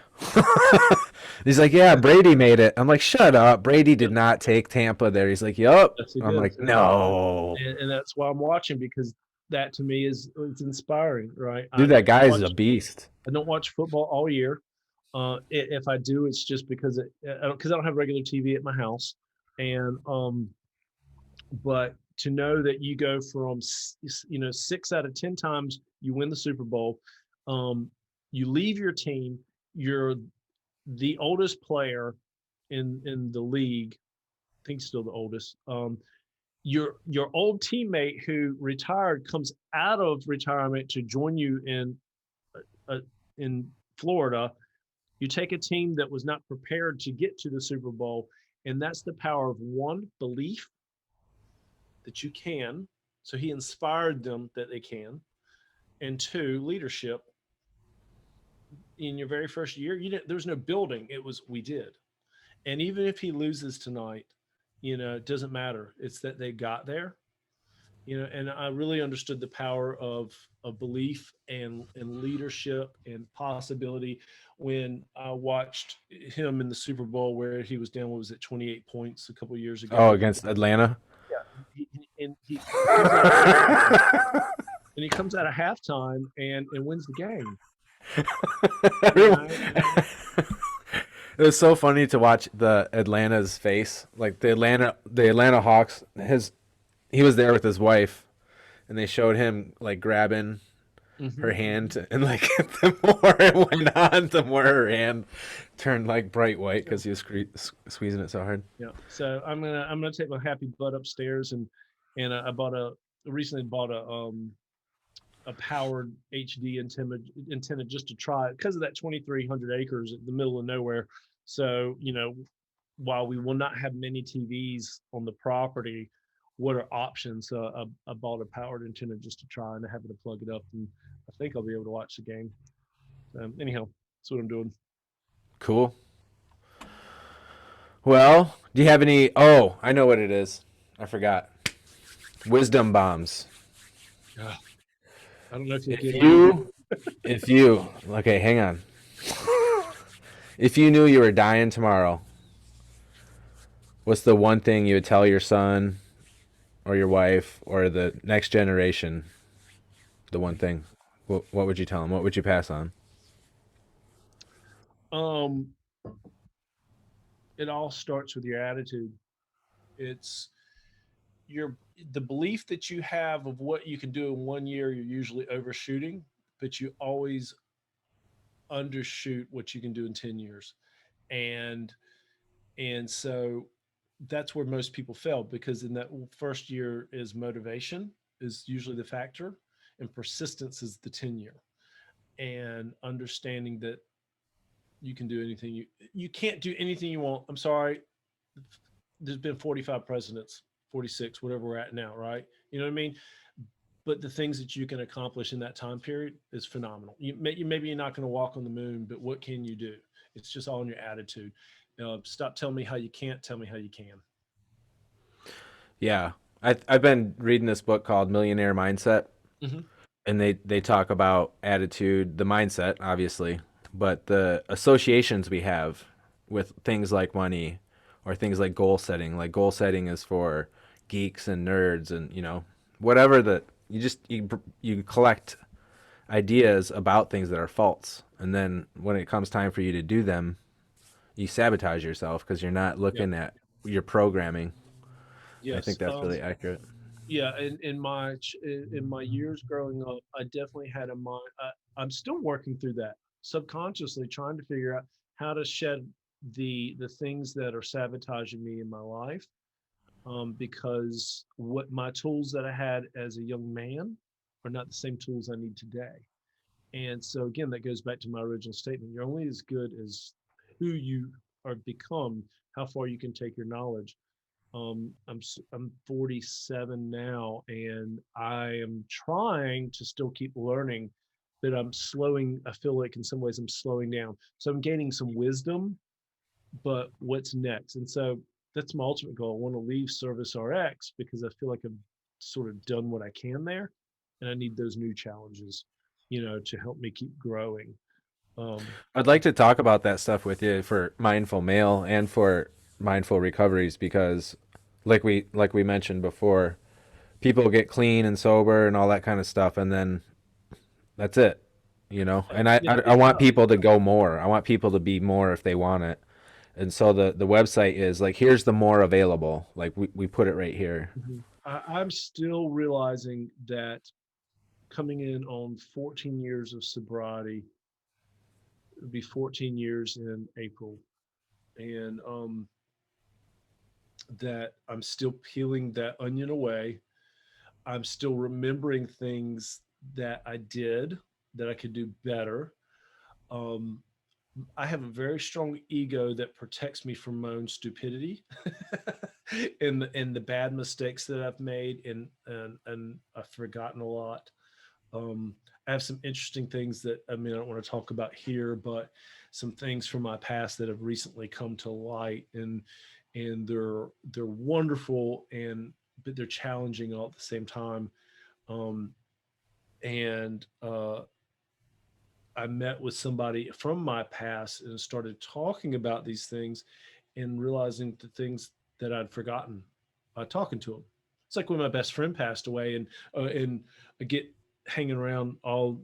[SPEAKER 2] He's like, "Yeah, Brady made it." I'm like, "Shut up. Brady did
[SPEAKER 1] Yep.
[SPEAKER 2] not take Tampa there." He's like, "Yup."
[SPEAKER 1] Yes, he
[SPEAKER 2] I'm
[SPEAKER 1] did.
[SPEAKER 2] like, "No."
[SPEAKER 1] And that's why I'm watching because that to me is it's inspiring, right?
[SPEAKER 2] Dude, that guy is a beast.
[SPEAKER 1] I don't watch football all year. If I do, it's just because I don't have regular TV at my house, and but to know that you go from 6 out of 10 times you win the Super Bowl, you leave your team, you're the oldest player in the league. I think still the oldest. Your old teammate who retired comes out of retirement to join you in Florida. You take a team that was not prepared to get to the Super Bowl, and that's the power of one, belief that you can. So he inspired them that they can, and two, leadership. In your very first year, there was no building. It was we did, and even if he loses tonight, it doesn't matter. It's that they got there, And I really understood the power of belief and leadership and possibility when I watched him in the Super Bowl where he was down, what was it, 28 points a couple of years
[SPEAKER 2] Oh,
[SPEAKER 1] ago.
[SPEAKER 2] against Atlanta.
[SPEAKER 1] Yeah, and he comes out of halftime, and he comes out of halftime and wins the game. You know,
[SPEAKER 2] It was so funny to watch the Atlanta's face, like the Atlanta Hawks. He was there with his wife, and they showed him like grabbing her
[SPEAKER 1] hmm
[SPEAKER 2] hand and like the more it went on, the more her hand turned like bright white
[SPEAKER 1] so
[SPEAKER 2] because he was squeezing it so hard.
[SPEAKER 1] yeah. So I'm gonna take my happy butt upstairs and I bought a recently bought a powered HD antenna just to try it because of that 2,300 acres in the middle of nowhere. So, while we will not have many TVs on the property, what are options? I bought a powered antenna just to try and having to plug it up, and I think I'll be able to watch the game. Anyhow, that's what I'm doing.
[SPEAKER 2] Cool. Well, do you have any? Oh, I know what it is. I forgot. Wisdom bombs.
[SPEAKER 1] Ugh, I don't know if you'll
[SPEAKER 2] If
[SPEAKER 1] get any.
[SPEAKER 2] you, if you, okay, hang on. If you knew you were dying tomorrow, what's the one thing you would tell your son or your wife or the next generation? The one thing. What would you tell them? What would you pass on?
[SPEAKER 1] Um, it all starts with your attitude. It's your the belief that you have of what you can do in 1 year. You're usually overshooting, but you always undershoot what you can do in 10 years. And so that's where most people fail, because in that first year is motivation is usually the factor, and persistence is the tenure, and understanding that you can do anything you can't do anything you want. I'm sorry, there's been 45 presidents, 46, whatever we're at now, right? You know what I mean? But the things that you can accomplish in that time period is phenomenal. Maybe you're not going to walk on the moon, but what can you do? It's just all in your attitude. Stop telling me how you can't. Tell me how you can.
[SPEAKER 2] Yeah, I've been reading this book called Millionaire Mindset,
[SPEAKER 1] hmm
[SPEAKER 2] and they talk about attitude, the mindset, obviously, but the associations we have with things like money or things like goal setting. Like goal setting is for geeks and nerds, and whatever that you collect ideas about things that are false, and then when it comes time for you to do them, you sabotage yourself because you're not
[SPEAKER 1] Yeah.
[SPEAKER 2] looking at your programming. I
[SPEAKER 1] Yes.
[SPEAKER 2] think that's really accurate.
[SPEAKER 1] Yeah. In my years growing up, I definitely had a mind. I'm still working through that subconsciously, trying to figure out how to shed the things that are sabotaging me in my life. Because what my tools that I had as a young man are not the same tools I need today. And so again, that goes back to my original statement. You're only as good as who you are become, how far you can take your knowledge. I'm 47 now, and I am trying to still keep learning, but I'm slowing. I feel like in some ways I'm slowing down. So I'm gaining some wisdom, but what's next? And so that's my ultimate goal. I want to leave Service RX because I feel like I've sort of done what I can there, and I need those new challenges, to help me keep growing. Um,
[SPEAKER 2] I'd like to talk about that stuff with you for mindful male and for mindful recoveries because like we mentioned before, people get clean and sober and all that kind of stuff, and then that's it. And I,
[SPEAKER 1] yeah,
[SPEAKER 2] I I want people to go more. I want people to be more if they want it. And so the website is like, here's the more available. Like we put it right here.
[SPEAKER 1] I'm still realizing that coming in on 14 years of sobriety, it'll be 14 years in April, and that I'm still peeling that onion away. I'm still remembering things that I did that I could do better. Um, I have a very strong ego that protects me from my own stupidity and the bad mistakes that I've made, and I've forgotten a lot. Um, I have some interesting things that I don't want to talk about here, but some things from my past that have recently come to light, and they're wonderful, and but they're challenging all at the same time. Um, and I met with somebody from my past and started talking about these things and realizing the things that I'd forgotten by talking to them. It's like when my best friend passed away, and I get hanging around all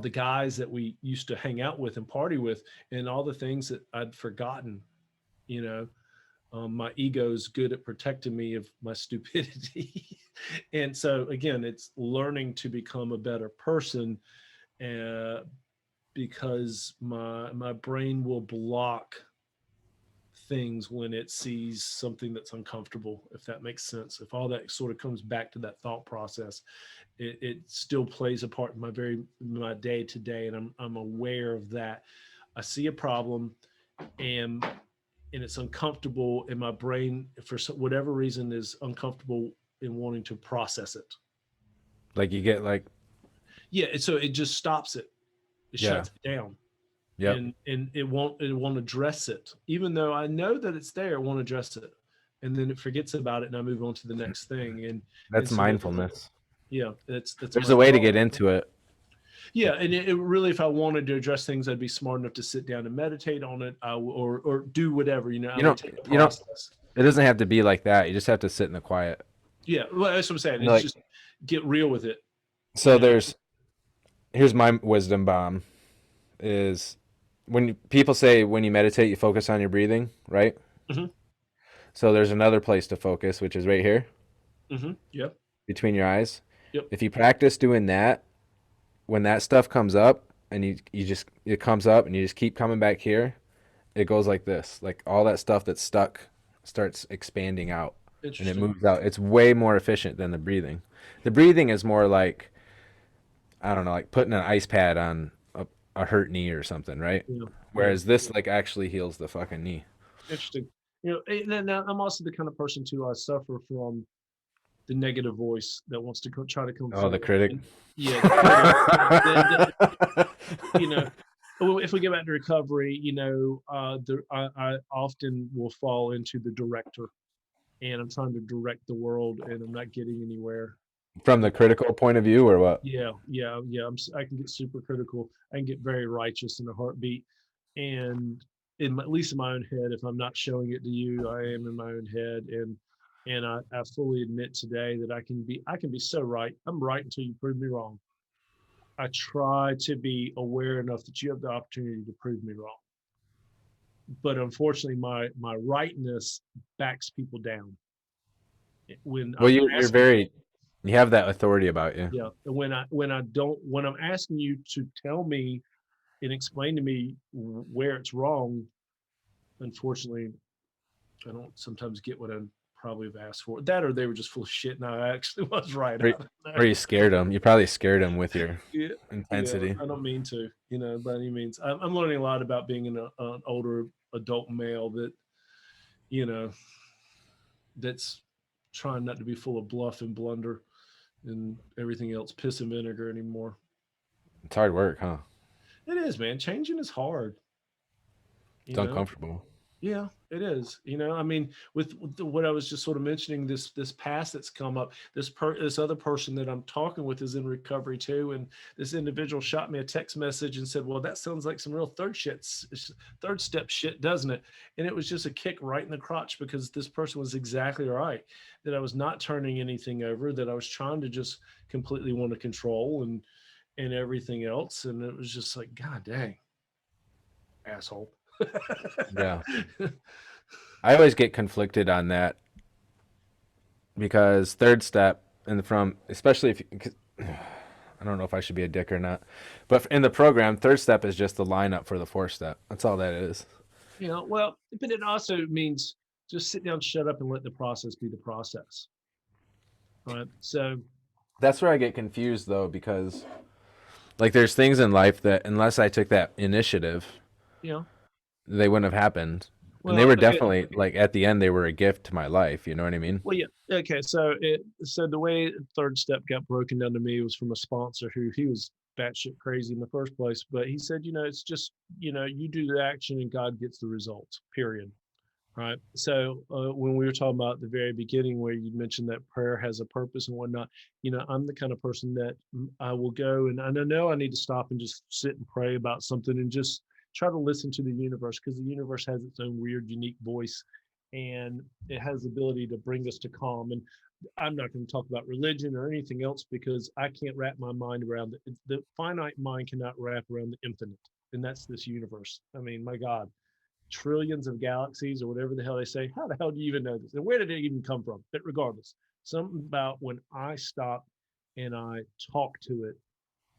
[SPEAKER 1] the guys that we used to hang out with and party with, and all the things that I'd forgotten. You know, my ego's good at protecting me of my stupidity, and so again, it's learning to become a better person. Uh, because my brain will block things when it sees something that's uncomfortable, if that makes sense. If all that sort of comes back to that thought process, it still plays a part in my day to day, and I'm aware of that. I see a problem, and it's uncomfortable, and my brain, for whatever reason, is uncomfortable in wanting to process it.
[SPEAKER 2] Like you get like,
[SPEAKER 1] Yeah, and so it just stops it. It
[SPEAKER 2] yeah,
[SPEAKER 1] shuts it down,
[SPEAKER 2] yep.
[SPEAKER 1] and it won't address it, even though I know that it's there. It won't address it, and then it forgets about it, and I move on to the next thing. And
[SPEAKER 2] That's
[SPEAKER 1] so that,
[SPEAKER 2] mindfulness.
[SPEAKER 1] yeah, that's
[SPEAKER 2] There's
[SPEAKER 1] my
[SPEAKER 2] a way to
[SPEAKER 1] thought.
[SPEAKER 2] get into it.
[SPEAKER 1] Yeah, and it really, if I wanted to address things, I'd be smart enough to sit down and meditate on it, or do whatever. I
[SPEAKER 2] You
[SPEAKER 1] would
[SPEAKER 2] don't,
[SPEAKER 1] take the
[SPEAKER 2] you don't,
[SPEAKER 1] process.
[SPEAKER 2] it doesn't have to be like that. You just have to sit in the quiet.
[SPEAKER 1] Yeah, well, that's what I'm saying.
[SPEAKER 2] And
[SPEAKER 1] It's
[SPEAKER 2] like,
[SPEAKER 1] just get real with it.
[SPEAKER 2] so
[SPEAKER 1] You know.
[SPEAKER 2] here's my wisdom bomb is when people say when you meditate, you focus on your breathing, right?
[SPEAKER 1] Hmm.
[SPEAKER 2] So there's another place to focus, which is right here
[SPEAKER 1] Hmm. Yep.
[SPEAKER 2] between your eyes.
[SPEAKER 1] Yep.
[SPEAKER 2] If you practice doing that, when that stuff comes up and you just, it comes up and you just keep coming back here, it goes like this. Like all that stuff that's stuck starts expanding out and it
[SPEAKER 1] Interesting.
[SPEAKER 2] moves out. It's way more efficient than the breathing. The breathing is more like, I don't know, like putting an ice pad on a hurt knee or something, right?
[SPEAKER 1] Yeah. Yeah.
[SPEAKER 2] Whereas this like actually heals the fucking knee.
[SPEAKER 1] Interesting. And then now I'm also the kind of person too. I suffer from the negative voice that wants to try to come
[SPEAKER 2] Oh, the
[SPEAKER 1] forward.
[SPEAKER 2] critic.
[SPEAKER 1] And yeah, the critic. The, you know, if we get back to recovery, I often will fall into the director, and I'm trying to direct the world, and I'm not getting anywhere.
[SPEAKER 2] From
[SPEAKER 1] You
[SPEAKER 2] the critical point of view or what?
[SPEAKER 1] Yeah, yeah, yeah. I can get super critical. I can get very righteous in a heartbeat, and at least in my own head. If I'm not showing it to you, I am in my own head, and I fully admit today that I can be so right. I'm right until you prove me wrong. I try to be aware enough that you have the opportunity to prove me wrong, but unfortunately, my rightness backs people down when
[SPEAKER 2] Well,
[SPEAKER 1] I'm
[SPEAKER 2] you're
[SPEAKER 1] asking.
[SPEAKER 2] very, you have that authority about you.
[SPEAKER 1] Yeah, when I'm asking you to tell me and explain to me where it's wrong, unfortunately, I don't sometimes get what I probably have asked for. That, or they were just full of shit, and I actually was right.
[SPEAKER 2] Or,
[SPEAKER 1] I don't know.
[SPEAKER 2] or you scared them. You probably scared them with your
[SPEAKER 1] Yeah, yeah.
[SPEAKER 2] intensity.
[SPEAKER 1] I don't mean to, by any means. I'm learning a lot about being an older adult male you know, that's trying not to be full of bluff and blunder and everything else, piss and vinegar anymore.
[SPEAKER 2] It's hard work, huh?
[SPEAKER 1] It is, man. Changing is hard,
[SPEAKER 2] It's
[SPEAKER 1] you know.
[SPEAKER 2] uncomfortable.
[SPEAKER 1] Yeah, it is. I mean, with what I was just sort of mentioning, this past that's come up, this other person that I'm talking with is in recovery too, and this individual shot me a text message and said, "Well, that sounds like some real third step shit, doesn't it?" And it was just a kick right in the crotch because this person was exactly right, that I was not turning anything over, that I was trying to just completely want to control and everything else, and it was just like, God dang, asshole.
[SPEAKER 2] Yeah. I always get conflicted on that because third step and from especially if you, 'cause I don't know if I should be a dick or not, but in the program, third step is just the lineup for the fourth step. That's all that is.
[SPEAKER 1] Well, but it also means just sit down, shut up, and let the process be the process. Right. So,
[SPEAKER 2] That's where I get confused though because like there's things in life that unless I took that initiative,
[SPEAKER 1] you know,
[SPEAKER 2] they wouldn't have happened. And they
[SPEAKER 1] well,
[SPEAKER 2] were
[SPEAKER 1] okay.
[SPEAKER 2] definitely like at the end they were a gift to my life, you know what I mean?
[SPEAKER 1] Well, yeah. Okay. So the way third step got broken down to me was from a sponsor who he was batshit crazy in the first place. But he said, it's just, you do the action and God gets the results, period. Right. So when we were talking about at the very beginning, where you mentioned that prayer has a purpose and whatnot, I'm the kind of person that I will go and I know I need to stop and just sit and pray about something and just try to listen to the universe because the universe has its own weird, unique voice and it has the ability to bring us to calm. And I'm not going to talk about religion or anything else because I can't wrap my mind around it. The finite mind cannot wrap around the infinite, and that's this universe. I mean, my God, trillions of galaxies or whatever the hell they say. How the hell do you even know this? And where did it even come from? But regardless, something about when I stop and I talk to it,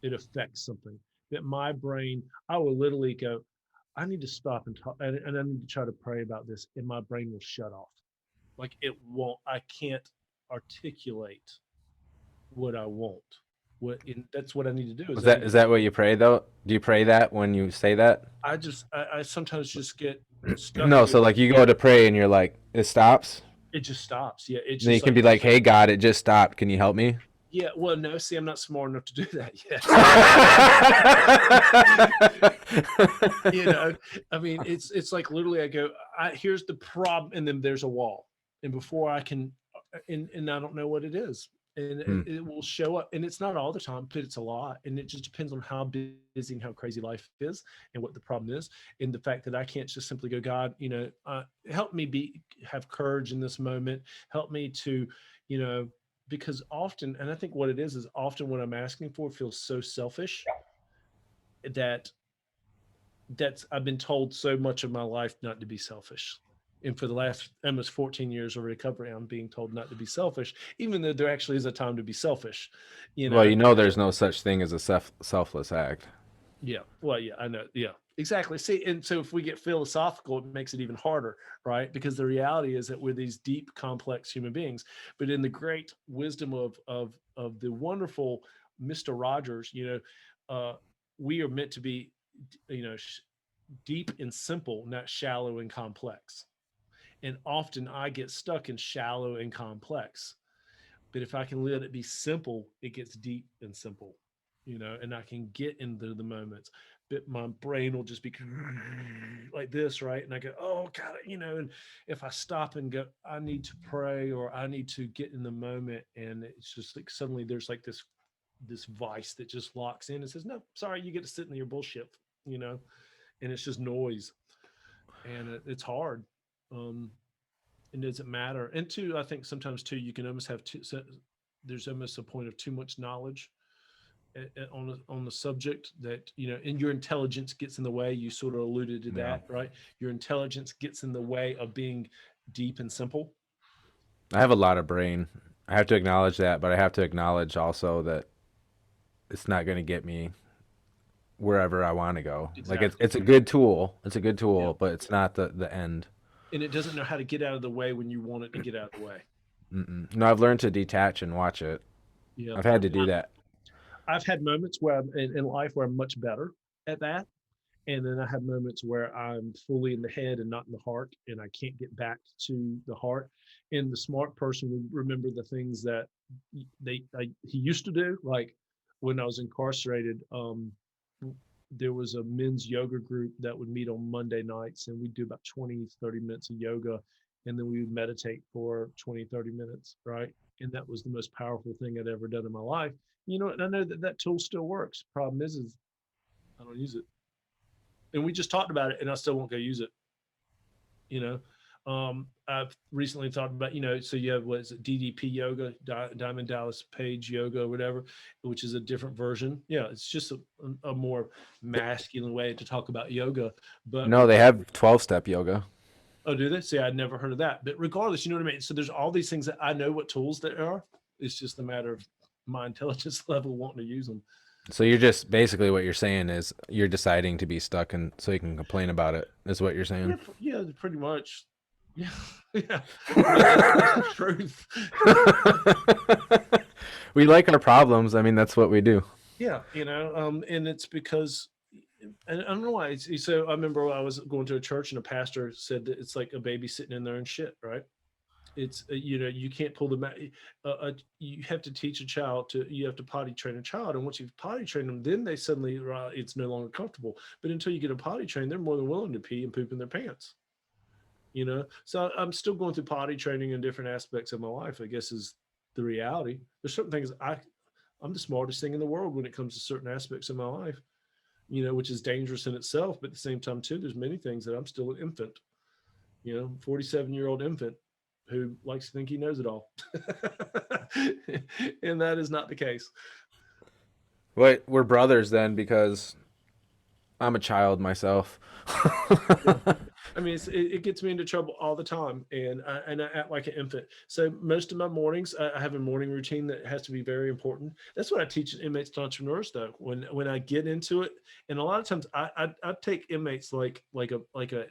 [SPEAKER 1] it affects something. That my brain, I will literally go, I need to stop and talk, and I need to try to pray about this, and my brain will shut off. Like it won't. I can't articulate what I want. That's what I need to do. Is
[SPEAKER 2] Was
[SPEAKER 1] I
[SPEAKER 2] that
[SPEAKER 1] need to
[SPEAKER 2] is that what you pray though? Do you pray that when you say that?
[SPEAKER 1] I sometimes just get stuck
[SPEAKER 2] No,
[SPEAKER 1] and
[SPEAKER 2] so
[SPEAKER 1] go,
[SPEAKER 2] like you go to pray and you're like, it stops.
[SPEAKER 1] it just stops. Yeah, it's
[SPEAKER 2] And then you
[SPEAKER 1] just
[SPEAKER 2] can
[SPEAKER 1] like,
[SPEAKER 2] be like, hey God, it just stopped. Can you help me?
[SPEAKER 1] yeah. Well, no, see, I'm not smart enough to do that yet. you know, I mean, it's like literally, I go, here's the problem, and then there's a wall, and before I can, and I don't know what it is, and
[SPEAKER 2] Hmm.
[SPEAKER 1] it will show up, and it's not all the time, but it's a lot, and it just depends on how busy and how crazy life is, and what the problem is, and the fact that I can't just simply go, God, help me have courage in this moment, help me to, you know, because often, and I think what it is often what I'm asking for feels so selfish that I've been told so much of my life not to be selfish. And for the last almost 14 years of recovery, I'm being told not to be selfish, even though there actually is a time to be selfish, you
[SPEAKER 2] Well,
[SPEAKER 1] know?
[SPEAKER 2] you know, there's no such thing as a selfless act.
[SPEAKER 1] Yeah. Well, yeah, I know. Yeah, exactly. See, and so if we get philosophical, it makes it even harder, right? Because the reality is that we're these deep, complex human beings. But in the great wisdom of the wonderful Mr. Rogers, uh, we are meant to be, you know, deep and simple, not shallow and complex. And often I get stuck in shallow and complex. But if I can let it be simple, it gets deep and simple, and I can get into the moments. But my brain will just be like this, right? And I go, oh God, and if I stop and go, I need to pray or I need to get in the moment, and it's just like suddenly there's like this vice that just locks in and says, no, sorry, you get to sit in your bullshit, you know, and it's just noise, and it's hard. Um, it doesn't matter. And two, I think sometimes too, you can almost have too. So there's almost a point of too much knowledge on the subject that and your intelligence gets in the way. You sort of alluded to
[SPEAKER 2] Yeah.
[SPEAKER 1] that, right? Your intelligence gets in the way of being deep and simple.
[SPEAKER 2] I have a lot of brain. I have to acknowledge that, but I have to acknowledge also that it's not going to get me wherever I want to go. Like it's
[SPEAKER 1] Exactly.
[SPEAKER 2] it's a good tool. It's a good
[SPEAKER 1] Yeah.
[SPEAKER 2] tool, but it's not the end.
[SPEAKER 1] And it doesn't know how to get out of the way when you want it to get out of the way.
[SPEAKER 2] Mm-mm. No, I've learned to detach and watch it.
[SPEAKER 1] Yeah.
[SPEAKER 2] I've had to do that.
[SPEAKER 1] I've had moments where in life where I'm much better at that. And then I have moments where I'm fully in the head and not in the heart, and I can't get back to the heart. And the smart person would remember the things that he used to do. Like when I was incarcerated, there was a men's yoga group that would meet on Monday nights, and we'd do about 20, 30 minutes of yoga, and then we would meditate for 20, 30 minutes, right? And that was the most powerful thing I'd ever done in my life. And I know that that tool still works. Problem is I don't use it, and we just talked about it, and I still won't go use it. You know, I've recently talked about, so you have what is it, DDP yoga, Diamond Dallas Page yoga, or whatever, which is a different version. Yeah, it's just a more masculine way to talk about yoga. But
[SPEAKER 2] No, they have 12-step yoga.
[SPEAKER 1] oh, do they? See, I'd never heard of that. But regardless, you know what I mean. So there's all these things that I know what tools there are. It's just a matter of my intelligence level wanting to use them.
[SPEAKER 2] So you're just basically what you're saying is you're deciding to be stuck and so you can complain about it. Is what you're
[SPEAKER 1] Yeah,
[SPEAKER 2] saying.
[SPEAKER 1] yeah, pretty much. Yeah, yeah. I mean, that's the truth.
[SPEAKER 2] We like our problems. I mean, that's what we do.
[SPEAKER 1] Yeah, and it's because, and I don't know why. So I remember I was going to a church and a pastor said that it's like a baby sitting in there and shit, right? It's you can't pull them out. You have to teach a child to you have to potty train a child, and once you've potty trained them, then they suddenly it's no longer comfortable. But until you get a potty trained, they're more than willing to pee and poop in their pants. So I'm still going through potty training in different aspects of my life, I guess, is the reality. There's certain things I'm the smartest thing in the world when it comes to certain aspects of my life, which is dangerous in itself. But at the same time, too, there's many things that I'm still an infant, 47-year-old infant who likes to think he knows it all. And that is not the case.
[SPEAKER 2] Wait, we're brothers then because I'm a child myself.
[SPEAKER 1] Yeah. I mean, it gets me into trouble all the time, and I act like an infant. So most of my mornings, I have a morning routine that has to be very important. That's what I teach inmates to entrepreneurs, though. When I get into it, and a lot of times I take inmates like a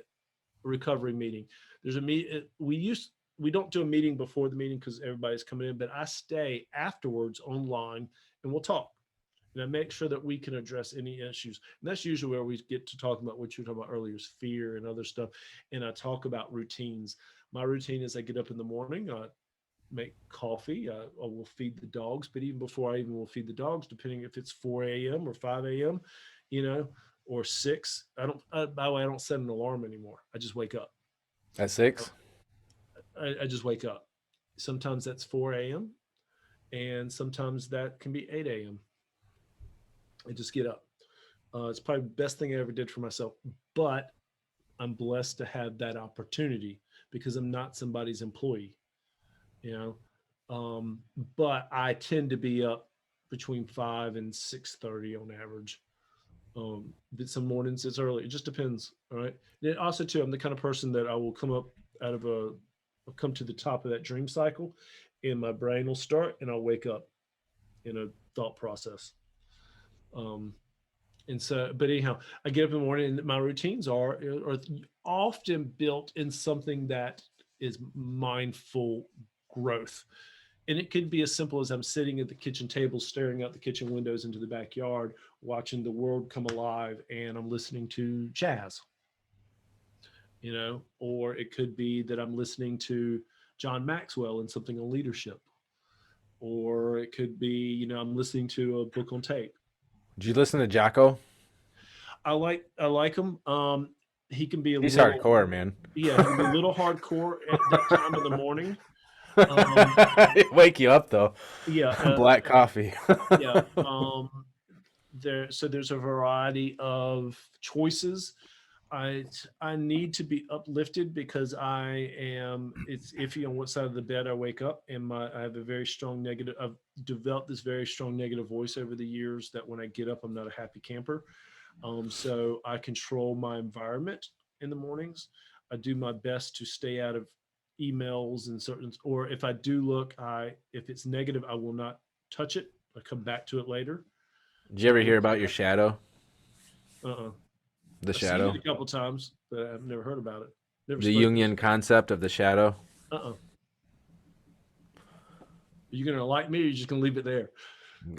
[SPEAKER 1] recovery meeting. There's a meet. We don't do a meeting before the meeting because everybody's coming in, but I stay afterwards online and we'll talk. And I make sure that we can address any issues. And that's usually where we get to talk about what you were talking about earlier is fear and other stuff. And I talk about routines. My routine is I get up in the morning, I make coffee, I will feed the dogs. But even before I even will feed the dogs, depending if it's 4 a.m. or 5 a.m., you know, or 6, by the way, I don't set an alarm anymore. I just wake up.
[SPEAKER 2] At 6?
[SPEAKER 1] I just wake up. Sometimes that's 4 a.m. and sometimes that can be 8 a.m. I just get up. It's probably the best thing I ever did for myself. But I'm blessed to have that opportunity because I'm not somebody's employee, you know. But I tend to be up between 5 and 6:30 on average. But some mornings it's early. It just depends. All right. And also too, I'm the kind of person that I will come up out of a I'll come to the top of that dream cycle and my brain will start and I'll wake up in a thought process. Um, And so, but anyhow, I get up in the morning and my routines are often built in something that is mindful growth. And it could be as simple as I'm sitting at the kitchen table, staring out the kitchen windows into the backyard, watching the world come alive, and I'm listening to jazz, or it could be that I'm listening to John Maxwell and something on leadership, or it could be, I'm listening to a book on tape.
[SPEAKER 2] Did you listen to Jocko?
[SPEAKER 1] I like him. He can be a
[SPEAKER 2] He's
[SPEAKER 1] little,
[SPEAKER 2] hardcore, man.
[SPEAKER 1] yeah, he can be a little hardcore at that time of the morning. Um,
[SPEAKER 2] Wake you up though.
[SPEAKER 1] yeah,
[SPEAKER 2] Black coffee.
[SPEAKER 1] yeah. There's a variety of choices. I I need to be uplifted because it's iffy on what side of the bed I wake up, and I have a very strong negative. I've developed this very strong negative voice over the years that when I get up, I'm not a happy camper. So I control my environment in the mornings. I do my best to stay out of emails and certain, or if I do look, if it's negative, I will not touch it. I come back to it later.
[SPEAKER 2] Did you ever
[SPEAKER 1] If
[SPEAKER 2] hear about your shadow?
[SPEAKER 1] uh-uh.
[SPEAKER 2] The
[SPEAKER 1] I've seen it
[SPEAKER 2] shadow?
[SPEAKER 1] a couple times, but I've never heard about it. Never
[SPEAKER 2] The
[SPEAKER 1] spoken to
[SPEAKER 2] Jungian concept of the shadow?
[SPEAKER 1] it. Are you gonna like me, or are you just gonna leave it there?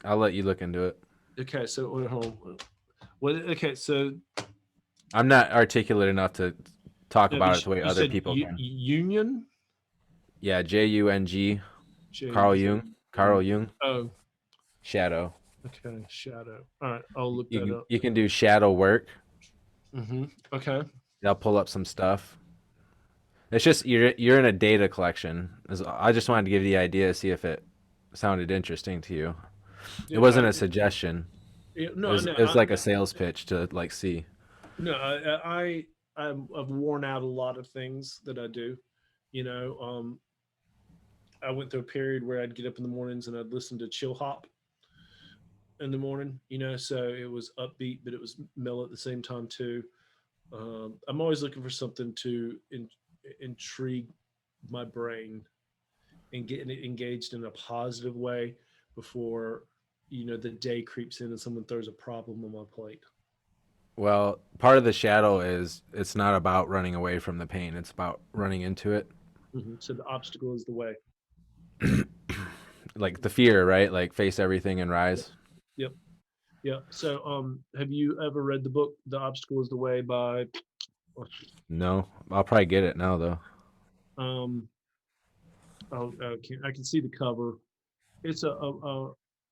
[SPEAKER 2] I'll let you look into it.
[SPEAKER 1] Okay, so hold on. Well, okay, so
[SPEAKER 2] I'm not articulate enough to talk
[SPEAKER 1] no, you,
[SPEAKER 2] about it the way
[SPEAKER 1] you
[SPEAKER 2] other
[SPEAKER 1] said
[SPEAKER 2] people can.
[SPEAKER 1] union.
[SPEAKER 2] Yeah, Jung.
[SPEAKER 1] J
[SPEAKER 2] Carl
[SPEAKER 1] U
[SPEAKER 2] Jung. Carl
[SPEAKER 1] N.
[SPEAKER 2] Jung.
[SPEAKER 1] Oh,
[SPEAKER 2] Shadow.
[SPEAKER 1] okay, shadow. All right, I'll look
[SPEAKER 2] You
[SPEAKER 1] that
[SPEAKER 2] can
[SPEAKER 1] up.
[SPEAKER 2] you can do shadow work.
[SPEAKER 1] Okay.
[SPEAKER 2] I'll pull up some stuff. It's just you're in a data collection. I just wanted to give you the idea, see if it sounded interesting to you. It
[SPEAKER 1] Yeah,
[SPEAKER 2] wasn't a suggestion. It
[SPEAKER 1] no,
[SPEAKER 2] was
[SPEAKER 1] no,
[SPEAKER 2] it was like a sales pitch to like see.
[SPEAKER 1] no. I've worn out a lot of things that I do. You know, I went through a period where I'd get up in the mornings and I'd listen to chill hop in the morning. So it was upbeat, but it was mellow at the same time too. I'm always looking for something to intrigue my brain and get it engaged in a positive way before the day creeps in and someone throws a problem on my plate.
[SPEAKER 2] Well, part of the shadow is it's not about running away from the pain. It's about running into it.
[SPEAKER 1] So the obstacle is the way.
[SPEAKER 2] Like the fear, right? Like face everything and
[SPEAKER 1] Yep.
[SPEAKER 2] rise.
[SPEAKER 1] Yep. Yeah. So, have you ever read the book "The Obstacle Is the Way" by?
[SPEAKER 2] No, I'll probably get it now though.
[SPEAKER 1] Um, I can see the cover. It's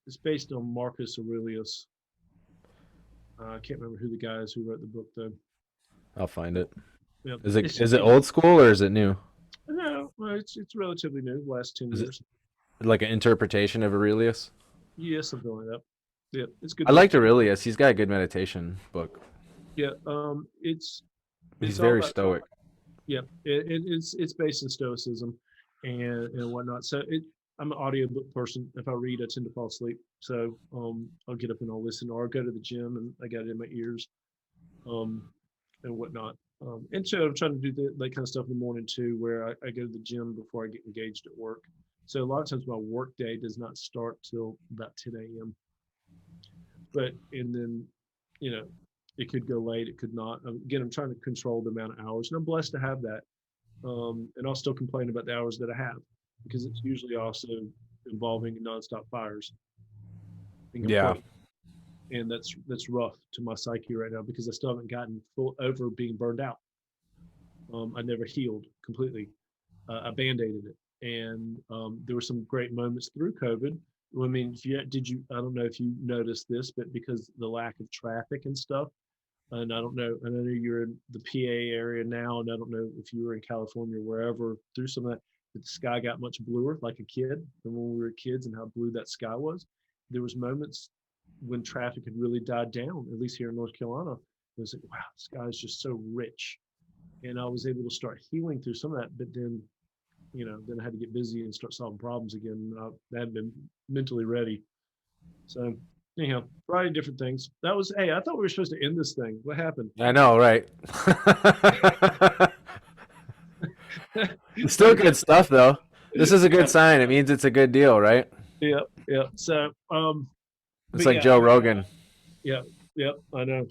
[SPEAKER 1] it's based on Marcus Aurelius. I can't remember who the guy is who wrote the book though.
[SPEAKER 2] I'll find it.
[SPEAKER 1] Yep.
[SPEAKER 2] Is it
[SPEAKER 1] It's
[SPEAKER 2] is it old school or is it new?
[SPEAKER 1] no, well, it's relatively new, the last 10
[SPEAKER 2] Is it
[SPEAKER 1] years.
[SPEAKER 2] like an interpretation of Aurelius?
[SPEAKER 1] Yeah, something like that. Yeah, it's a good
[SPEAKER 2] I
[SPEAKER 1] book.
[SPEAKER 2] liked Aurelius. He's got a good meditation book.
[SPEAKER 1] Yeah,
[SPEAKER 2] He's
[SPEAKER 1] it's all
[SPEAKER 2] very
[SPEAKER 1] about
[SPEAKER 2] stoic.
[SPEAKER 1] yeah, it's based in stoicism and whatnot. So I'm an audiobook person. If I read, I tend to fall asleep. So I'll get up and I'll listen, or I'll go to the gym and I got it in my ears, um, and whatnot. And so I'm trying to do that kind of stuff in the morning too, where I go to the gym before I get engaged at work. So a lot of times my work day does not start till about 10 a.m. But and then, you know, it could go late, it could not. Again, I'm trying to control the amount of hours, and I'm blessed to have that. And I'll still complain about the hours that I have because it's usually also involving nonstop fires and
[SPEAKER 2] Yeah.
[SPEAKER 1] complaint, and that's rough to my psyche right now because I still haven't gotten full over being burned out. I never healed completely. I band-aided it, and there were some great moments through COVID. I mean, if you did you, I don't know if you noticed this, but because the lack of traffic and stuff, and I don't know, and I know you're in the PA area now, and I don't know if you were in California or wherever through some of that, but the sky got much bluer like a kid than when we were kids and how blue that sky was. There was moments when traffic had really died down, at least here in North Carolina. It was like, wow, the sky is just so rich. And I was able to start healing through some of that, but then, then I had to get busy and start solving problems again. I hadn't been mentally ready. So anyhow, variety of different things. That was, hey, I thought we were supposed to end this thing. What happened?
[SPEAKER 2] I know, right? It's still
[SPEAKER 1] Okay.
[SPEAKER 2] good stuff though. This is a good sign. It means it's a good deal, right?
[SPEAKER 1] Yeah, yeah. So,
[SPEAKER 2] It's
[SPEAKER 1] but
[SPEAKER 2] like
[SPEAKER 1] yeah,
[SPEAKER 2] Joe Rogan.
[SPEAKER 1] yeah, yeah. I know.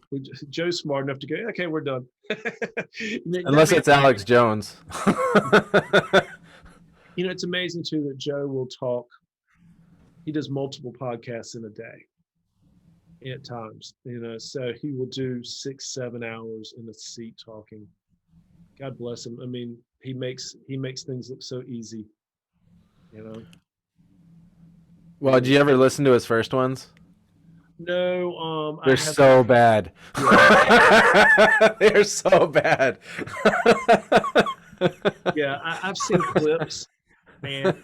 [SPEAKER 1] Joe's smart enough to go. Okay, we're done. That
[SPEAKER 2] Unless
[SPEAKER 1] man,
[SPEAKER 2] it's Alex Jones.
[SPEAKER 1] it's amazing too that Joe will talk. He does multiple podcasts in a day at times. So he will do 6, 7 hours in a seat talking. God bless him. I mean, he makes things look so easy. You know.
[SPEAKER 2] Well, did you ever listen to his first ones?
[SPEAKER 1] No, I
[SPEAKER 2] They're
[SPEAKER 1] have.
[SPEAKER 2] so bad.
[SPEAKER 1] Yeah,
[SPEAKER 2] They're so bad.
[SPEAKER 1] yeah. I've seen clips, and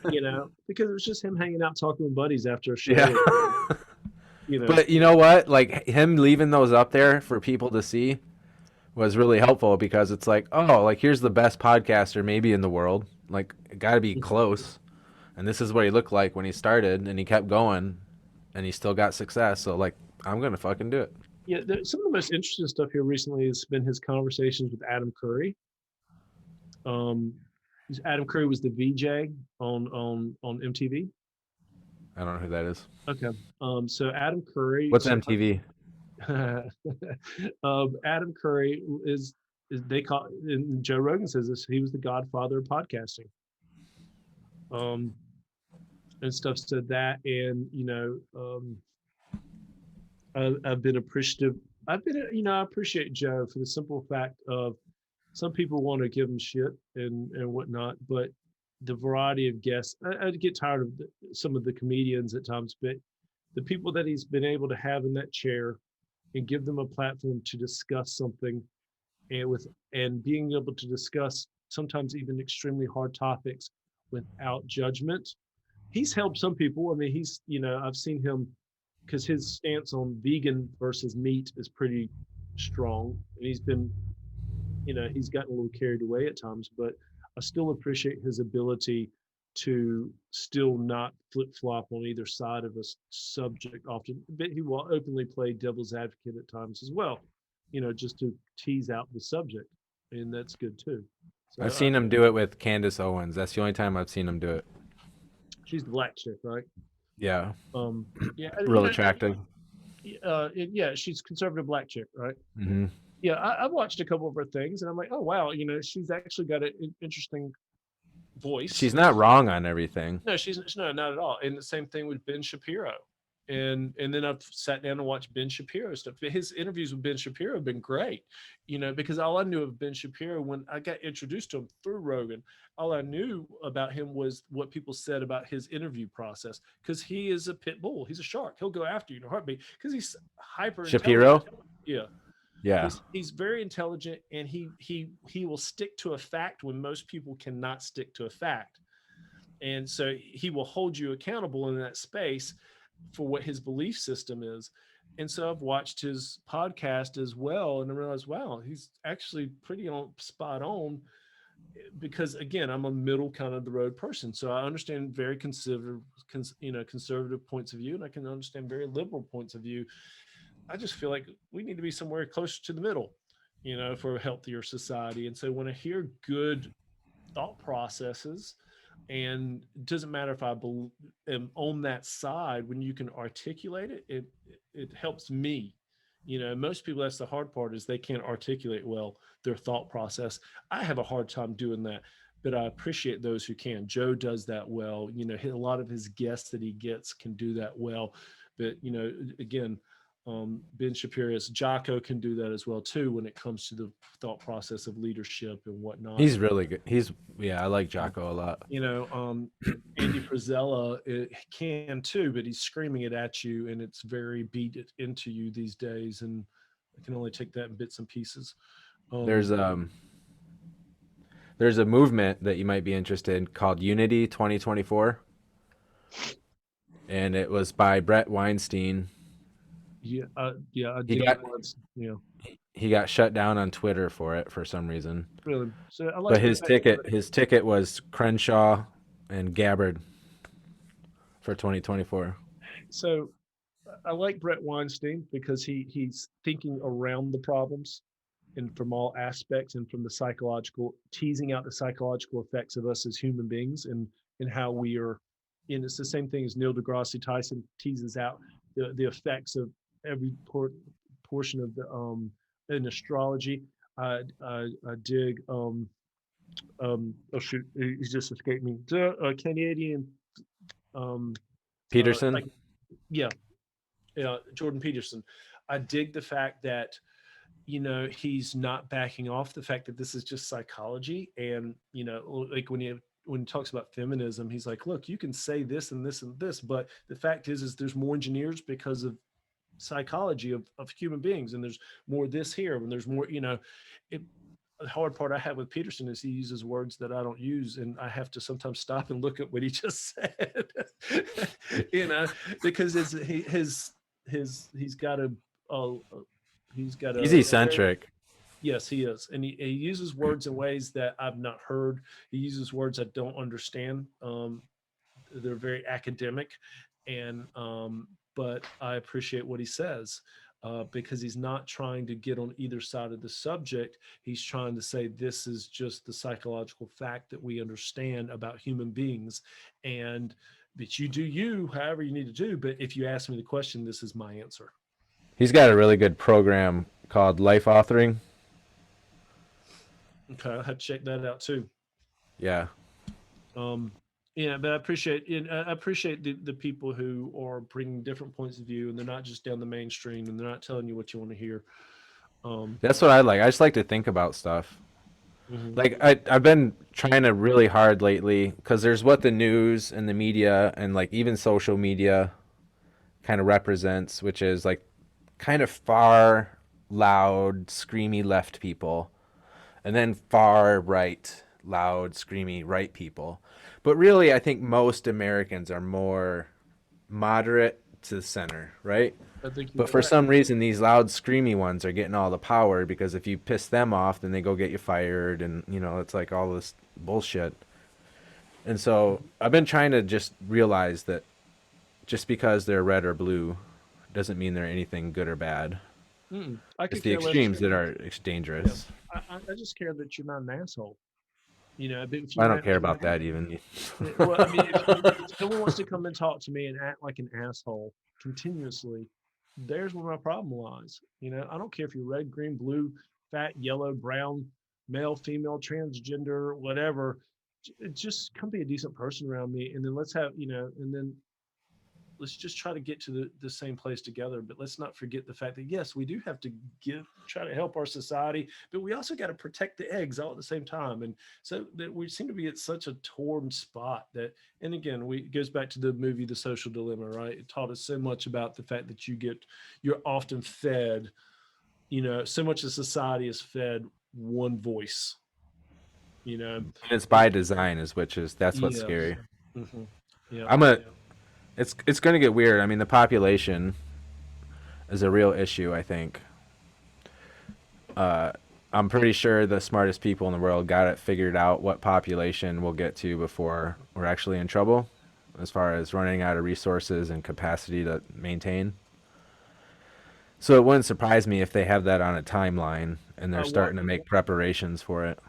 [SPEAKER 1] because it was just him hanging out talking with buddies after a
[SPEAKER 2] Yeah.
[SPEAKER 1] show. You know,
[SPEAKER 2] But you know what? Like him leaving those up there for people to see was really helpful because it's like, oh, like here's the best podcaster maybe in the world. Like, got to be close. And this is what he looked like when he started, and he kept going, and he still got success. So like, I'm gonna fucking do it.
[SPEAKER 1] yeah. Some of the most interesting stuff here recently has been his conversations with Adam Curry. Um, Adam Curry was the VJ on MTV.
[SPEAKER 2] I don't know who that is.
[SPEAKER 1] Okay. So Adam Curry.
[SPEAKER 2] What's
[SPEAKER 1] So
[SPEAKER 2] MTV?
[SPEAKER 1] Adam Curry is they call, and Joe Rogan says this. He was the godfather of podcasting. Um, and stuff said that, and I've been appreciative. I appreciate Joe for the simple fact of some people want to give him shit and whatnot, but the variety of guests, I get tired of some of the comedians at times, but the people that he's been able to have in that chair and give them a platform to discuss something and being able to discuss sometimes even extremely hard topics without judgment. He's helped some people. I mean, I've seen him because his stance on vegan versus meat is pretty strong, and he's gotten a little carried away at times, but I still appreciate his ability to still not flip flop on either side of a subject often, but he will openly play devil's advocate at times as well, just to tease out the subject, and that's good too. So
[SPEAKER 2] I've seen him do it with Candace Owens. That's the only time I've seen him do it.
[SPEAKER 1] she's the black chick, right?
[SPEAKER 2] Yeah,
[SPEAKER 1] Um, yeah,
[SPEAKER 2] real attractive.
[SPEAKER 1] yeah, she's conservative black chick, right?
[SPEAKER 2] Hmm.
[SPEAKER 1] Yeah, I've watched a couple of her things, and I'm like, oh wow, she's actually got an interesting voice.
[SPEAKER 2] She's not wrong on everything.
[SPEAKER 1] No, she's no, not at all. And the same thing with Ben Shapiro. And then I've sat down and watched Ben Shapiro stuff. His interviews with Ben Shapiro have been great, because all I knew of Ben Shapiro when I got introduced to him through Rogan, all I knew about him was what people said about his interview process. Because he is a pit bull, he's a shark. He'll go after you in a heartbeat because he's hyper intelligent.
[SPEAKER 2] Shapiro.
[SPEAKER 1] Yeah.
[SPEAKER 2] Yeah.
[SPEAKER 1] He's very intelligent, and he will stick to a fact when most people cannot stick to a fact. And so he will hold you accountable in that space for what his belief system is. And so I've watched his podcast as well, and I realized, wow, he's actually pretty on spot on, because again, I'm a middle kind of the road person, so I understand very conservative, conservative points of view, and I can understand very liberal points of view. I just feel like we need to be somewhere closer to the middle, for a healthier society. And so when I hear good thought processes, and it doesn't matter if am on that side, when you can articulate it, it helps me. Most people, that's the hard part, is they can't articulate well their thought process. I have a hard time doing that, but I appreciate those who can. Joe does that well. A lot of his guests that he gets can do that well. But again, Ben Shapiro, Jocko can do that as well too when it comes to the thought process of leadership and whatnot.
[SPEAKER 2] He's really good. Yeah, I like
[SPEAKER 1] Um,
[SPEAKER 2] Jocko a lot.
[SPEAKER 1] Andy Frisella can too, but he's screaming it at you, and it's very beat it into you these days, and I can only take that in bits and pieces. Um,
[SPEAKER 2] There's there's a movement that you might be interested in called Unity 2024, and it was by Brett Weinstein.
[SPEAKER 1] yeah, I
[SPEAKER 2] He
[SPEAKER 1] did
[SPEAKER 2] got
[SPEAKER 1] once.
[SPEAKER 2] he got shut down on Twitter for it for some reason.
[SPEAKER 1] Really. So I
[SPEAKER 2] But
[SPEAKER 1] like the fact.
[SPEAKER 2] his ticket was Crenshaw and Gabbard for 2024.
[SPEAKER 1] So I like Brett Weinstein because he's thinking around the problems, and from all aspects, and from the psychological, teasing out the psychological effects of us as human beings, and how we are. And it's the same thing as Neil deGrasse Tyson teases out the effects of every portion of the in astrology. I dig oh shoot, he's just escaped me. The Canadian um
[SPEAKER 2] Peterson.
[SPEAKER 1] like, yeah, Jordan Peterson. I dig the fact that he's not backing off the fact that this is just psychology. And like when he talks about feminism, he's like, look, you can say this and this and this, but the fact is there's more engineers because of psychology of human beings, and there's more this here, and there's more. It The hard part I have with Peterson is he uses words that I don't use, and I have to sometimes stop and look at what he just said. you know because he's got
[SPEAKER 2] He's
[SPEAKER 1] a very.
[SPEAKER 2] eccentric.
[SPEAKER 1] Yes, he is, and he uses words in ways that I've not heard. He uses words I don't understand. They're very academic, and but I appreciate what he says, because he's not trying to get on either side of the subject. He's trying to say this is just the psychological fact that we understand about human beings, and that you do you however you need to do. But if you ask me the question, this is my answer.
[SPEAKER 2] He's got a really good program called Life Authoring.
[SPEAKER 1] Okay, I have to check that out too.
[SPEAKER 2] Yeah.
[SPEAKER 1] Um, yeah, but I appreciate it. I appreciate the people who are bringing different points of view, and they're not just down the mainstream, and they're not telling you what you want to hear. Um,
[SPEAKER 2] That's what I like. I just like to think about stuff.
[SPEAKER 1] mhm.
[SPEAKER 2] Like I've been trying to really hard lately because there's what the news and the media and like even social media kind of represents, which is like kind of far, loud, screamy left people, and then far right, loud, screamy right people. But really, I think most Americans are more moderate to the center, right?
[SPEAKER 1] I think you're
[SPEAKER 2] But for
[SPEAKER 1] correct.
[SPEAKER 2] some reason, these loud, screamy ones are getting all the power because if you piss them off, then they go get you fired, and it's like all this bullshit. And so I've been trying to just realize that just because they're red or blue doesn't mean they're anything good or bad.
[SPEAKER 1] I
[SPEAKER 2] It's
[SPEAKER 1] could
[SPEAKER 2] the
[SPEAKER 1] care less.
[SPEAKER 2] extremes that are
[SPEAKER 1] Yeah,
[SPEAKER 2] dangerous.
[SPEAKER 1] I just care that you're not an asshole. But if
[SPEAKER 2] I
[SPEAKER 1] you
[SPEAKER 2] don't
[SPEAKER 1] have,
[SPEAKER 2] care about that even.
[SPEAKER 1] well, I mean, if someone wants to come and talk to me and act like an asshole continuously, there's where my problem lies. I don't care if you're red, green, blue, fat, yellow, brown, male, female, transgender, whatever. Just come be a decent person around me, and then let's have, and then let's just try to get to the same place together. But let's not forget the fact that yes, we do have to try to help our society, but we also got to protect the eggs all at the same time. And so that we seem to be at such a torn spot that, and again, it goes back to the movie The Social Dilemma, right? It taught us so much about the fact that you're often fed so much of society is fed one voice, you know.
[SPEAKER 2] And it's
[SPEAKER 1] It,
[SPEAKER 2] by design, that's what's
[SPEAKER 1] yes.
[SPEAKER 2] scary.
[SPEAKER 1] Hmm. Yep.
[SPEAKER 2] I'm a. It's going to get weird. I mean, the population is a real issue. I think. I'm pretty sure the smartest people in the world got it figured out what population we'll get to before we're actually in trouble, as far as running out of resources and capacity to maintain. So it wouldn't surprise me if they have that on a timeline and they're
[SPEAKER 1] What
[SPEAKER 2] starting to make preparations for it.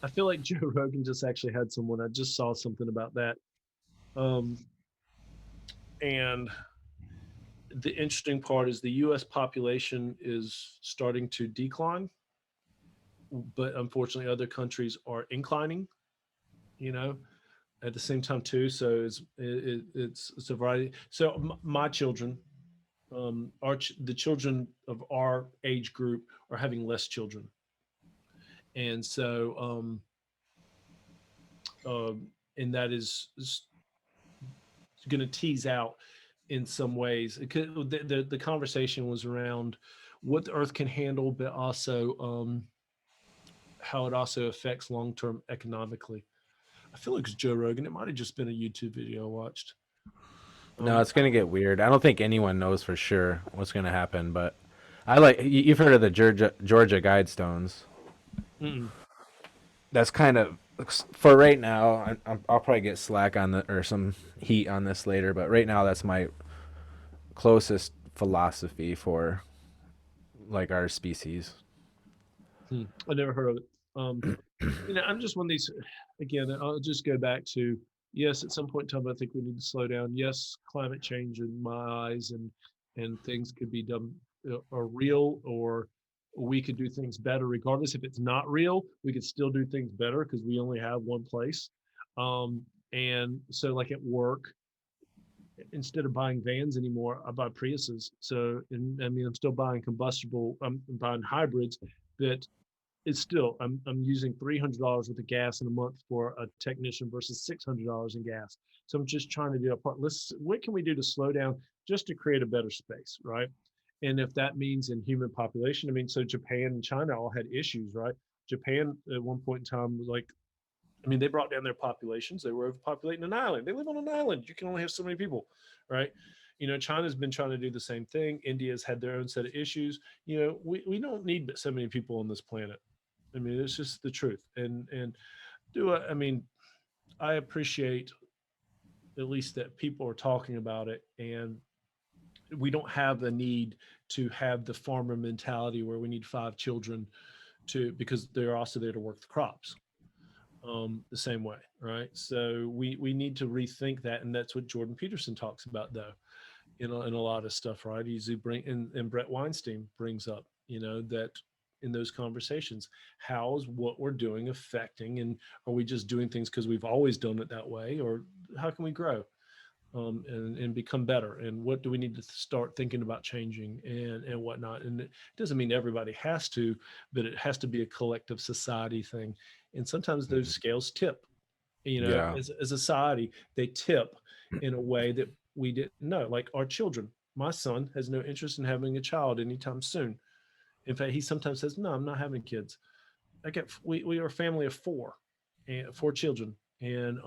[SPEAKER 1] I feel like Joe Rogan just actually had someone. I just saw something about that. Um, and the interesting part is the U.S. population is starting to decline, but unfortunately, other countries are inclining. You know, at the same time too. So it's a variety. So my children, the children of our age group are having less children, and so and that is going to tease out in some ways. The conversation was around what the Earth can handle, but also how it also affects long term economically. I feel like it's Joe Rogan. It might have just been a YouTube video I watched.
[SPEAKER 2] No,
[SPEAKER 1] Um,
[SPEAKER 2] it's going to get weird. I don't think anyone knows for sure what's going to happen, but I like you've heard of the Georgia Guidestones.
[SPEAKER 1] mm-mm.
[SPEAKER 2] That's kind of for right now. I'll probably get slack on the or some heat on this later, but right now that's my closest philosophy for like our species.
[SPEAKER 1] I never heard of it. I'm just one of these. Again, I'll just go back to yes. At some point in time, I think we need to slow down. Yes, climate change in my eyes, and things could be done are real, or we could do things better. Regardless if it's not real, we could still do things better because we only have one place. And so, like at work, instead of buying vans anymore, I buy Priuses. So, and I mean, I'm still buying combustible. I'm buying hybrids, but it's still I'm using $300 worth of gas in a month for a technician versus $600 in gas. So I'm just trying to do a part. What can we do to slow down just to create a better space, right? And if that means in human population, I mean, so Japan and China all had issues, right? Japan at one point in time was like, I mean, they brought down their populations. They were overpopulating an island. They live on an island. You can only have so many people, right? China's been trying to do the same thing. India's had their own set of issues. We don't need but so many people on this planet. I mean, it's just the truth. And I mean, I appreciate at least that people are talking about it, and we don't have the need to have the farmer mentality where we need 5 children to because they're also there to work the crops the same way, right? So we need to rethink that, and that's what Jordan Peterson talks about, though, in a lot of stuff, right? Easy bring and Brett Weinstein brings up, that in those conversations, how's what we're doing affecting, and are we just doing things because we've always done it that way, or how can we grow and become better? And what do we need to start thinking about changing and whatnot? And it doesn't mean everybody has to, but it has to be a collective society thing. And sometimes those
[SPEAKER 2] Mhm.
[SPEAKER 1] scales tip,
[SPEAKER 2] Yeah.
[SPEAKER 1] as a society, they tip in a way that we didn't know. Like our children, my son has no interest in having a child anytime soon. In fact, he sometimes says, "No, I'm not having kids." We are a family of four, and 4 children, and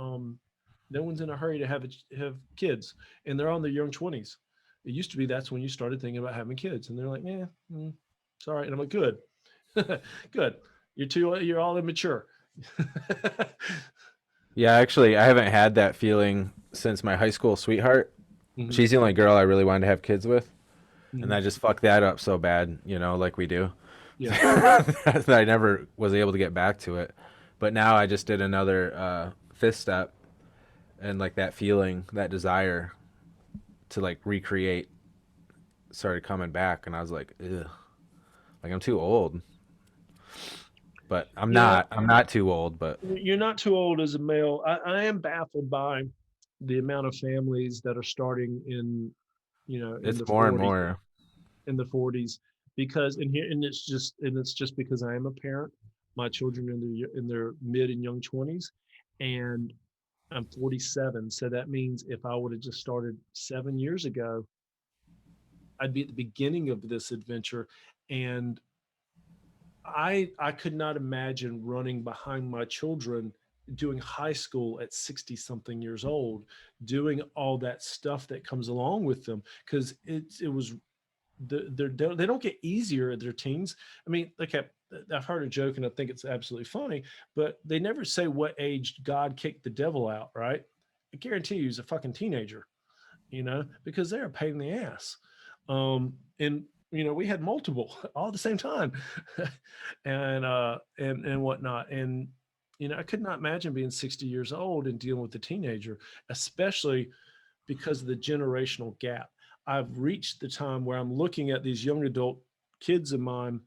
[SPEAKER 1] no one's in a hurry to have kids, and they're on their young 20s. It used to be that's when you started thinking about having kids, and they're like, "Yeah, it's all right." And I'm like, "Good, good. You're all immature."
[SPEAKER 2] Yeah, actually, I haven't had that feeling since my high school sweetheart.
[SPEAKER 1] Hmm.
[SPEAKER 2] She's the only girl I really wanted to have kids with, and
[SPEAKER 1] Hmm.
[SPEAKER 2] I just fucked that up so bad, like we do.
[SPEAKER 1] Yeah.
[SPEAKER 2] That I never was able to get back to it. But now I just did another fifth step, and like that feeling, that desire to like recreate started coming back, and I was like, ugh, like I'm too old. But I'm
[SPEAKER 1] You know,
[SPEAKER 2] not. I'm not too old, but
[SPEAKER 1] you're not too old as a male. I am baffled by the amount of families that are starting in
[SPEAKER 2] it's
[SPEAKER 1] the
[SPEAKER 2] more and
[SPEAKER 1] 40s,
[SPEAKER 2] more.
[SPEAKER 1] because it's just because I am a parent. My children are in their mid and young 20s, and I'm 47. So that means if I would have just started 7 years ago, I'd be at the beginning of this adventure, and I could not imagine running behind my children doing high school at 60 something years old, doing all that stuff that comes along with them, because it was they don't get easier at their teens. I mean, okay, I've heard a joke and I think it's absolutely funny, but they never say what age God kicked the devil out, right? I guarantee you he's a fucking teenager, because they're a pain in the ass. And we had multiple all at the same time, and whatnot. And I could not imagine being 60 years old and dealing with a teenager, especially because of the generational gap. I've reached the time where I'm looking at these young adult kids of mine,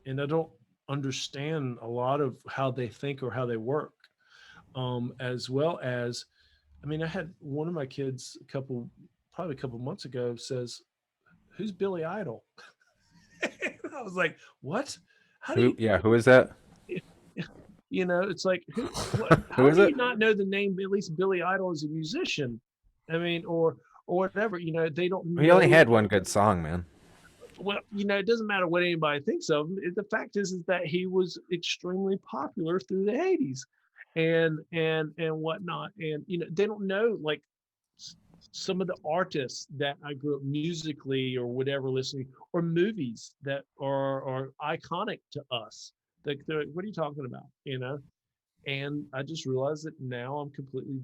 [SPEAKER 1] and I don't understand a lot of how they think or how they work. As well as, I mean, I had one of my kids probably a couple months ago says, "Who's Billy Idol?" I was like, "What? How do
[SPEAKER 2] Who?
[SPEAKER 1] you?"
[SPEAKER 2] Yeah, who is that?
[SPEAKER 1] It's like, what?
[SPEAKER 2] Who
[SPEAKER 1] How
[SPEAKER 2] is
[SPEAKER 1] do you
[SPEAKER 2] it?
[SPEAKER 1] not know the name? At least Billy Idol as a musician. I mean, or whatever. They don't
[SPEAKER 2] He only
[SPEAKER 1] know.
[SPEAKER 2] had one good song, man.
[SPEAKER 1] Well, it doesn't matter what anybody thinks of him. The fact is that he was extremely popular through the '80s, and whatnot. And they don't know, like, some of the artists that I grew up musically or whatever listening, or movies that are iconic to us. Like, what are you talking about? And I just realized that now I'm completely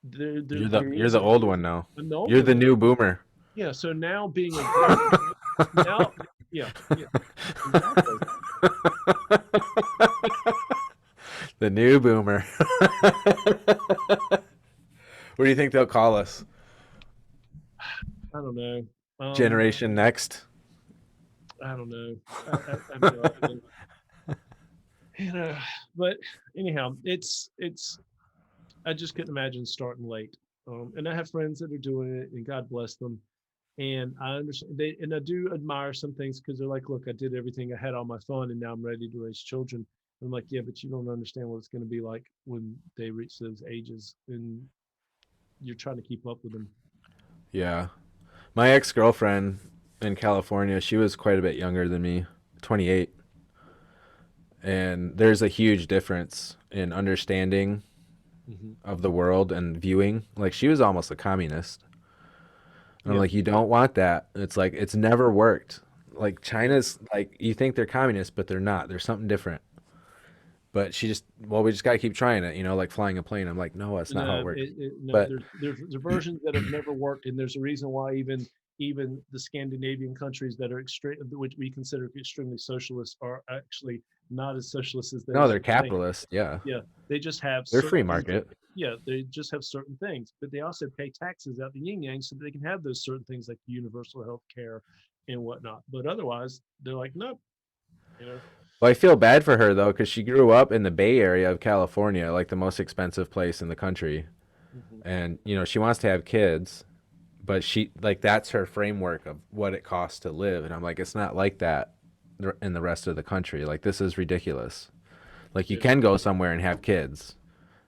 [SPEAKER 1] there
[SPEAKER 2] You're
[SPEAKER 1] is
[SPEAKER 2] the old one now.
[SPEAKER 1] an old
[SPEAKER 2] You're the
[SPEAKER 1] one.
[SPEAKER 2] new boomer.
[SPEAKER 1] Yeah. So now being a grown now, yeah, yeah, exactly.
[SPEAKER 2] The new boomer. What do you think they'll call us?
[SPEAKER 1] I don't know.
[SPEAKER 2] Generation Next?
[SPEAKER 1] I don't know. I have no idea. You know, but anyhow, it's. I just couldn't imagine starting late. And I have friends that are doing it, and God bless them. And I understand and I do admire some things because they're like, look, I did everything, I had all my fun, and now I'm ready to raise children. I'm like, yeah, but you don't understand what it's going to be like when they reach those ages, and you're trying to keep up with them.
[SPEAKER 2] Yeah. My ex girlfriend in California, she was quite a bit younger than me, 28. And there's a huge difference in understanding
[SPEAKER 1] Hmm.
[SPEAKER 2] of the world and viewing. Like, she was almost a communist. And I'm
[SPEAKER 1] Yeah.
[SPEAKER 2] like, you don't want that. It's like, it's never worked. Like, China's like, you think they're communist, but they're not. They're something different. But she just, well, we just got to keep trying it, like flying a plane. I'm like, no, that's not how
[SPEAKER 1] No,
[SPEAKER 2] it works.
[SPEAKER 1] no.
[SPEAKER 2] But
[SPEAKER 1] There's versions that have never worked, and there's a reason why even the Scandinavian countries that are extreme, which we consider extremely socialist, are actually not as socialist as
[SPEAKER 2] no,
[SPEAKER 1] those
[SPEAKER 2] they're
[SPEAKER 1] who think.
[SPEAKER 2] capitalists. Yeah.
[SPEAKER 1] Yeah, they just have
[SPEAKER 2] They're
[SPEAKER 1] certain
[SPEAKER 2] free
[SPEAKER 1] things.
[SPEAKER 2] market.
[SPEAKER 1] Yeah, they just have certain things, but they also pay taxes out the yin yang so that they can have those certain things like universal health care and whatnot. But otherwise, they're like, nope. You know.
[SPEAKER 2] Well, I feel bad for her though, because she grew up in the Bay Area of California, like the most expensive place in the country.
[SPEAKER 1] Mhm.
[SPEAKER 2] And, she wants to have kids, but she, like, that's her framework of what it costs to live. And I'm like, it's not like that in the rest of the country. Like, this is ridiculous. Like, you
[SPEAKER 1] Yeah.
[SPEAKER 2] can go somewhere and have kids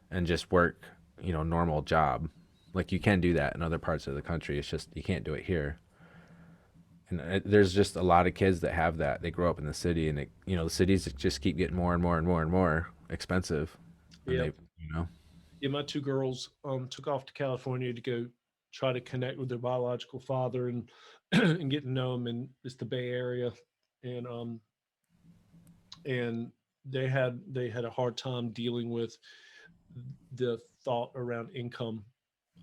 [SPEAKER 2] and just work, normal job. Like, you can do that in other parts of the country. It's just, you can't do it here. And there's just a lot of kids that have that. They grow up in the city, and the cities just keep getting more and more and more and more expensive, and
[SPEAKER 1] Yeah.
[SPEAKER 2] they.
[SPEAKER 1] Yeah. My two girls took off to California to go try to connect with their biological father and and get to know him. And it's the Bay Area, and and they had a hard time dealing with the thought around income.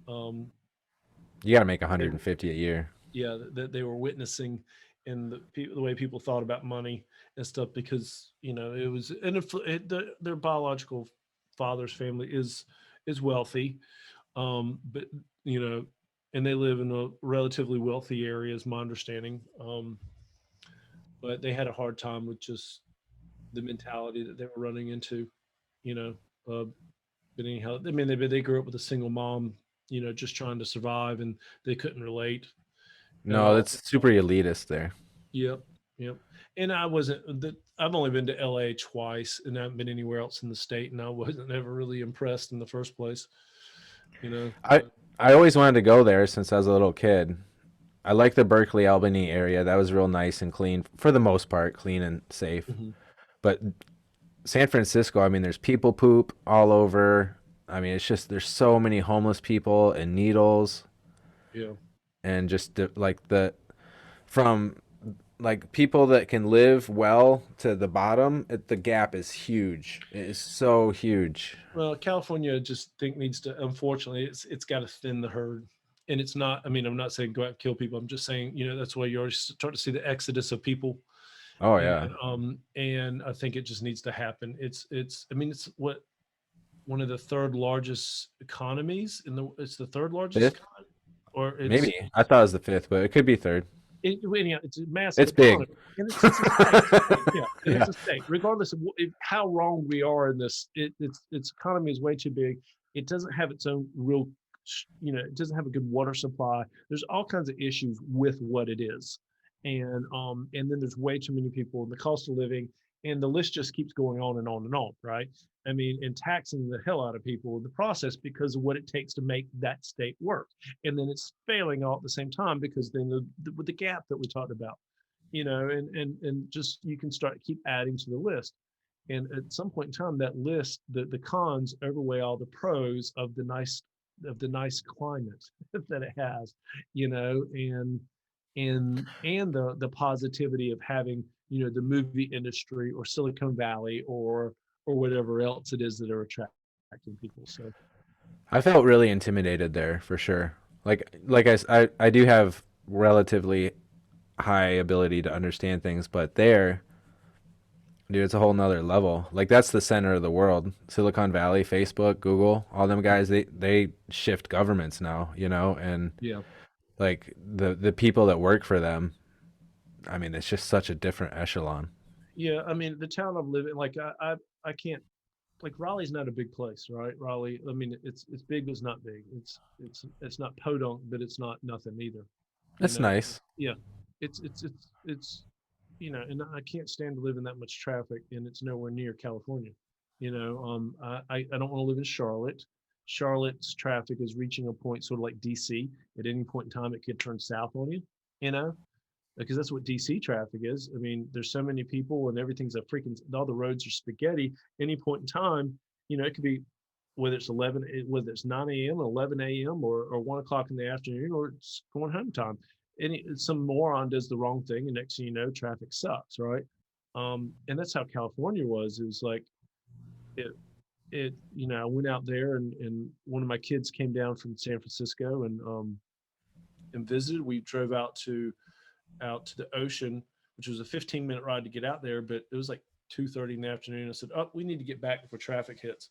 [SPEAKER 1] Um,
[SPEAKER 2] You got to make
[SPEAKER 1] they
[SPEAKER 2] 150 a year.
[SPEAKER 1] Yeah, that they were witnessing in the way people thought about money and stuff, because it was, and if their biological father's family is wealthy, but you know and they live in a relatively wealthy area, is my understanding. But they had a hard time with just the mentality that they were running into. you know uh, but anyhow, I mean, they grew up with a single mom, just trying to survive, and they couldn't relate at
[SPEAKER 2] No,
[SPEAKER 1] all.
[SPEAKER 2] that's super elitist there.
[SPEAKER 1] Yep, yep. And I wasn't the I've only been to LA twice, and I haven't been anywhere else in the state, and I wasn't ever really impressed in the first place, you know.
[SPEAKER 2] I always wanted to go there since I was a little kid. I like the Berkeley Albany area. That was real nice and clean for the most part, clean and safe.
[SPEAKER 1] Mhm.
[SPEAKER 2] But San Francisco, I mean, there's people poop all over. I mean, it's just there's so many homeless people and needles
[SPEAKER 1] Yeah.
[SPEAKER 2] and just like the from like people that can live well to the bottom, the gap is huge. It is so huge.
[SPEAKER 1] Well, California just think needs to. Unfortunately, it's got to thin the herd, and it's not. I mean, I'm not saying go out and kill people. I'm just saying, that's why you already start to see the exodus of people,
[SPEAKER 2] Oh
[SPEAKER 1] and
[SPEAKER 2] yeah,
[SPEAKER 1] and I think it just needs to happen. It's. I mean, it's what one of the third largest economies in the. It's the third largest
[SPEAKER 2] fifth
[SPEAKER 1] economy, or
[SPEAKER 2] maybe. I thought it was the fifth, but it could be third.
[SPEAKER 1] anyhow, it's a massive
[SPEAKER 2] It's big.
[SPEAKER 1] economy, and it's a state. Yeah, and
[SPEAKER 2] Yeah,
[SPEAKER 1] it's a state. Regardless of how wrong we are in this, its economy is way too big. It doesn't have its own real, it doesn't have a good water supply. There's all kinds of issues with what it is, and then there's way too many people, and the cost of living, and the list just keeps going on and on and on, right? I mean, and taxing the hell out of people in the process because of what it takes to make that state work, and then it's failing all at the same time because then with the gap that we talked about, and just you can start keep adding to the list, and at some point in time that list, the cons overweigh all the pros of the nice climate that it has, and the positivity of having, the movie industry or Silicon Valley or whatever else it is that are attracting people. So
[SPEAKER 2] I felt really intimidated there for sure. I do have relatively high ability to understand things, but there, dude, it's a whole nother level. Like that's the center of the world. Silicon Valley, Facebook, Google, all them guys, they shift governments now, and
[SPEAKER 1] yeah.
[SPEAKER 2] like the people that work for them, I mean, it's just such a different echelon.
[SPEAKER 1] Yeah, I mean, the town I'm living, like I can't, like Raleigh's not a big place, right? Raleigh, I mean, it's big, but it's not big. It's not podunk, but it's not nothing either. You
[SPEAKER 2] That's
[SPEAKER 1] know,
[SPEAKER 2] nice.
[SPEAKER 1] yeah, it's and I can't stand to live in that much traffic, and it's nowhere near California. I don't want to live in Charlotte. Charlotte's traffic is reaching a point sort of like DC. At any point in time, it could turn south on you. You know, because that's what DC traffic is. I mean, there's so many people and everything's a freaking, all the roads are spaghetti. Any point in time, it could be whether it's 9 a.m. or 11 a.m. or 1 o'clock in the afternoon, or it's going home time. Some moron does the wrong thing, and next thing you know, traffic sucks, right? And that's how California was. It was like it, I went out there, and one of my kids came down from San Francisco and visited. We drove out to the ocean, which was a 15-minute ride to get out there, but it was like 2:30 in the afternoon. I said, "Oh, we need to get back before traffic hits."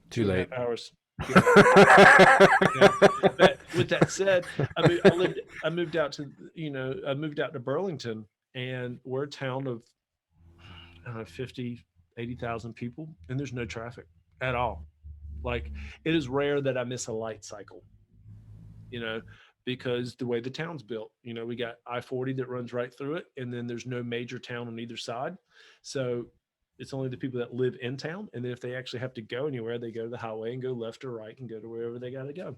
[SPEAKER 2] Too
[SPEAKER 1] Two and a
[SPEAKER 2] late.
[SPEAKER 1] half hours to get back. Yeah. But with that said, I moved out to Burlington, and we're a town of, I don't know, 50, 80,000 people, and there's no traffic at all. Like, it is rare that I miss a light cycle, you know, because the way the town's built, we got I-40 that runs right through it, and then there's no major town on either side. So it's only the people that live in town. And then if they actually have to go anywhere, they go to the highway and go left or right and go to wherever they got to go.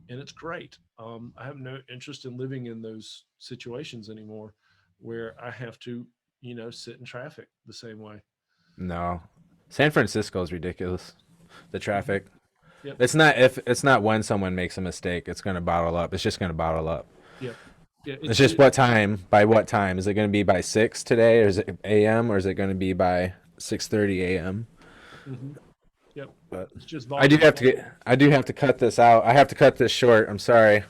[SPEAKER 1] And it's great. I have no interest in living in those situations anymore where I have to, sit in traffic the same way.
[SPEAKER 2] No, San Francisco is ridiculous. The
[SPEAKER 1] Hmm.
[SPEAKER 2] traffic.
[SPEAKER 1] Yep.
[SPEAKER 2] It's not when someone makes a mistake, it's gonna bottle up. It's just gonna bottle up.
[SPEAKER 1] Yep. Yeah.
[SPEAKER 2] It's just what time? By what time? Is it gonna be by 6 today, or is it a.m., or is it gonna be by 6:30 a.m.?
[SPEAKER 1] hmm Yep.
[SPEAKER 2] But
[SPEAKER 1] It's just volume.
[SPEAKER 2] I do have to cut this out. I have to cut this short. I'm sorry.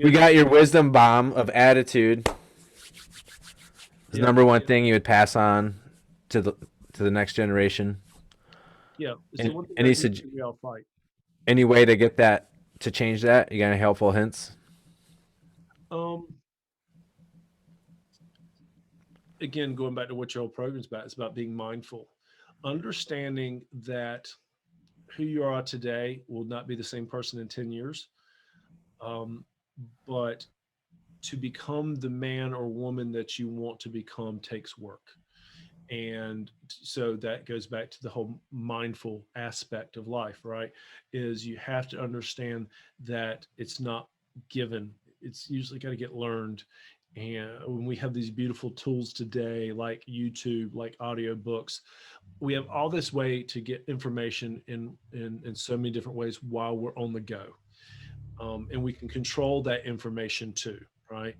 [SPEAKER 2] We
[SPEAKER 1] Yeah.
[SPEAKER 2] got your wisdom bomb of attitude. Is
[SPEAKER 1] Yeah.
[SPEAKER 2] number one thing you would pass on to the next generation.
[SPEAKER 1] Yeah. It's the
[SPEAKER 2] And
[SPEAKER 1] one thing I
[SPEAKER 2] any
[SPEAKER 1] do think we all fight.
[SPEAKER 2] any way to get that to change that? You got any helpful hints?
[SPEAKER 1] Um, Again, going back to what your whole program's about, it's about being mindful, understanding that who you are today will not be the same person in 10 years. Um, but to become the man or woman that you want to become takes work. And so that goes back to the whole mindful aspect of life, right? Is you have to understand that it's not given, it's usually got to get learned. And when we have these beautiful tools today, like YouTube, like audiobooks, we have all this way to get information in so many different ways while we're on the go. And we can control that information too, right?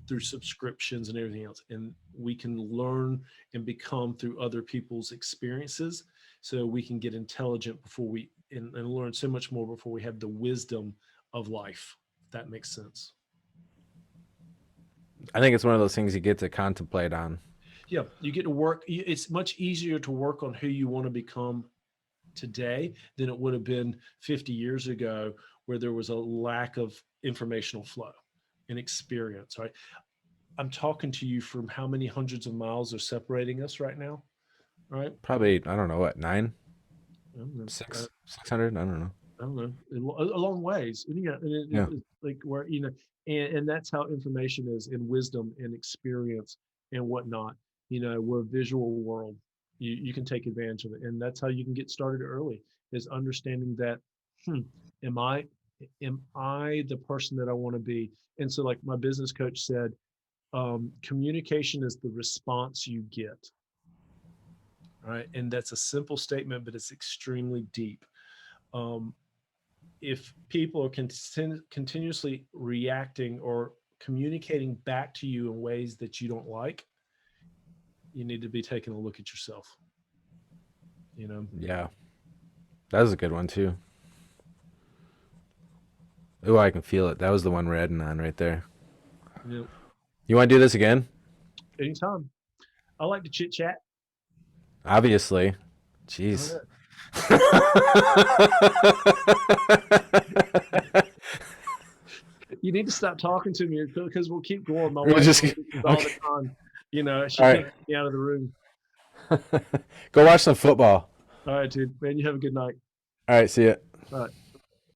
[SPEAKER 1] Through subscriptions and everything else. And we can learn and become through other people's experiences. So we can get intelligent before and learn so much more before we have the wisdom of life. If that makes sense.
[SPEAKER 2] I think it's one of those things you get to contemplate on.
[SPEAKER 1] Yeah, you get to work. It's much easier to work on who you want to become today than it would have been 50 years ago, where there was a lack of informational flow and experience, right? I'm talking to you from how many hundreds of miles are separating us right now, right?
[SPEAKER 2] Probably, I don't know what, nine,
[SPEAKER 1] I don't know.
[SPEAKER 2] 600. I don't know.
[SPEAKER 1] I don't know, a long ways. And, yeah, and
[SPEAKER 2] Yeah,
[SPEAKER 1] it's like where and that's how information is, and wisdom and experience and whatnot. We're a visual world. You can take advantage of it, and that's how you can get started early. Is understanding that, hmm, am I am I the person that I want to be? And so, like my business coach said, communication is the response you get, right? And that's a simple statement, but it's extremely deep. Um, if people are continuously reacting or communicating back to you in ways that you don't like, you need to be taking a look at yourself. You know,
[SPEAKER 2] yeah. That was a good one too. Oh, I can feel it. That was the one we're heading on right there.
[SPEAKER 1] you know,
[SPEAKER 2] You want to do this again?
[SPEAKER 1] anytime. I like to chit chat.
[SPEAKER 2] Obviously.
[SPEAKER 1] Oh,
[SPEAKER 2] Jeez.
[SPEAKER 1] yeah. You need to stop talking to me because we'll keep going. My
[SPEAKER 2] We'll
[SPEAKER 1] wife
[SPEAKER 2] just
[SPEAKER 1] says this all the
[SPEAKER 2] okay.
[SPEAKER 1] time. She
[SPEAKER 2] All
[SPEAKER 1] can't
[SPEAKER 2] right.
[SPEAKER 1] get me out of the room.
[SPEAKER 2] Go watch some football.
[SPEAKER 1] All right, dude. Man, you have a good night.
[SPEAKER 2] All right. See ya.
[SPEAKER 1] All right.